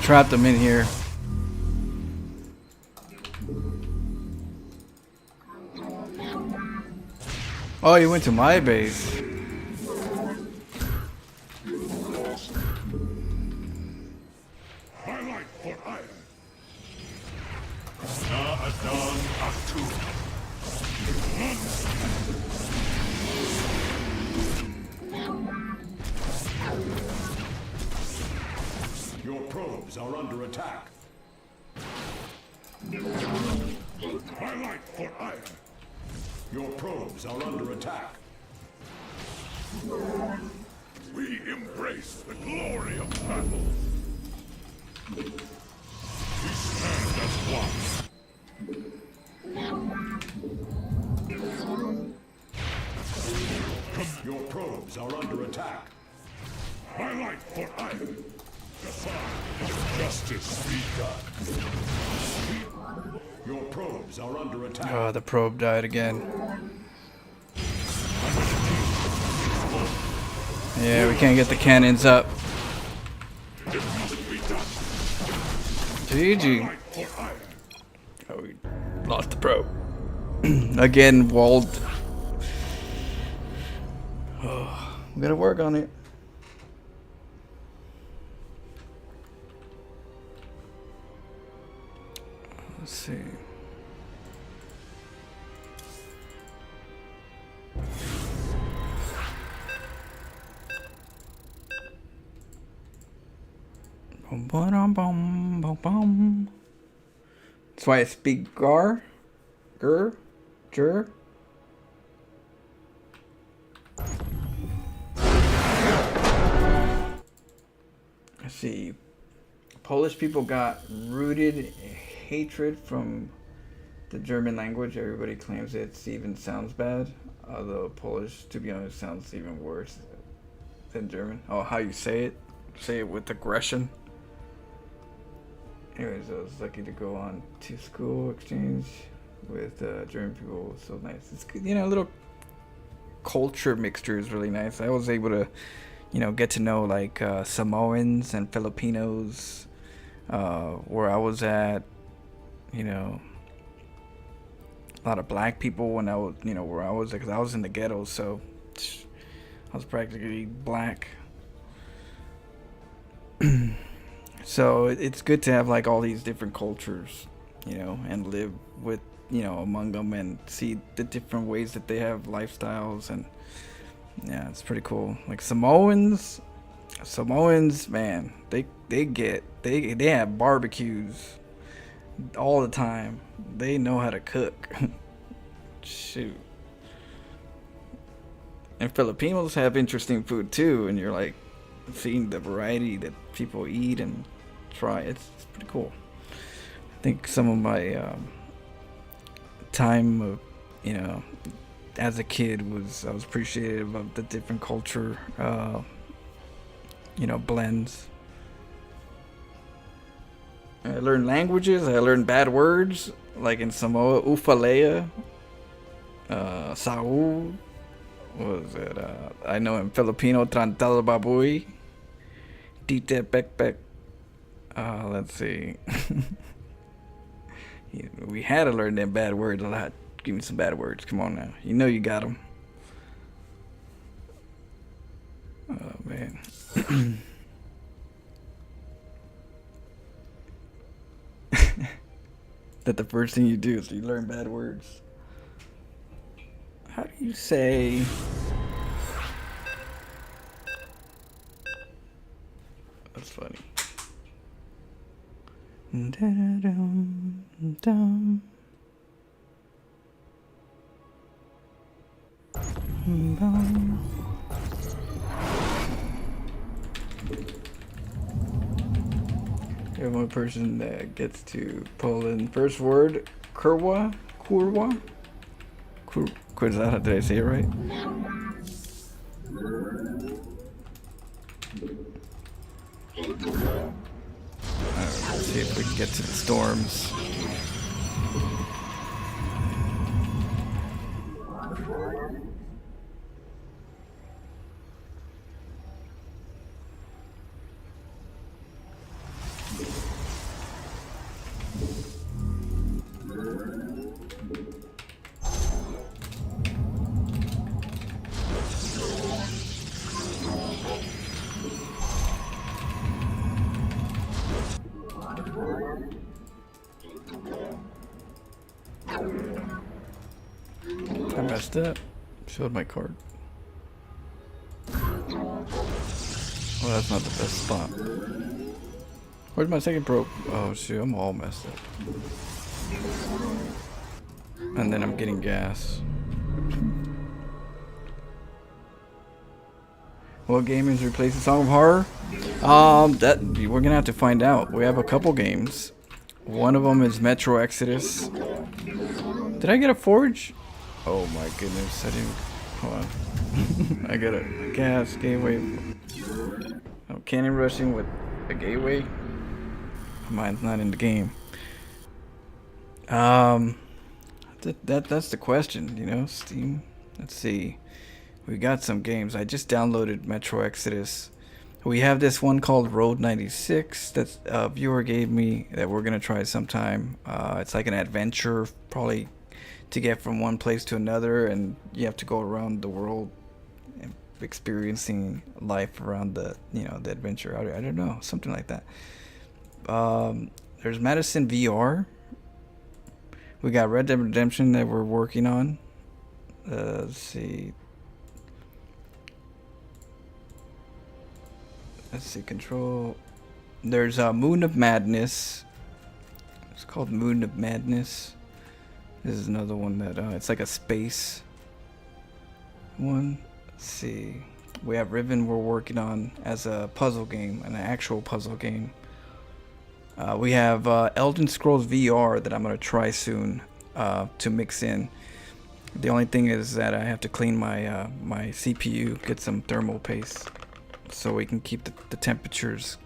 Trapped them in here. Oh, you went to my base. I like what I am. Adon Aktu. probes are under attack. My light for ire. Your probes are under attack. We embrace the glory of battle. We stand as one. Your probes are under attack. My light for ire. Justice be done. Your probes are under attack. Oh, the probe died again. Yeah, we can't get the cannons up. GG. Oh, we lost the probe. Again, walled. Oh, we gotta work on it. Let's see. That's why I speak Jur. Let's see. Polish people got rooted hatred from the German language. Everybody claims it even sounds bad, although Polish, to be honest, sounds even worse than German. Oh, how you say it? Say it with aggression. Anyways, I was lucky to go on to school exchange with German people. It was so nice. It's good, you know, a little culture mixture is really nice. I was able to, you know, get to know like Samoans and Filipinos where I was at. You know, a lot of black people when I was, you know, where I was, because I was in the ghetto, so I was practically black. So it's good to have like all these different cultures, you know, and live with, you know, among them and see the different ways that they have lifestyles. And yeah, it's pretty cool. Like Samoans, man, they have barbecues all the time. They know how to cook. Shoot. And Filipinos have interesting food too, and you're like seeing the variety that people eat and try. It's pretty cool. I think some of my time of, you know, as a kid I was appreciative of the different culture you know, blends. I learned languages. I learned bad words, like in Samoa, ufalea, Saul. What was it? I know in Filipino, trantal baboy, tite pek. Let's see. We had to learn them bad words a lot. Give me some bad words. Come on now. You know you got them. Oh, man. That the first thing you do is you learn bad words. How do you say... That's funny. Da-da-dum-dum. Bum. You're one person that gets to pull in first word, kurwa. Is that, did I say it right? Alright, let's see if we can get to the storms. I messed up. Showed my card. Well, that's not the best spot. Where's my second probe? Oh shoot, I'm all messed up. And then I'm getting gas. What game is replacing Song of Horror? That we're gonna have to find out. We have a couple games. One of them is Metro Exodus. Did I get a forge? Oh my goodness, I didn't. Hold on. I got a gas gateway. Oh, cannon rushing with a gateway. Mine's not in the game. That's the question, you know, Steam. Let's see. We got some games. I just downloaded Metro Exodus. We have this one called Road 96 that a viewer gave me that we're gonna try sometime. It's like an adventure, probably to get from one place to another, and you have to go around the world and experiencing life around the, you know, the adventure. I don't know, something like that. There's Madison VR. We got Red Dead Redemption that we're working on. Let's see. Control. There's Moon of Madness. It's called Moon of Madness. This is another one that it's like a space one. Let's see. We have Riven we're working on as a puzzle game, an actual puzzle game. We have Elden Scrolls VR that I'm gonna try soon to mix in. The only thing is that I have to clean my my CPU, get some thermal paste, so we can keep the temperatures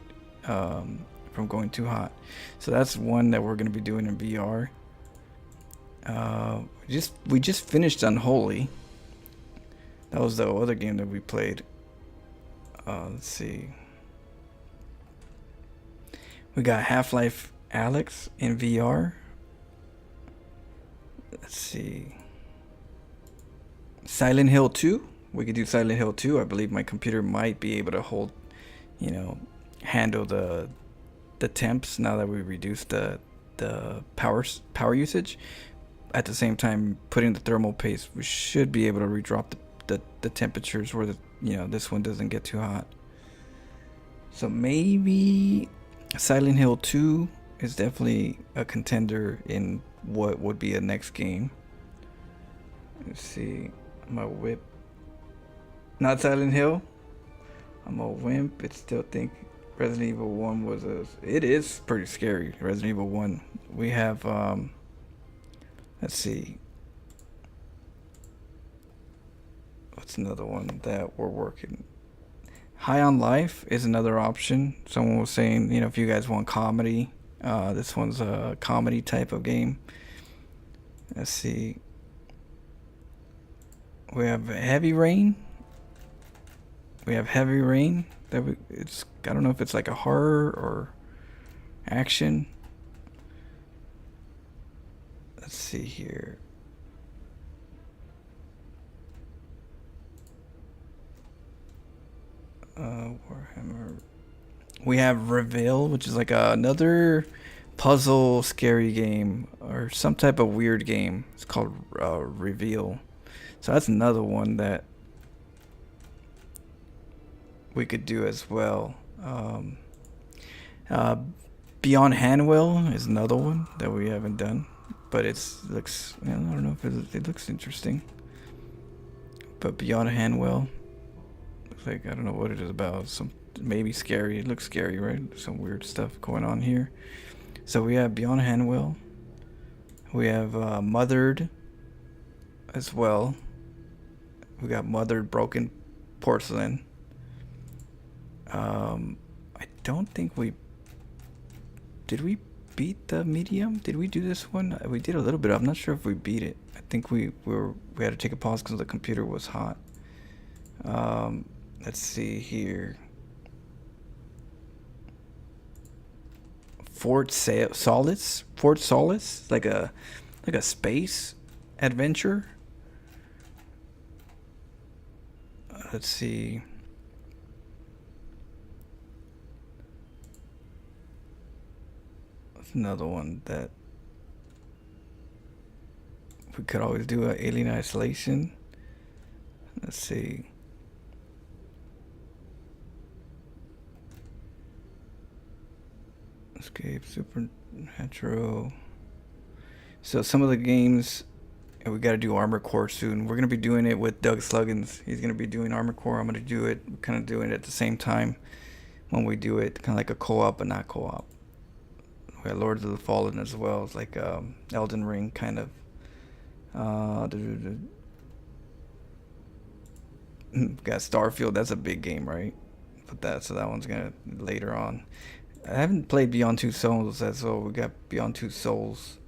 from going too hot. So that's one that we're gonna be doing in VR. We just finished Unholy. That was the other game that we played. Let's see. We got Half-Life Alyx in VR. Let's see. Silent Hill 2. We could do Silent Hill 2. I believe my computer might be able to hold, you know, handle the temps now that we reduced the power usage. At the same time, putting the thermal paste, we should be able to redrop the temperatures where you know, this one doesn't get too hot. So maybe Silent Hill 2 is definitely a contender in what would be a next game. Let's see. My whip. Not Silent Hill. I'm a wimp. It still think Resident Evil 1 was it is pretty scary. Resident Evil 1. We have let's see. What's another one that we're working? High on Life is another option. Someone was saying, you know, if you guys want comedy, this one's a comedy type of game. Let's see. We have Heavy Rain. We have Heavy Rain. It's, I don't know if it's like a horror or action. Let's see here. Warhammer. We have Reveal, which is like another puzzle scary game or some type of weird game. It's called Reveal. So that's another one that we could do as well. Beyond Handwell is another one that we haven't done, but looks, you know, I don't know if it looks interesting. But Beyond Handwell, looks like, I don't know what it is about. Some maybe scary. It looks scary, right? Some weird stuff going on here. So we have Beyond Handwell. We have Mothered as well. We got Mothered Broken Porcelain. I don't think did we beat the medium? Did we do this one? We did a little bit. I'm not sure if we beat it. I think we had to take a pause because the computer was hot. Let's see here. Fort Solace, like a space adventure. Let's see. That's another one that we could always do. Alien Isolation. Let's see. Escape, Supernatural. So some of the games, and we got to do Armor Core soon. We're gonna be doing it with Doug Sluggins. He's gonna be doing Armor Core. I'm gonna do it. We're kind of doing it at the same time when we do it, kind of like a co-op, but not co-op. We got Lords of the Fallen as well. It's like Elden Ring kind of. Got Starfield. That's a big game, right? But that one's gonna later on. I haven't played Beyond Two Souls. That's all. We got Beyond Two Souls.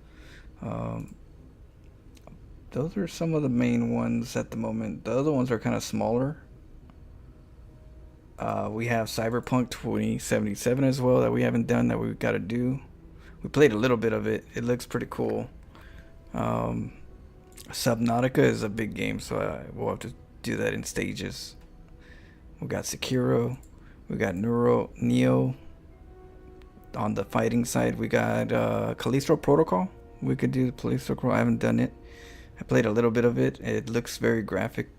Those are some of the main ones at the moment. The other ones are kind of smaller. We have Cyberpunk 2077 as well that we haven't done, that we've got to do. We played a little bit of it. It looks pretty cool. Subnautica is a big game, so we'll have to do that in stages. We got Sekiro. We got Neo. On the fighting side, we got Callisto Protocol. We could do Callisto Protocol. I haven't done it. I played a little bit of it. It looks very graphic.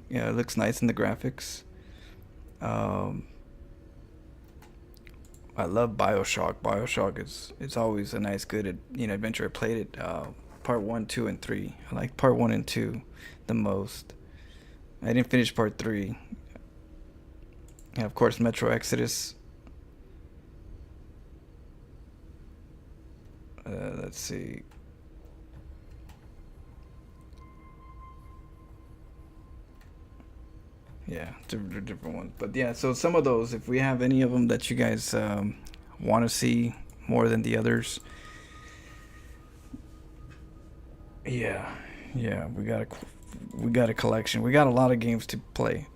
Yeah, it looks nice in the graphics. I love Bioshock. Bioshock is always a nice, good adventure. I played it part 1, 2, and 3. I like part 1 and 2 the most. I didn't finish part 3. And of course, Metro Exodus. Let's see. Yeah, different ones. But yeah, so some of those, if we have any of them that you guys want to see more than the others. Yeah, we got a collection. We got a lot of games to play.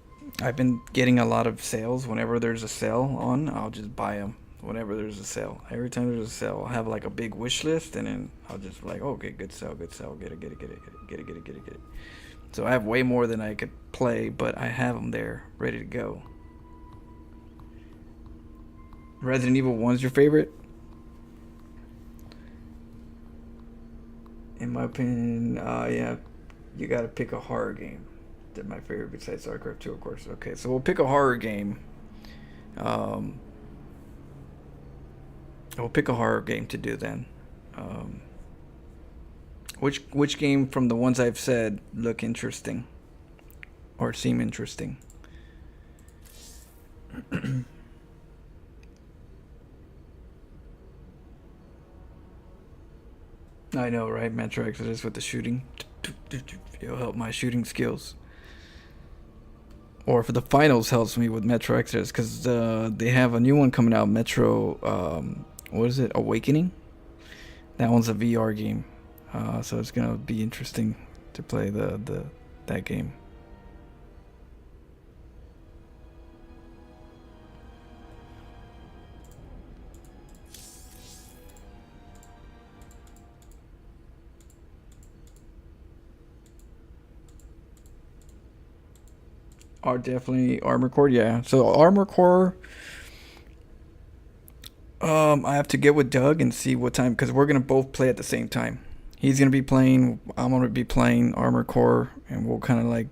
I've been getting a lot of sales. Whenever there's a sale on, I'll just buy them. Whenever there's a sale, every time there's a sale, I'll have like a big wish list, and then I'll just like, okay, good sale, get it. So I have way more than I could play, but I have them there, ready to go. Resident Evil 1's your favorite? In my opinion, yeah, you gotta pick a horror game. That's my favorite besides StarCraft 2, of course. Okay, so we'll pick a horror game. We'll pick a horror game to do then. Which game from the ones I've said look interesting or seem interesting? I know, right? Metro Exodus with the shooting. It'll help my shooting skills. Or for the finals helps me with Metro Exodus, because they have a new one coming out, Metro, what is it, Awakening? That one's a VR game. So it's gonna be interesting to play that game. Are definitely Armor Core, yeah. So Armor Core, I have to get with Doug and see what time, because we're gonna both play at the same time. He's gonna be playing, I'm gonna be playing Armor Core, and we'll kind of like,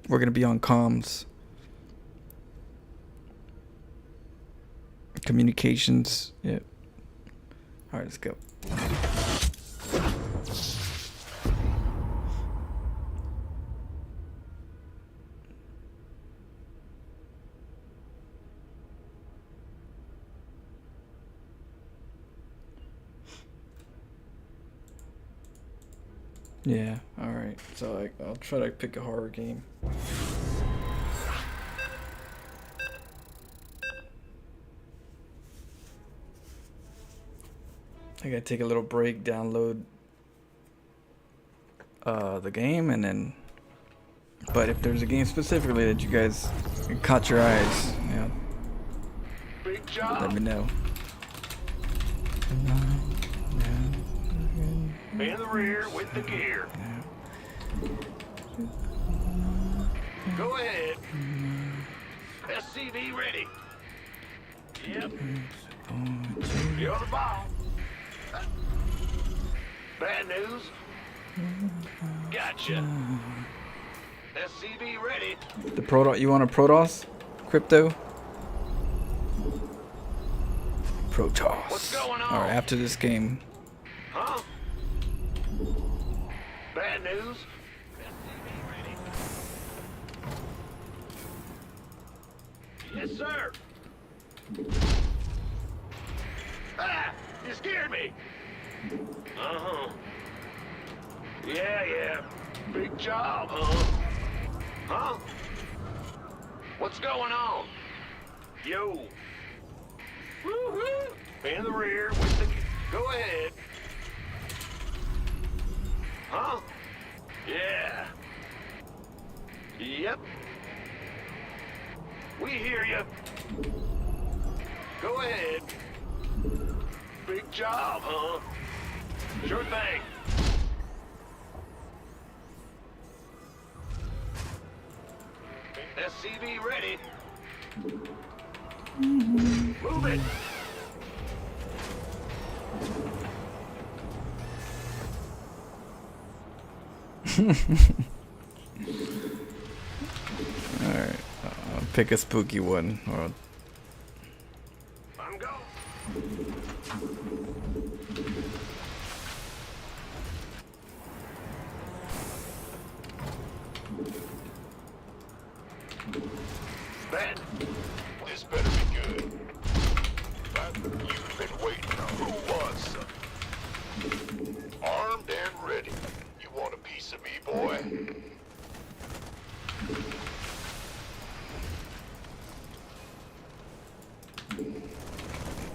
we're gonna be on comms, communications. Yeah. All right, let's go. Yeah, alright. So I'll try to pick a horror game. I gotta take a little break, download the game, and then... But if there's a game specifically that you guys caught your eyes, you know, Big job. let me know. In the rear with the gear. Go ahead. SCV ready. Yep. You're the ball. Bad news. Gotcha. SCV ready. The Protoss, you want a Protoss? Crypto? Protoss. What's going on? Or after this game. Huh? Bad news? Yes, sir. Ah! You scared me. Uh-huh. Yeah. Big job, huh? Huh? What's going on? Yo. Woo-hoo! In the rear with the... Go ahead. Huh? Yeah. Yep. We hear you. Go ahead. Big job, huh? Sure thing. SCV ready. Move it. Alright. Pick a spooky one. Or I'm go. Ben, this better be good. But you've been waiting on who wants some. Armed and ready. You want a piece of me, boy?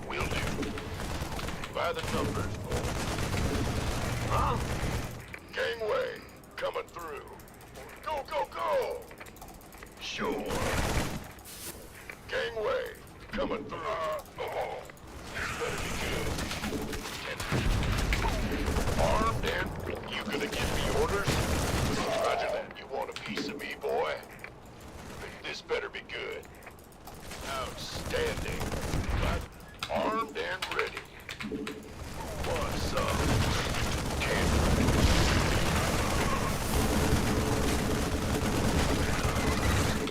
Will do. By the numbers, boy. Huh? Gangway, coming through. Go, go, go! Sure. Gangway, coming through. Oh, this better be good. Armed and you gonna give me orders? Roger that. You want a piece of me, boy? This better be good. Outstanding. Armed and ready. Want some?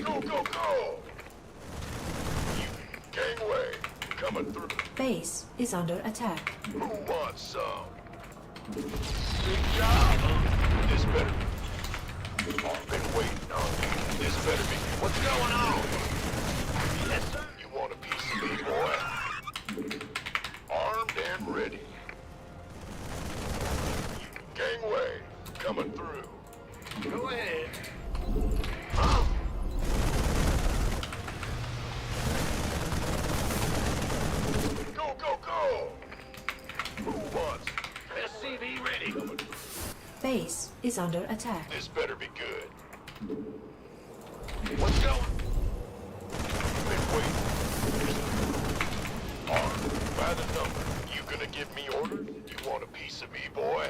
Go, go, go! You gangway coming through. Base is under attack. Who wants some? Good job, huh? This better be. I've been waiting on you. This better be. What's going on? Yes, sir. You want a piece of me, boy? Armed and ready. Gangway coming through. Go ahead. Huh? Go, go, go! Who wants? SCV ready. Base is under attack. This better be good. What's going? Been waiting. Armed by the number. You gonna give me orders? You want a piece of me, boy?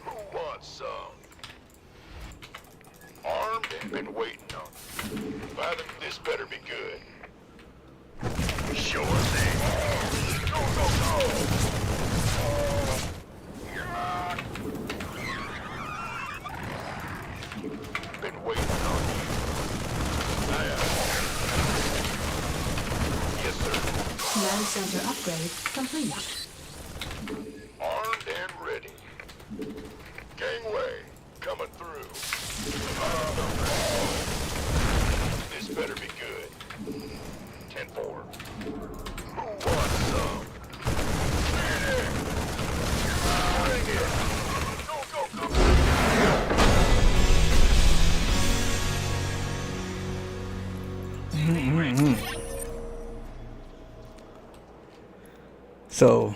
Who wants some? Armed and been waiting on. By the this better be good. Sure thing. Go, go, go! Been waiting on you. Yes, sir. Command center upgrade complete. Armed and ready. Gangway coming through. This better be good. 10-4. Who wants some? Bring it. Go, go, go. so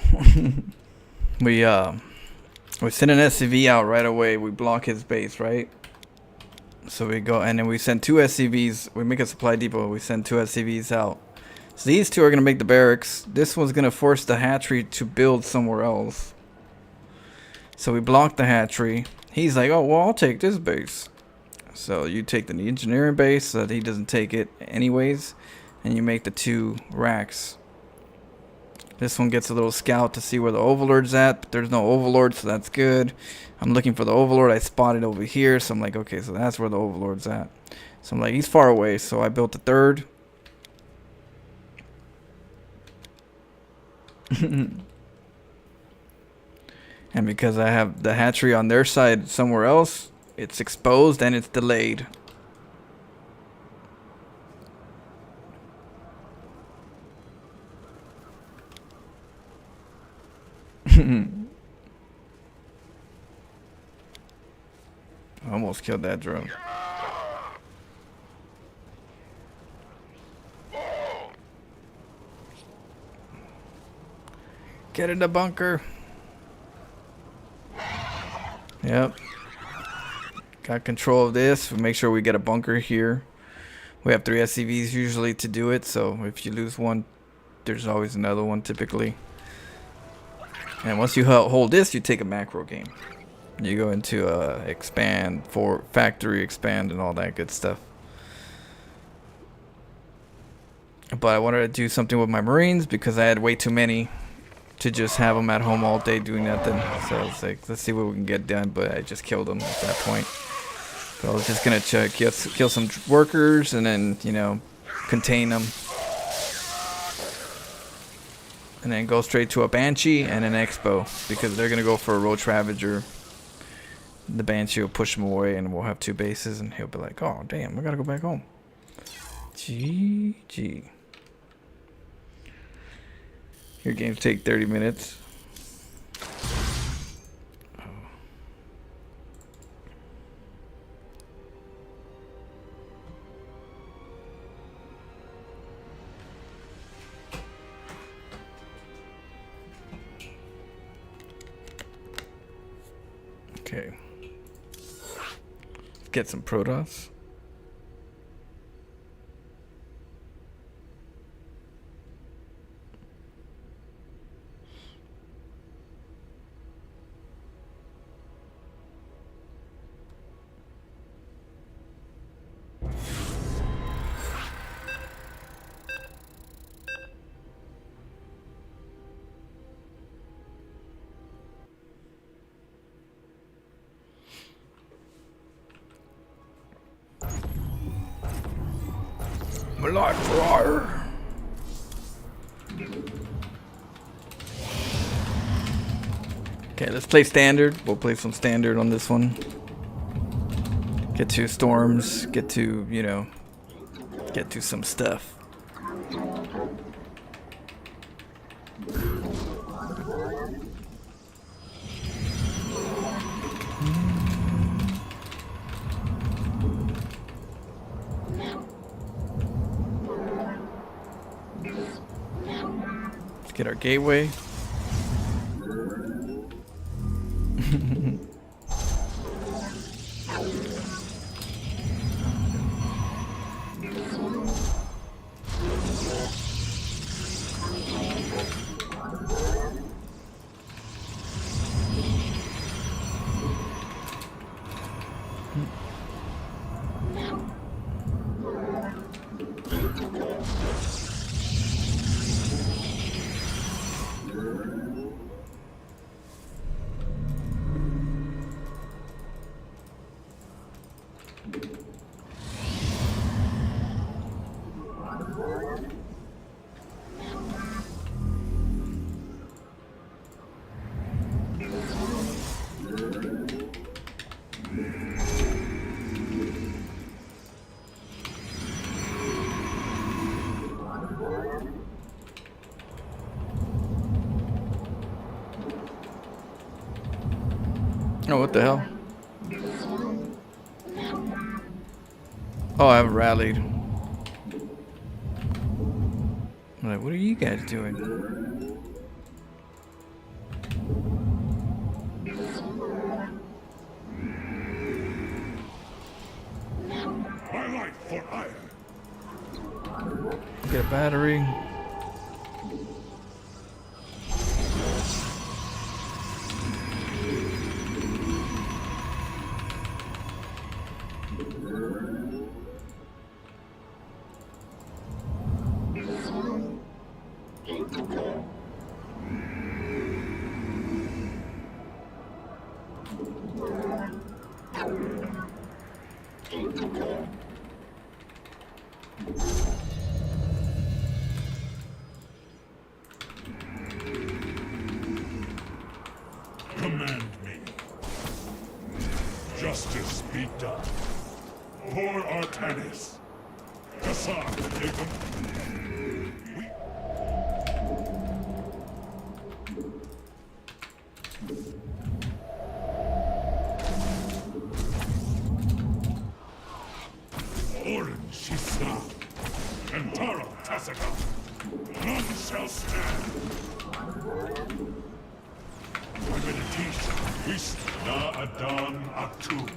we send an SCV out right away. We block his base, right? So we go and then we send 2 SCVs. We make a supply depot. We send 2 SCVs out. So these 2 are gonna make the barracks. This one's gonna force the hatchery to build somewhere else. So we block the hatchery. He's like, oh well, I'll take this base. So you take the engineering base so that he doesn't take it anyways, and you make the 2 racks. This one gets a little scout to see where the overlord's at, but there's no overlord, so that's good. I'm looking for the overlord. I spotted over here, so I'm like, okay, so that's where the overlord's at. So I'm like, he's far away, so I built the 3rd. And because I have the hatchery on their side somewhere else, it's exposed and it's delayed. Almost killed that drone. Get in the bunker. Yep. Got control of this. We make sure we get a bunker here. We have 3 SCVs usually to do it, so if you lose one, there's always another one typically. And once you hold this, you take a macro game. You go into expand, for factory expand, and all that good stuff. But I wanted to do something with my Marines because I had way too many to just have them at home all day doing nothing. So I was like, let's see what we can get done. But I just killed them at that point. So I was just gonna kill some workers and then, you know, contain them, and then go straight to a Banshee and an Expo because they're gonna go for a Roach Ravager. The Banshee will push him away, and we'll have 2 bases, and he'll be like, "Oh damn, I gotta go back home." GG. Your games take 30 minutes. Okay. Let's get some Protoss. Life fire. Okay, let's play standard. We'll play some standard on this one. Get to storms, get to, you know, get to some stuff. Get our gateway. Oh, what the hell? Oh, I haven't rallied. I'm like, what are you guys doing? My life for hire. Get a battery. be done. Poor Artanis. Hassan, take him. Orin Shisna. Kantaro Tasaka. None shall stand. My meditation. Ist na Adan Atum.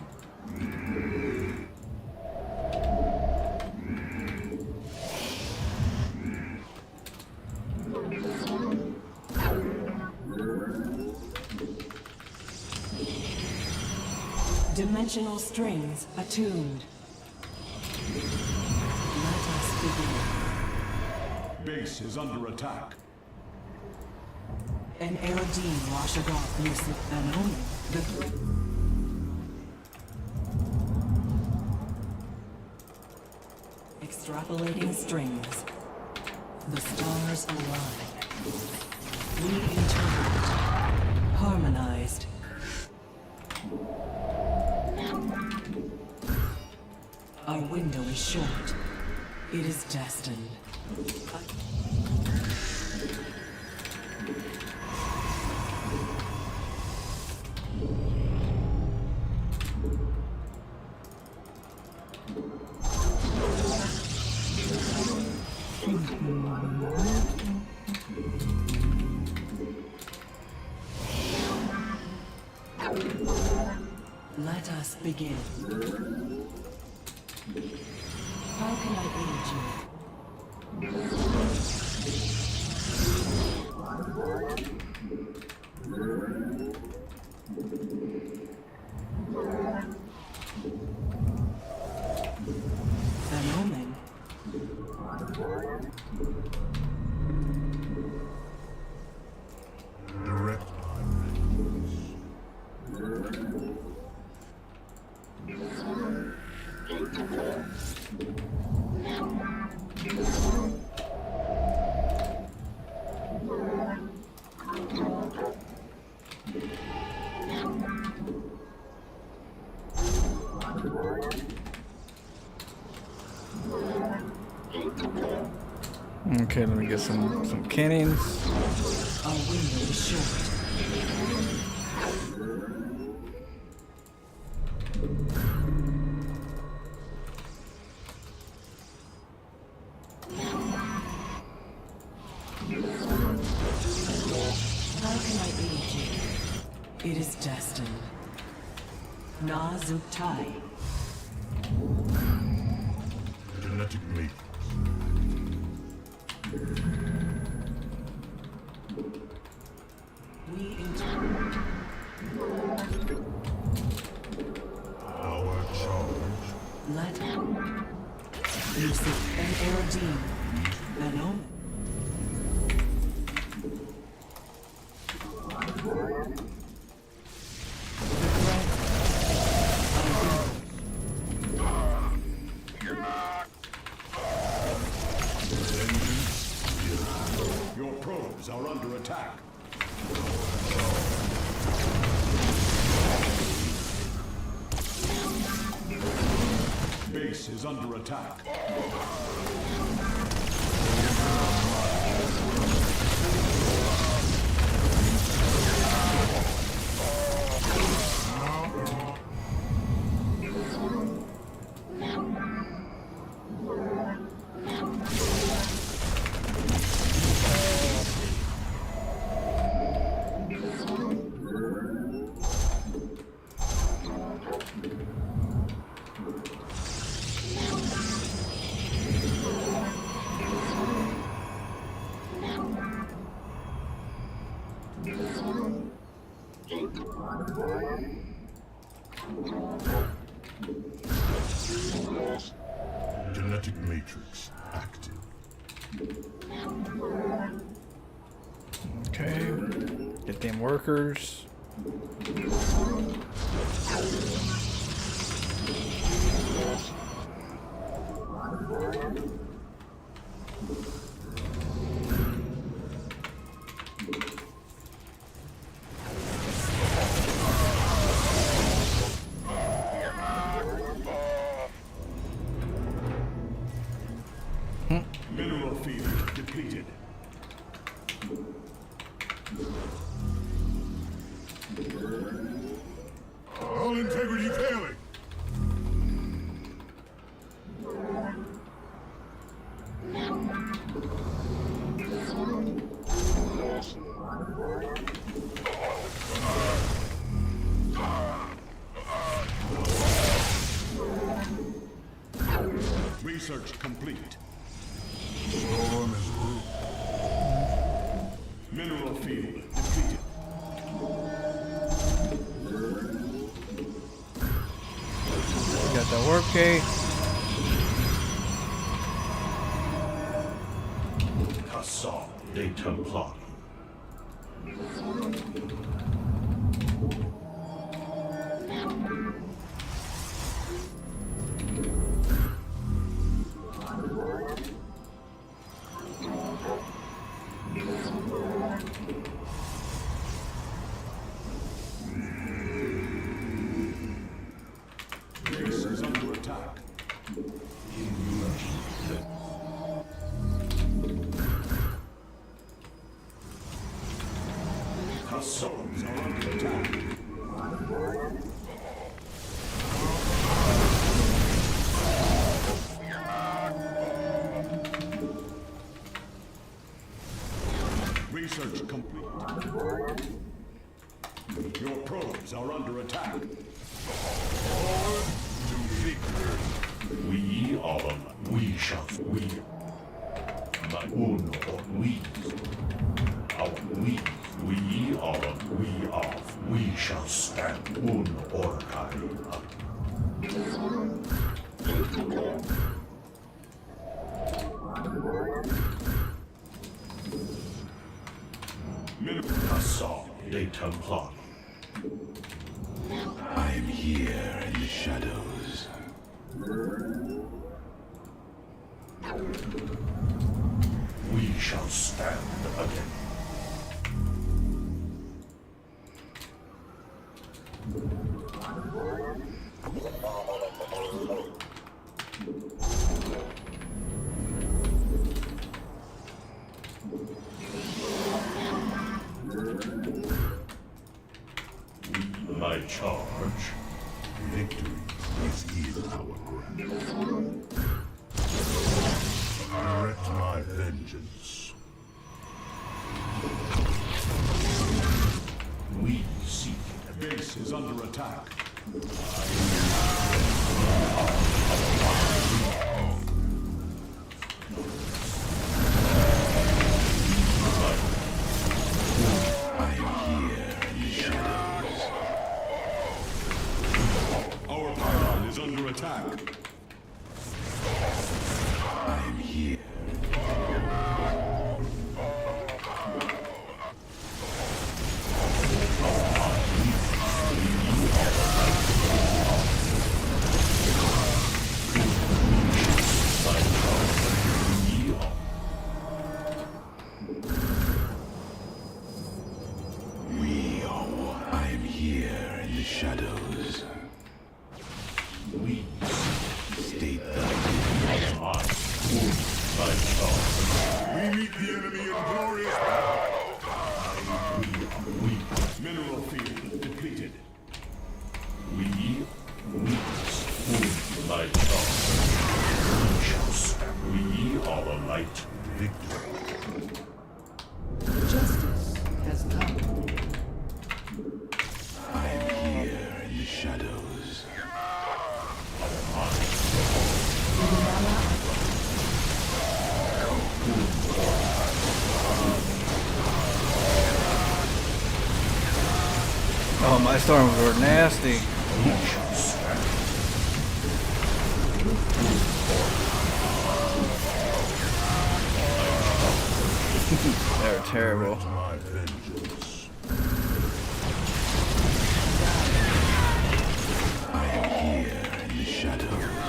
Dimensional strings attuned. Let us begin. Base is under attack. An Aerodine Washagoth Lucid and only the threat. Extrapolating strings. The stars align. We interpret. Harmonized. Our window is short. It is destined. Let us begin. How can I aid you? An omen. Direct Okay, let me get some cannons. Our window is short. How can I aid you? It is destined. Na Zuktai. genetic matrix. We interpret. Our charge. Let Lucid and Aerodine. An omen. Your probes are under attack. Base is under attack. Genetic matrix active. Okay, get them workers. field depleted. All integrity failing. Research complete. Storm is brewed. Mineral field depleted. We got the warp gate. Custome de Templar. Base is under attack. Customes are under attack. Research complete. Your probes are under attack. Forward to victory. We are them. We shall win. My own or we. Our we are them. We are. We shall stand un orkai. Custome de Templar. I am here in the shadows. We shall stand again. My charge. Victory is in our grasp. Direct my vengeance. We seek. Base is under attack. I am here in the shadows. Our pylon is under attack. I am here. We are one. I am here in the shadows. We state thy we meet the enemy in glorious battle. We mineral field depleted. We my we shall stand. We are the light. Victory. Justice has come. I am here in the shadows. Oh, my storms were nasty. They're terrible. My vengeance. I am here in the shadows.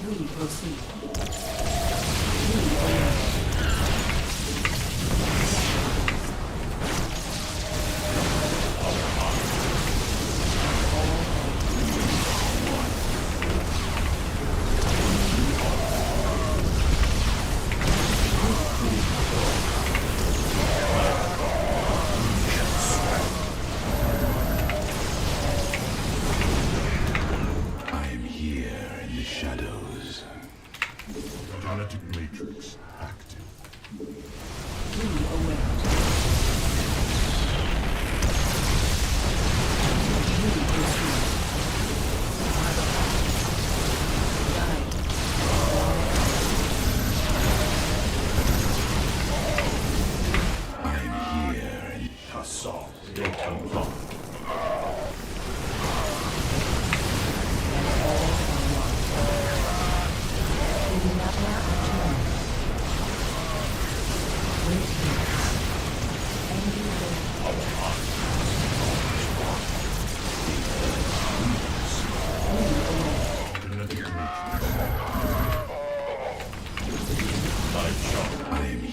We proceed.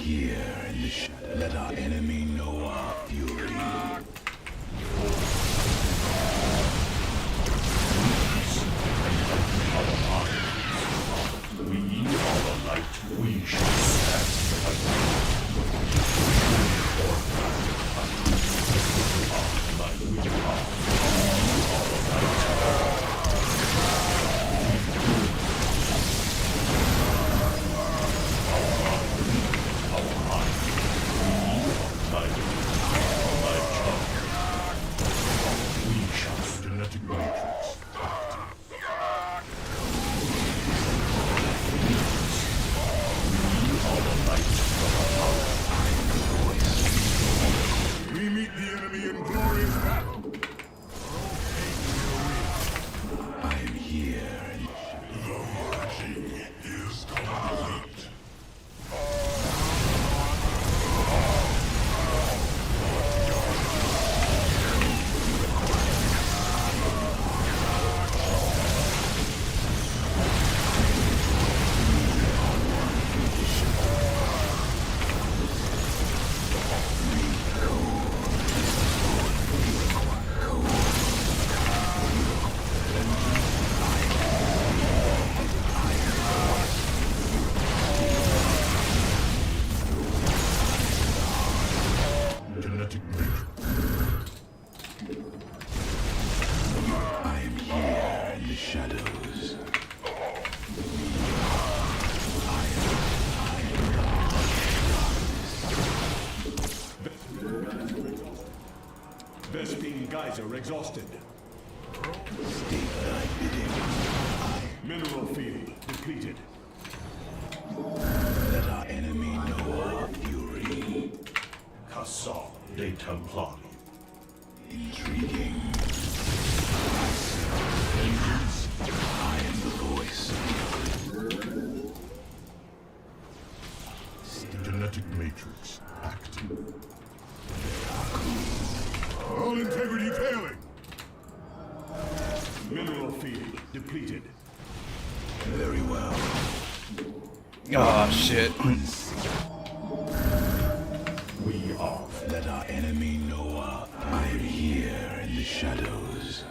here in the shadow. Let our enemy know our fury. We are the light. We shall stand. We meet the enemy in glorious battle. I am here. The marching is complete. Genetic matrix. I am here in the shadows. Vespine geyser exhausted. State thy bidding. Mineral field depleted. Let our enemy know our fury. Custome de temperament. Intriguing. Vengeance. I am the voice. Genetic matrix active. All integrity failing. Mineral field depleted. Very well. Oh shit. We are. Let our enemy know our. I am here in the shadows.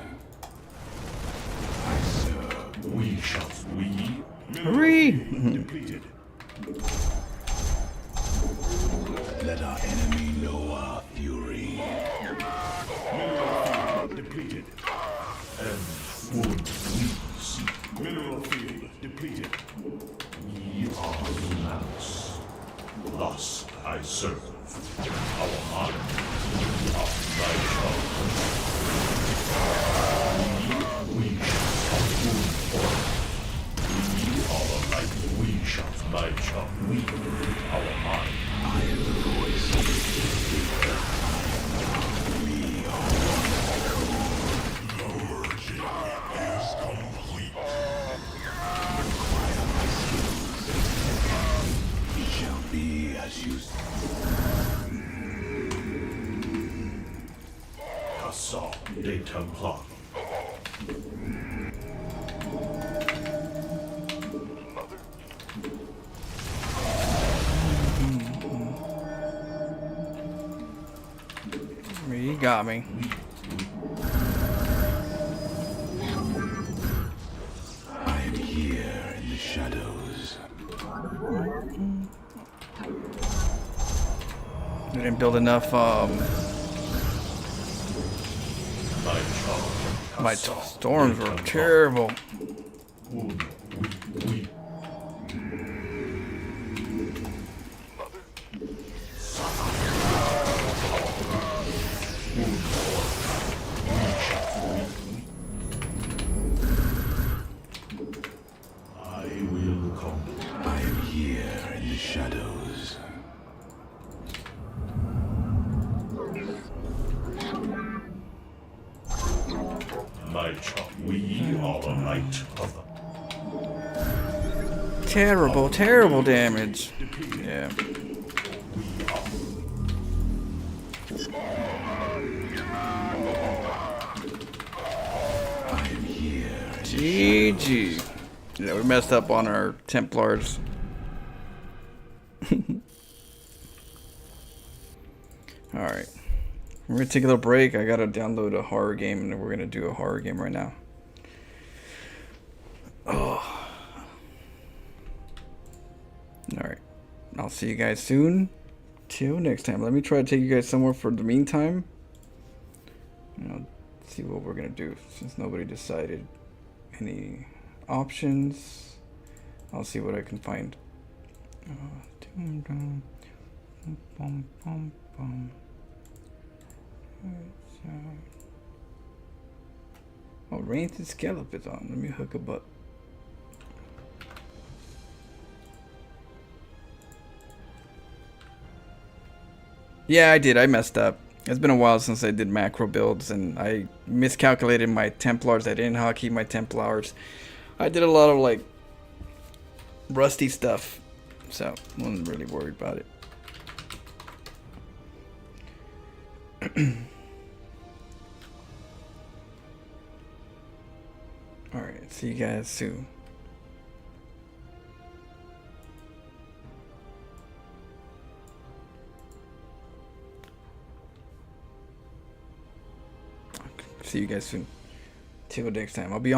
I serve. We shall. We. Hurry! Depleted. Let our enemy know our fury. Mineral field depleted. And wood weeds. Mineral field depleted. We are the mouse. Thus I serve. Our honor. Our life. We shall wound for. We are the light. We shall light up. We our honor. I am the voice. We are one. The merging is complete. Require my skills. It shall be as you say. Custome de temperament. He got me. I am here in the shadows. We didn't build enough my storms were terrible. I am here in the shadows. My child, we are the light of the Terrible, terrible damage. Yeah. I am here. GG. Yeah, we messed up on our Templars. Alright. We're gonna take a little break. I gotta download a horror game, and we're gonna do a horror game right now. Oh. Alright. I'll see you guys soon. Till next time. Let me try to take you guys somewhere for the meantime. And I'll see what we're gonna do. Since nobody decided any options, I'll see what I can find. Oh, Rain's Scallop is on. Let me hook a butt. Yeah, I did. I messed up. It's been a while since I did macro builds, and I miscalculated my Templars. I didn't hotkey my Templars. I did a lot of like rusty stuff, so I wasn't really worried about it. Alright, see you guys soon. See you guys soon. Till next time. I'll be on